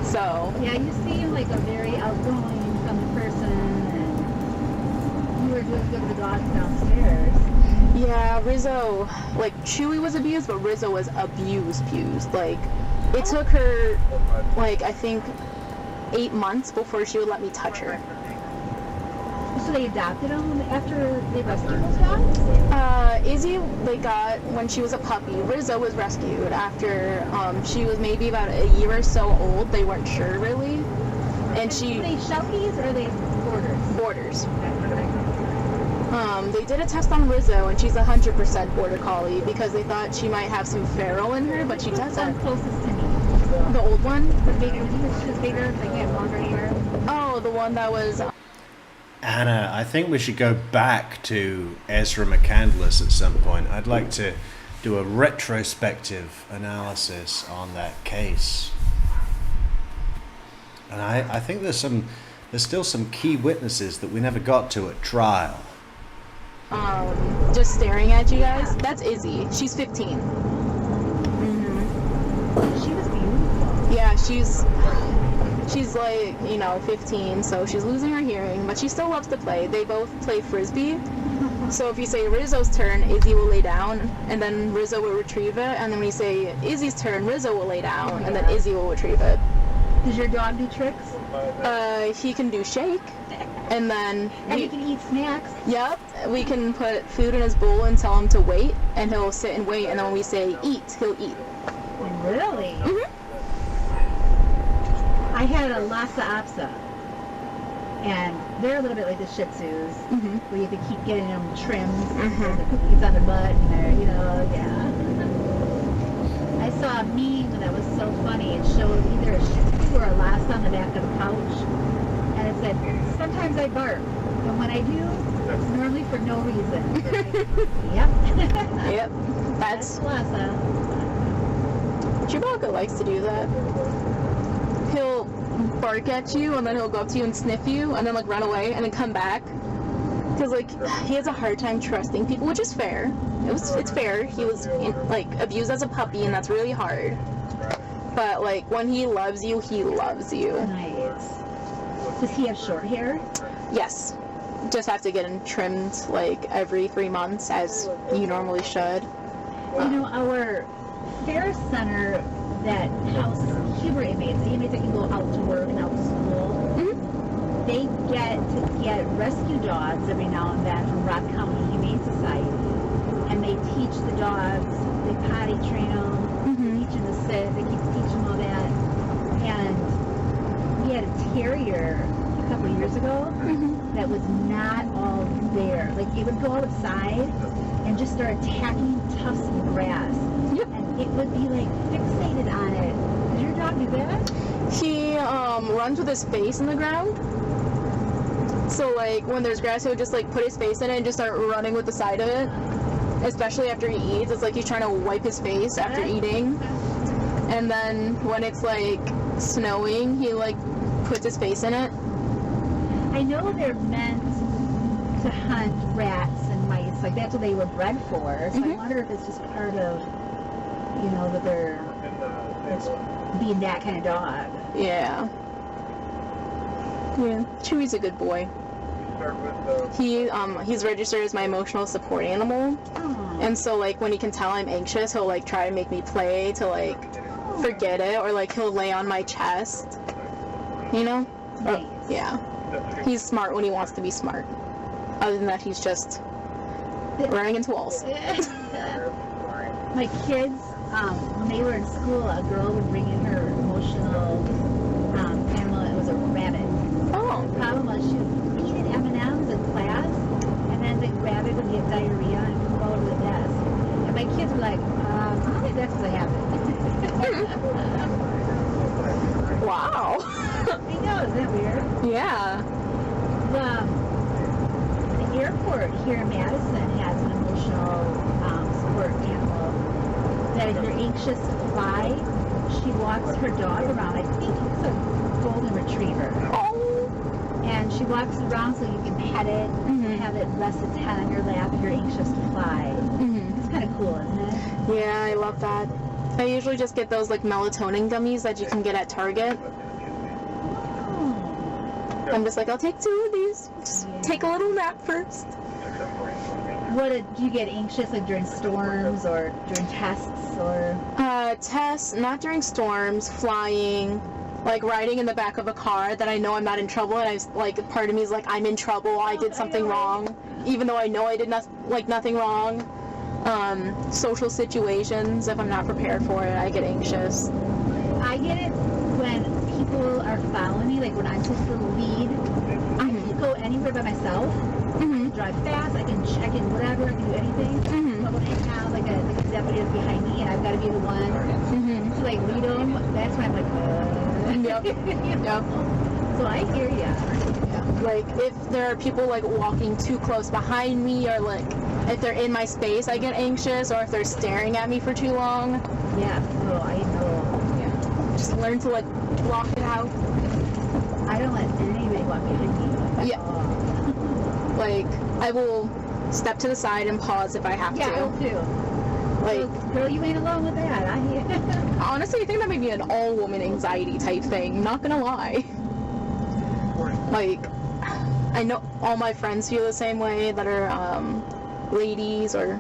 So yeah, you seem like a very outgoing person, and you were doing good with the dogs downstairs. Yeah, Rizzo, like, Chewy was abused, but Rizzo was abused. Like, it took her, like, I think 8 months before she would let me touch her. So they adopted them after they rescued those dogs? Izzy, they got when she was a puppy. Rizzo was rescued after she was maybe about a year or so old. They weren't sure really. And Are they Shelties or are they Borders? Borders. They did a test on Rizzo, and she's 100% Border Collie because they thought she might have some feral in her, but she doesn't. The closest to me. The old one? The bigger, she was bigger, like had longer hair. Oh, the one that was... Anna, I think we should go back to Ezra McCandless at some point. I'd like to do a retrospective analysis on that case. And I think there's still some key witnesses that we never got to at trial. Just staring at you guys. That's Izzy. She's 15. She was beautiful. Yeah, she's like, 15, so she's losing her hearing, but she still loves to play. They both play frisbee. So if you say Rizzo's turn, Izzy will lay down, and then Rizzo will retrieve it. And then when you say Izzy's turn, Rizzo will lay down, and then Izzy will retrieve it. Does your dog do tricks? He can do shake, and then... And he can eat snacks? Yep. We can put food in his bowl and tell him to wait, and he'll sit and wait, and then when we say eat, he'll eat. Really? Mm-hmm. I had a Lhasa Apso, and they're a little bit like the Shih Tzus, where you have to keep getting them trimmed, the cookies on their butt, and they're, yeah. I saw a meme that was so funny. It showed either a Shih Tzu or a Lhasa on the back of the couch, and it said, sometimes I bark, and when I do, it's normally for no reason. Yep. Yep. That's Lhasa. Chewbacca likes to do that. He'll bark at you, and then he'll go up to you and sniff you, and then run away, and then come back. Because he has a hard time trusting people, which is fair. It's fair. He was abused as a puppy, and that's really hard. But when he loves you, he loves you. Nice. Does he have short hair? Yes. Just have to get him trimmed every 3 months, as you normally should. Our fair center that houses Cuba inmates, the inmates that can go out to work and out to school, they get rescue dogs every now and then from Rock County Humane Society, and they teach the dogs, they potty train them, teach them to sit, they keep teaching them all that. And we had a terrier a couple of years ago that was not all there. It would go outside and just start attacking tufts of grass. And it would be fixated on it. Does your dog do that? He runs with his face in the ground. So when there's grass, he'll just put his face in it and just start running with the side of it. Especially after he eats, it's he's trying to wipe his face after eating. And then when it's snowing, he puts his face in it. I know they're meant to hunt rats and mice. That's what they were bred for. So I wonder if it's just part of, that they're being that kind of dog. Yeah. Yeah. Chewy's a good boy. He's registered as my emotional support animal. Aww. And so when he can tell I'm anxious, he'll try to make me play to forget it, or he'll lay on my chest. Nice. Yeah. He's smart when he wants to be smart. Other than that, he's just running into walls. My kids, when they were in school, a girl would bring in her emotional animal. It was a rabbit. Oh. The problem was she was eating M&Ms in class, and then the rabbit would get diarrhea and come all over the desk. And my kids were like, I think that's what happened. Wow. I know, isn't that weird? Yeah. The airport here in Madison has an emotional support animal that if you're anxious to fly, she walks her dog around. I think it's a golden retriever. Oh. And she walks around so you can pet it and have it rest its head on your lap if you're anxious to fly. It's kind of cool, isn't it? Yeah, I love that. I usually just get those melatonin gummies that you can get at Target. I'm just I'll take 2 of these. Just take a little nap first. Do you get anxious during storms or during tests or? Tests, not during storms, flying, like riding in the back of a car that I know I'm not in trouble, and I like part of me is like I'm in trouble. I did something wrong, even though I know I did nothing wrong. Social situations, if I'm not prepared for it, I get anxious. I get it when people are following me, like when I'm supposed to lead. I can go anywhere by myself. I can drive fast. I can whatever. I can do anything. But when I have like a deputy behind me, and I've got to be the one to like lead them, that's when I'm like, Yep. Yep. So I hear ya. Like if there are people like walking too close behind me, or like if they're in my space, I get anxious, or if they're staring at me for too long. Yeah. So I know. Yeah. Just learn to like block it out. I don't let anybody walk behind me. Yeah. Like I will step to the side and pause if I have to. Yeah, I will too. Like, girl, you ain't alone with that. Honestly, I think that might be an all-woman anxiety type thing. Not gonna lie. Like, I know all my friends feel the same way that are ladies, or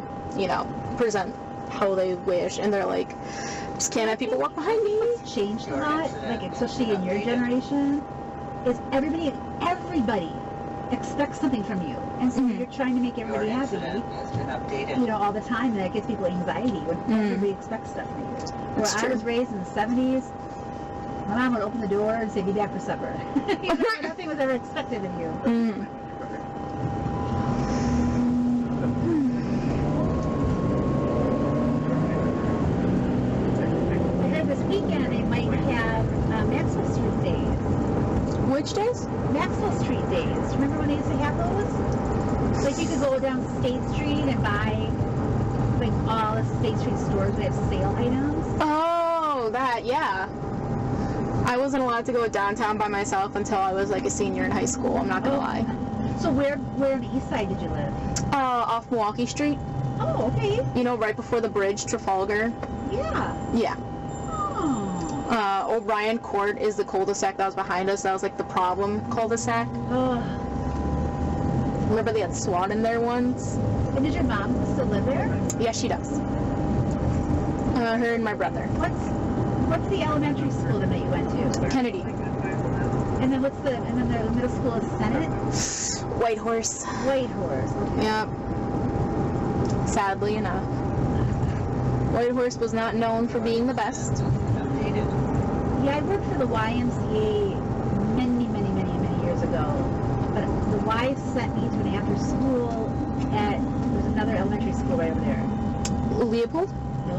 present how they wish, and they're like, just can't have people walk behind me. What's changed a lot, like especially in your generation, is everybody expects something from you, and so you're trying to make everybody happy, all the time, and that gives people anxiety when everybody expects stuff from you. Where I was raised in the 70s, my mom would open the door and say, "Be back for supper." Nothing was ever expected of you. And then this weekend they might have Maxwell Street Days. Which days? Maxwell Street Days. Remember when they used to have those? Like you could go down State Street and buy like all the State Street stores that have sale items. Oh, that, yeah. I wasn't allowed to go downtown by myself until I was like a senior in high school, I'm not gonna lie. So where on the east side did you live? Off Milwaukee Street. Oh, okay. Right before the bridge, Trafalgar. Yeah. Yeah. Oh. O'Brien Court is the cul-de-sac that was behind us. That was like the problem cul-de-sac. Oh. Remember they had SWAT in there once? And did your mom still live there? Yeah, she does. Her and my brother. What's the elementary school that you went to? Kennedy. And then the middle school is Senate? Whitehorse. Whitehorse. Okay. Yep. Sadly enough. Whitehorse was not known for being the best. Yeah, I worked for the YMCA many years ago. But the Y sent me to an after school there's another elementary school right over there. Leopold? No.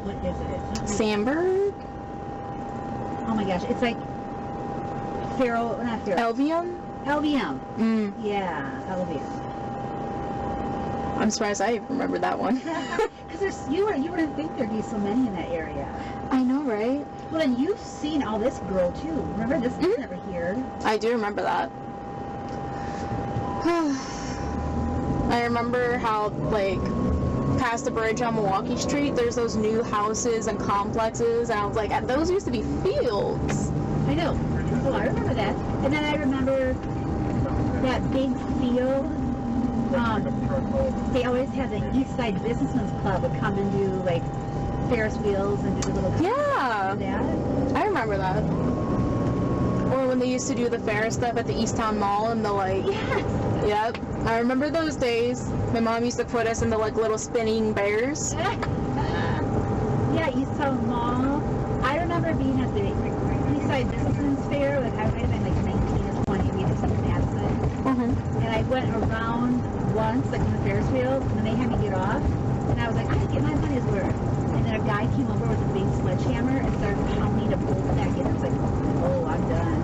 What is it? Sandburg? Oh my gosh, it's like not Faro. Elvium? LVM. Yeah, LVM. I'm surprised I remember that one. Because you wouldn't think there'd be so many in that area. I know, right? Well, then you've seen all this grow too. Remember, this was never here. I do remember that. I remember how, like, past the bridge on Milwaukee Street, there's those new houses and complexes, and I was like, those used to be fields. I know. Oh, I remember that. And then I remember that big field. They always had the East Side Businessmen's Club would come and do like Ferris wheels and do the little yeah. I remember that. Or when they used to do the Ferris stuff at the Easttown Mall and the like. Yes. Yep. I remember those days. My mom used to put us in the like little spinning bears. Yeah, Easttown Mall. I remember being at the East Side Businessmen's Fair. Like I might have been like 19 or 20. We did something at it. And I went around once, like on the Ferris wheel, and then they had me get off, and I was like, I can get my money's worth. And then a guy came over with a big sledgehammer and started pounding a bolt back in. I was like, oh, I'm done.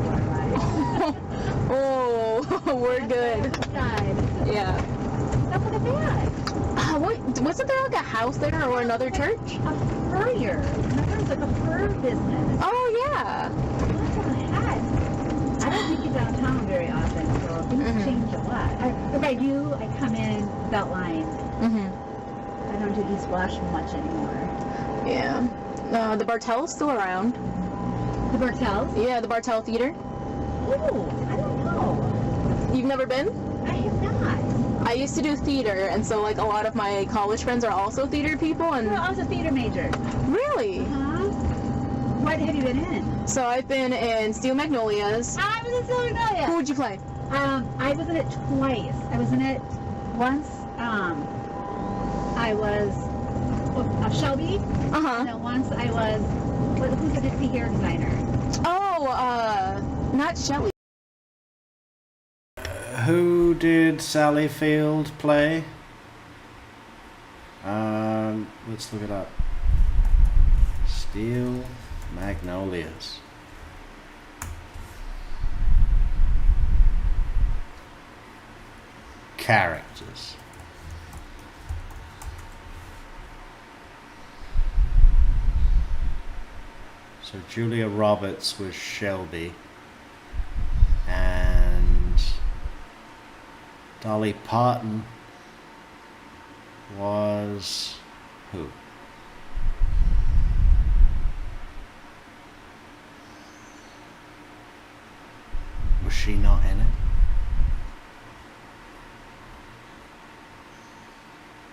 Oh, we're good. Yeah. That's not bad. Wasn't there like a house there or another church? A furrier. Remember, it was like a fur business. Oh, yeah. What the heck? I don't think you downtown very often, so things change a lot. If I do, I come in Beltline. I don't do East Wash much anymore. Yeah. The Bartell's still around. The Bartell's? Yeah, the Bartell Theater. Oh, I don't know. You've never been? I have not. I used to do theater, and so like a lot of my college friends are also theater people. And Well, I was a theater major. Really? What have you been in? So I've been in Steel Magnolias. I was in Steel Magnolias. Who would you play? I was in it twice. I was in it once. I was Shelby. And then once I was who's the Dixie hair designer? Oh, not Shelly. Who did Sally Field play? Let's look it up. Steel Magnolias. Characters. So Julia Roberts was Shelby, and Dolly Parton was who? Was she not in it?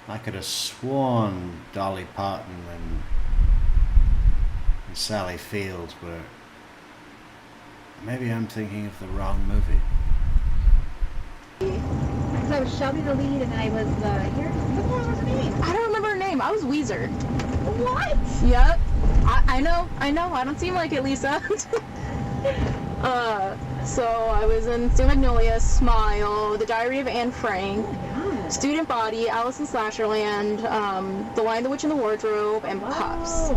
I could have sworn Dolly Parton and Sally Field were. Maybe I'm thinking of the wrong movie. Because I was Shelby the lead, and I was what was her name? I don't remember her name. I was Weezer. What? Yep. I know. I don't seem like it, Lisa. So I was in Steel Magnolias, Smile, The Diary of Anne Frank, Student Body, Alice in Slasherland, The Lion, the Witch, and the Wardrobe, and Puffs.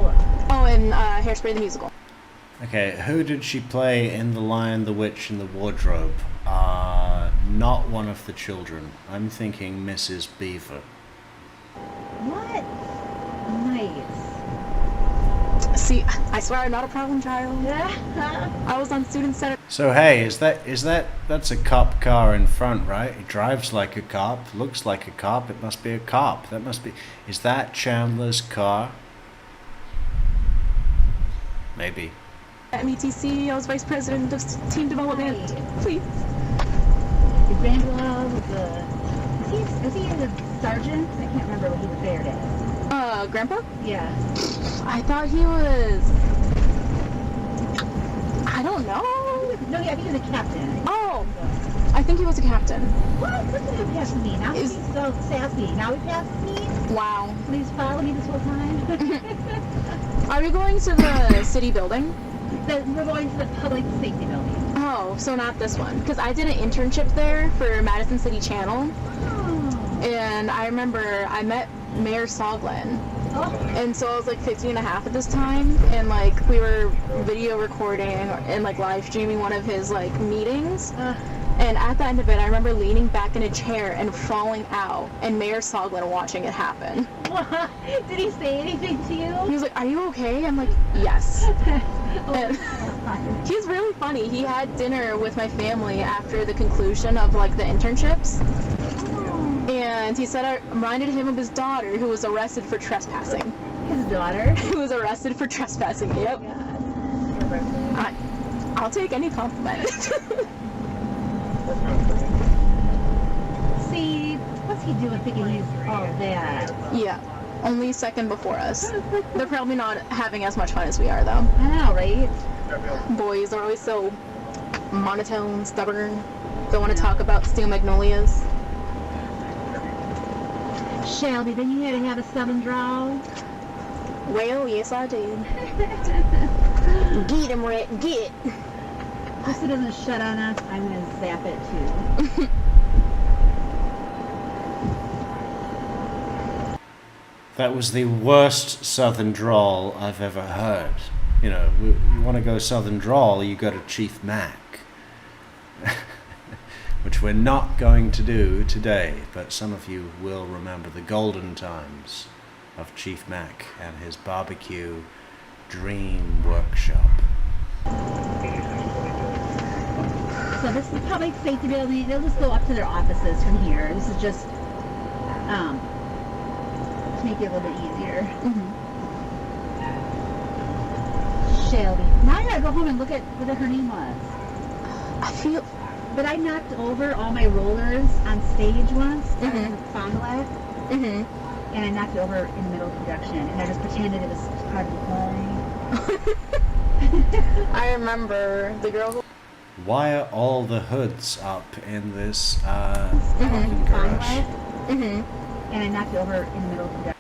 Oh, and Hairspray the Musical. Okay, who did she play in The Lion, the Witch, and the Wardrobe? Not one of the children. I'm thinking Mrs. Beaver. What? Nice. See, I swear I'm not a problem child. I was on Student Center. So hey, that's a cop car in front, right? It drives like a cop, looks like a cop, it must be a cop. Is that Chandler's car? Maybe. At METC, I was vice president of team development. Right. Please. The grandpa was is he the sergeant? I can't remember what he was there as. Grandpa? Yeah. I thought he was. I don't know. No, yeah, I think he was a captain. Oh, I think he was a captain. What? Look at him passing me. Now he's so sassy. Now he passes me. Wow. Please follow me this whole time. Are we going to the city building? We're going to the public safety building. Oh, so not this one. Because I did an internship there for Madison City Channel. Oh. And I remember I met Mayor Soglin. Oh. And so I was like 15 and a half at this time. And like we were video recording and like live streaming one of his like meetings. And at the end of it, I remember leaning back in a chair and falling out, and Mayor Soglin watching it happen. What? Did he say anything to you? He was like, "Are you okay?" I'm like, "Yes." And he's really funny. He had dinner with my family after the conclusion of like the internships. And he said I reminded him of his daughter who was arrested for trespassing. His daughter? Who was arrested for trespassing, yep. I'll take any compliment. See, what's he doing thinking he's all that? Yeah, only second before us. They're probably not having as much fun as we are, though. I know, right? Boys are always so monotone, stubborn. Don't want to talk about Steel Magnolias. Shelby, then you had to have a southern drawl? Well, yes, I did. Get him, Red, get. If it doesn't shut on us, I'm going to zap it too. That was the worst southern drawl I've ever heard. You know, you want to go southern drawl, you go to Chief Mac. Which we're not going to do today, but some of you will remember the golden times of Chief Mac and his barbecue dream workshop. So this is the public safety building. They'll just go up to their offices from here. This is just to make it a little bit easier. Shelby. Now I gotta go home and look at what her name was. I feel... But I knocked over all my rollers on stage once, in Fond du Lac, and I knocked it over in the middle of production, and I just pretended it was part of the play. I remember the girl who... Why are all the hoods up in this parking garage? And I knocked over in the middle of the garage.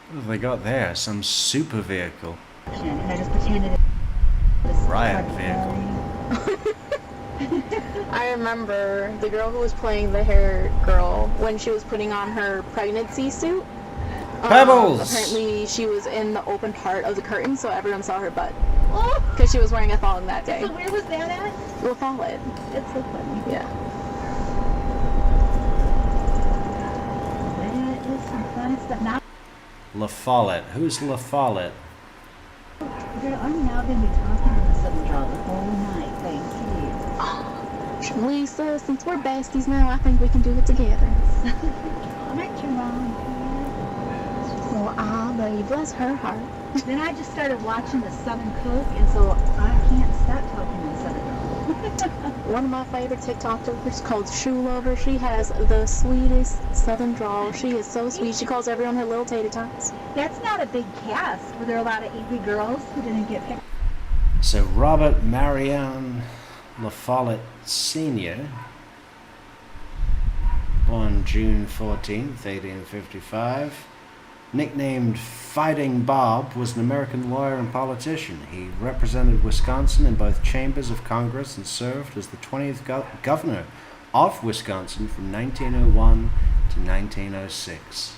What have they got there? Some super vehicle. And I just pretended it was Riot vehicle. I remember the girl who was playing the hair girl when she was putting on her pregnancy suit. Pebbles! Apparently she was in the open part of the curtain, so everyone saw her butt. Because she was wearing a thong that day. So where was that at? La Follette. That's so funny. Yeah. That is some fun stuff. Now, La Follette. Who's La Follette? girl, I'm now going to be talking in the Southern Draw the whole night. Thank you. Lisa, since we're besties now, I think we can do it together. Aren't you wrong? Oh, baby, bless her heart. Then I just started watching the Southern Cook, and so I can't stop talking in the Southern Draw. One of my favorite TikTokers is called Shoe Lover. She has the sweetest Southern drawl. She is so sweet. She calls everyone her little tater tots. That's not a big cast. Were there a lot of angry girls who didn't get picked? So Robert Marion La Follette Sr., born June 14th, 1855, nicknamed Fighting Bob, was an American lawyer and politician. He represented Wisconsin in both chambers of Congress and served as the 20th governor of Wisconsin from 1901 to 1906.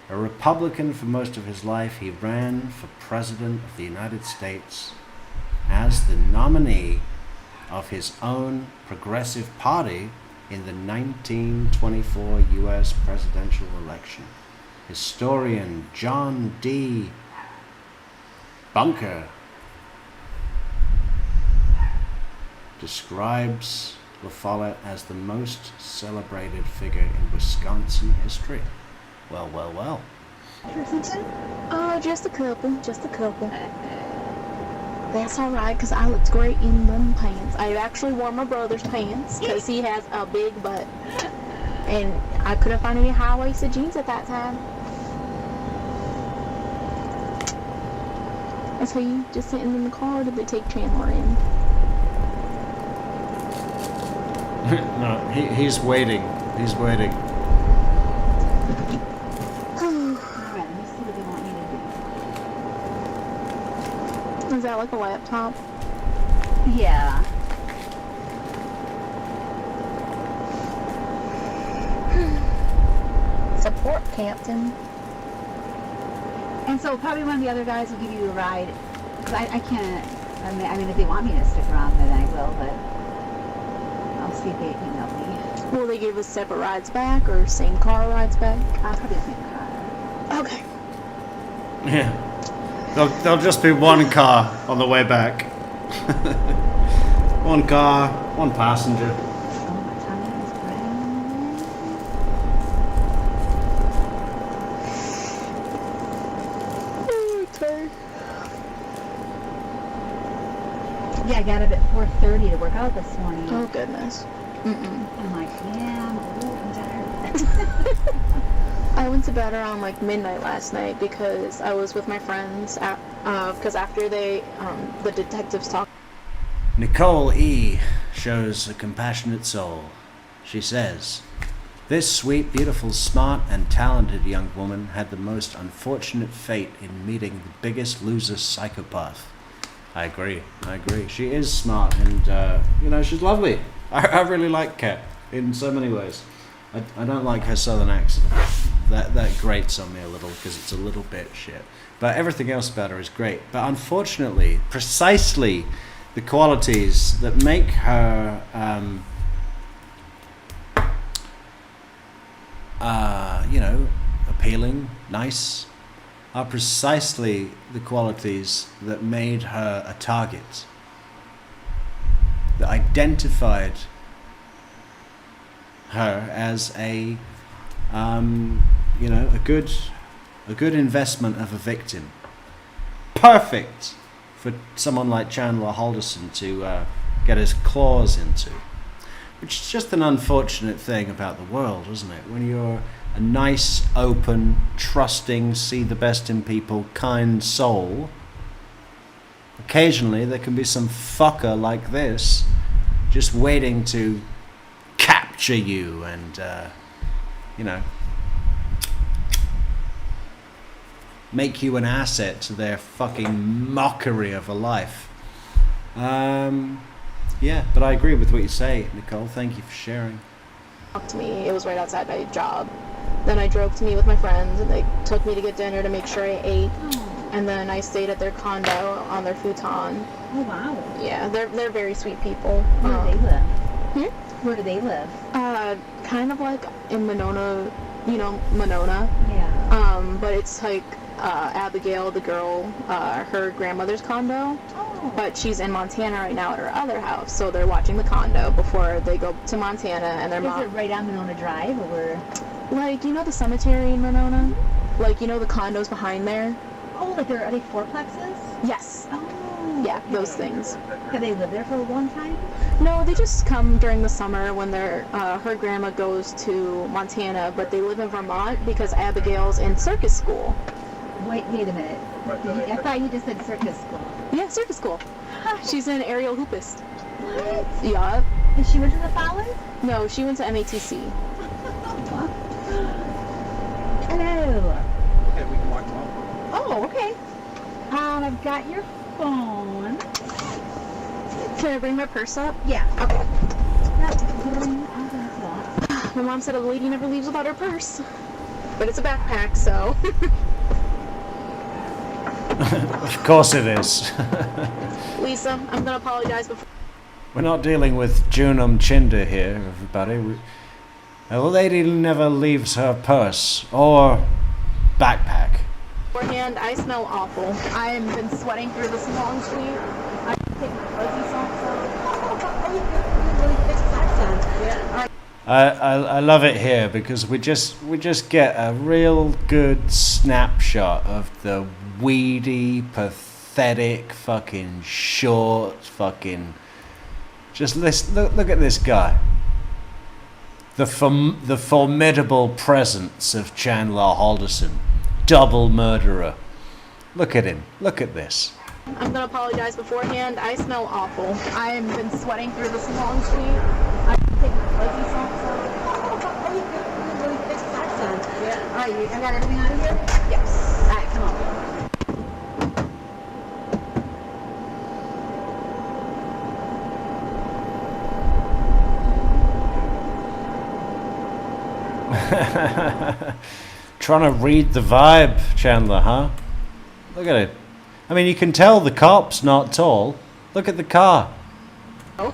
A Republican for most of his life, he ran for President of the United States as the nominee of his own Progressive Party in the 1924 U.S. presidential election. Historian John D. Bunker describes La Follette as the most celebrated figure in Wisconsin history. Well, well, well. Oh, just a couple. That's alright, because I looked great in them pants. I actually wore my brother's pants, because he has a big butt. And I couldn't find any high-waisted jeans at that time. And so you just sitting in the car, did they take Chandler in? No, he's waiting. He's waiting. Alright, let me see what they want me to Is that like a laptop? do. Yeah. Support, Captain. And so probably one of the other guys will give you a ride. Because I can't, I mean, if they want me to stick around, then I will, but I'll see if they email me. Will they give us separate rides back or same car rides back? Probably the same car. Okay. Yeah. There'll just be one car on the way back. One car, one passenger. Oh, my tummy is Okay. brown. Yeah, I got up at 4:30 to work out this morning. Oh, goodness. I'm like, yeah, I'm tired. I went to bed around like midnight last night because I was with my friends because after the detectives talked. Nicole E. shows a compassionate soul. She says, "This sweet, beautiful, smart, and talented young woman had the most unfortunate fate in meeting the biggest loser psychopath." I agree. She is smart and, she's lovely. I really like Kat in so many ways. I don't like her southern accent. That grates on me a little because it's a little bit shit. But everything else about her is great. But unfortunately, precisely the qualities that make her appealing, nice, are precisely the qualities that made her a target, that identified her as a good investment of a victim. Perfect for someone like Chandler Halderson to get his claws into. Which is just an unfortunate thing about the world, isn't it? When you're a nice, open, trusting, see the best in people, kind soul, occasionally there can be some fucker like this just waiting to capture you and, you know, make you an asset to their fucking mockery of a life. Yeah, but I agree with what you say, Nicole. Thank you for sharing. To me, it was right outside my job. Then I drove to meet with my friends, and they took me to get dinner to make sure I ate. And then I stayed at their condo on their futon. Oh wow. Yeah, they're very sweet people. Where do they live? Hmm? Where do they live? Kind of like in Monona, you know, Monona. Yeah. But it's like Abigail, the girl, her grandmother's condo. Oh. But she's in Montana right now at her other house, so they're watching the condo before they go to Montana. And their mom. Is it right on Monona Drive, or? Like, you know the cemetery in Monona? Like, you know the condos behind there? Oh, like are they fourplexes? Yes. Oh. Yeah, okay. those things. Have they lived there for a long time? No, they just come during the summer when their her grandma goes to Montana, but they live in Vermont because Abigail's in circus school. Wait a minute. I thought you just said circus school. Yeah, circus school. She's an aerial hoopist. What? Yup. And she went to the Fowlers? No, she went to MATC. Hello. Okay, we can walk them up. Oh, okay. I've got your phone. Can I bring my purse up? Yeah. Okay. Oh, My mom said a lady never leaves without her purse. But it's a backpack, so. Of course it is. Lisa, I'm gonna apologize before. We're not dealing with Junum Chinder here, everybody. A lady never leaves her purse or backpack. Beforehand, I smell awful. I have been sweating through this long street. I take my fuzzy socks off. you really fixed socks on. Yeah. I love it here because we just get a real good snapshot of the weedy, pathetic, fucking short, fucking. Just listen. Look at this guy. The formidable presence of Chandler Halderson, double murderer. Look at him. Look at this. I'm gonna apologize beforehand. I smell awful. I have been sweating through this long street. I take my fuzzy socks off. You really fixed socks on. Yeah. All right, you got everything out of here? Yes. All right, come on. Trying to read the vibe, Chandler, huh? Look at it. I mean, you can tell the cop's not tall. Look at the car. Oh.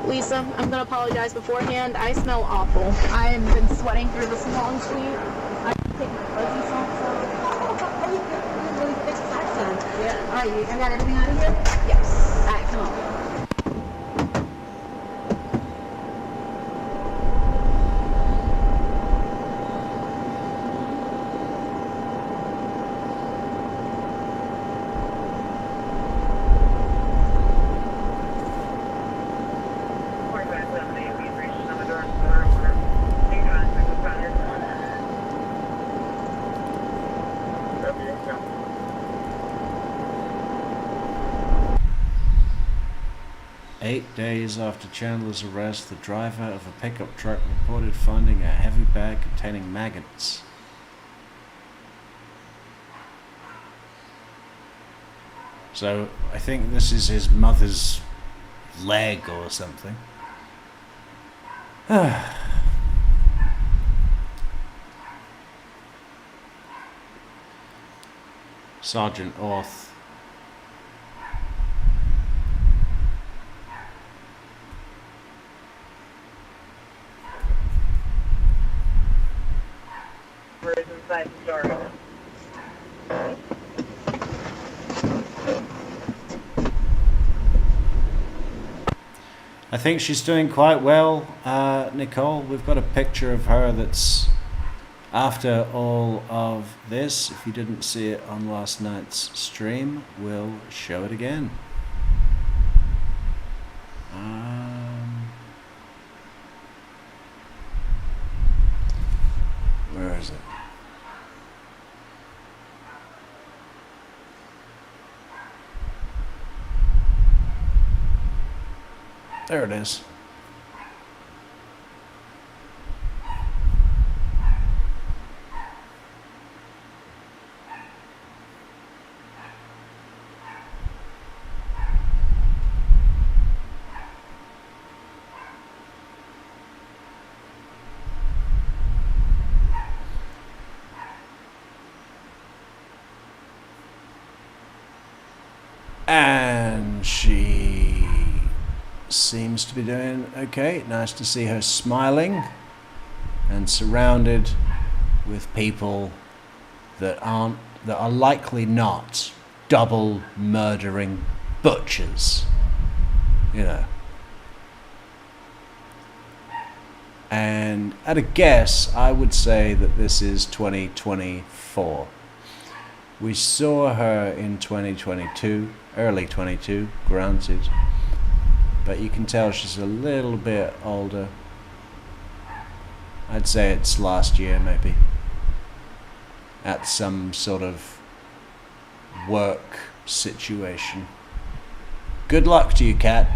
Lisa, I'm gonna apologize beforehand. I smell awful. I have been sweating through this long street. I take my fuzzy socks off. You really fixed socks on. Yeah. All right, you got everything out of here? Yes. All right, come on. Eight days after Chandler's arrest, the driver of a pickup truck reported finding a heavy bag containing maggots. So, I think this is his mother's leg or something. Sergeant Orth. Inside the store. I think she's doing quite well, Nicole. We've got a picture of her that's after all of this. If you didn't see it on last night's stream, we'll show it again. Where is it? There it is. And she seems to be doing okay. Nice to see her smiling and surrounded with people that are likely not double murdering butchers, you know. And at a guess, I would say that this is 2024. We saw her in 2022, early 22, granted, but you can tell she's a little bit older. I'd say it's last year, maybe, at some sort of work situation. Good luck to you, Cat.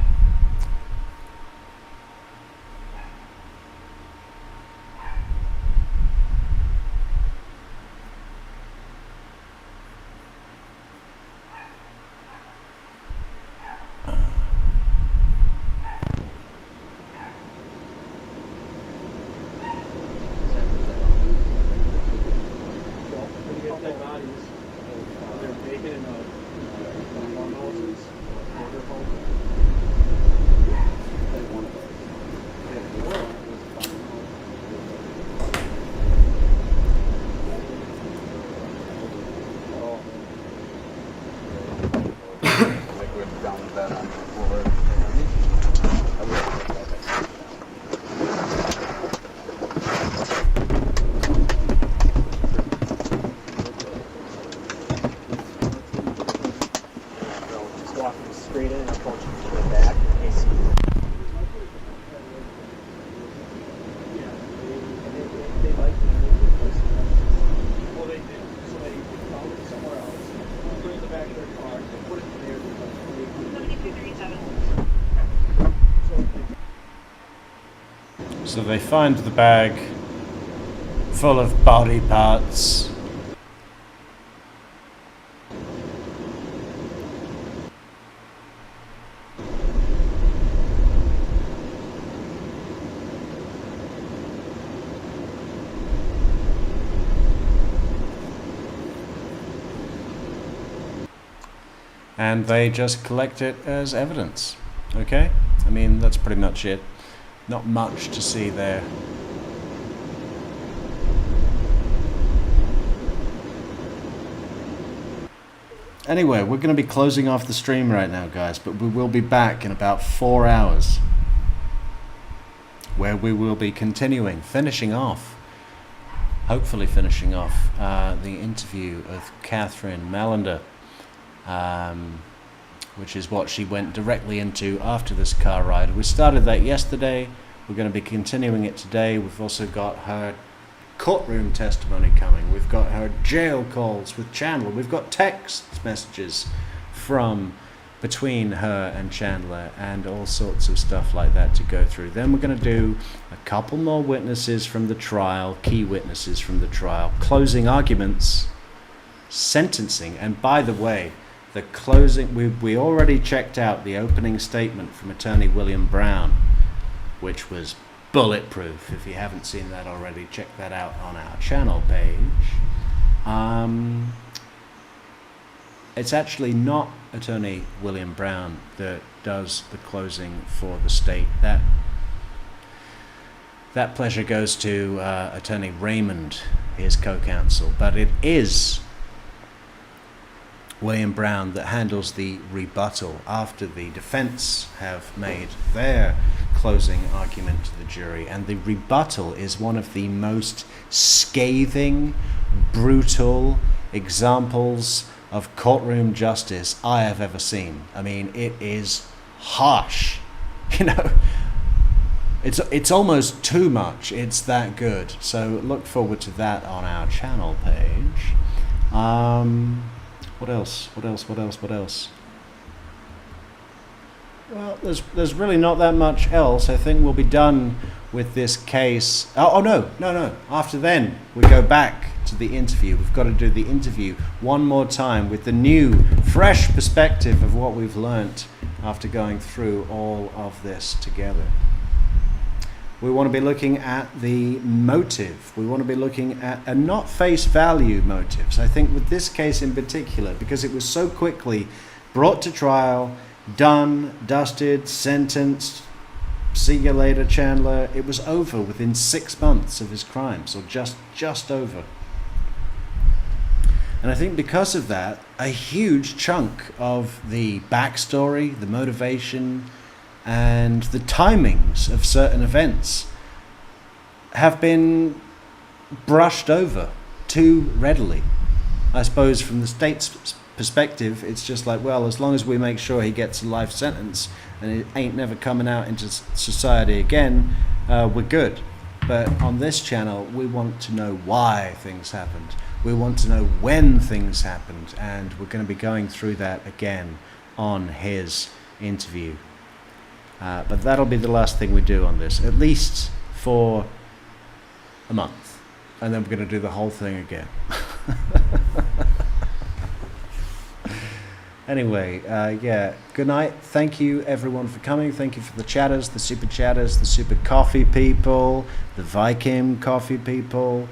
So they find the bag full of body parts. And they just collect it as evidence. Okay? I mean, that's pretty much it. Not much to see there. Anyway, we're going to be closing off the stream right now, guys, but we will be back in about 4 hours, where we will be continuing, hopefully finishing off the interview of Cathryn Mellender, which is what she went directly into after this car ride. We started that yesterday. We're going to be continuing it today. We've also got her courtroom testimony coming. We've got her jail calls with Chandler. We've got text messages from between her and Chandler and all sorts of stuff like that to go through. Then we're going to do a couple more witnesses from the trial, key witnesses from the trial, closing arguments, sentencing. And by the way, the closing, we already checked out the opening statement from attorney William Brown, which was bulletproof. If you haven't seen that already, check that out on our channel page. It's actually not attorney William Brown that does the closing for the state. That pleasure goes to attorney Raymond, his co-counsel, but it is William Brown that handles the rebuttal after the defense have made their closing argument to the jury. And the rebuttal is one of the most scathing, brutal examples of courtroom justice I have ever seen. I mean, it is harsh. You know, it's almost too much. It's that good. So look forward to that on our channel page. What else? Well, there's really not that much else. I think we'll be done with this case. Oh no. After then, we go back to the interview. We've got to do the interview one more time with the new, fresh perspective of what we've learnt after going through all of this together. We want to be looking at the motive. We want to be looking at a not face value motives. I think with this case in particular, because it was so quickly brought to trial, done, dusted, sentenced, see you later, Chandler. It was over within 6 months of his crimes, or just over. And I think because of that, a huge chunk of the backstory, the motivation, and the timings of certain events have been brushed over too readily. I suppose from the state's perspective, it's just like, well, as long as we make sure he gets a life sentence and it ain't never coming out into society again, we're good. But on this channel, we want to know why things happened. We want to know when things happened, and we're going to be going through that again on his interview. But that'll be the last thing we do on this, at least for a month. And then we're going to do the whole thing again. Anyway, yeah, good night. Thank you, everyone, for coming. Thank you for the chatters, the super coffee people, the Viking coffee people,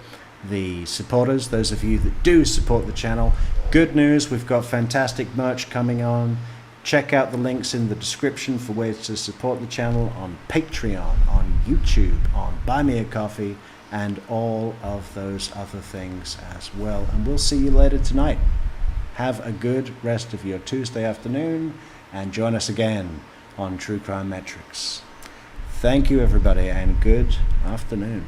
the supporters, those of you that do support the channel. Good news, we've got fantastic merch coming on. Check out the links in the description for ways to support the channel on Patreon, on YouTube, on Buy Me a Coffee, and all of those other things as well. And we'll see you later tonight. Have a good rest of your Tuesday afternoon, and join us again on True Crime Metrics. Thank you, everybody, and good afternoon.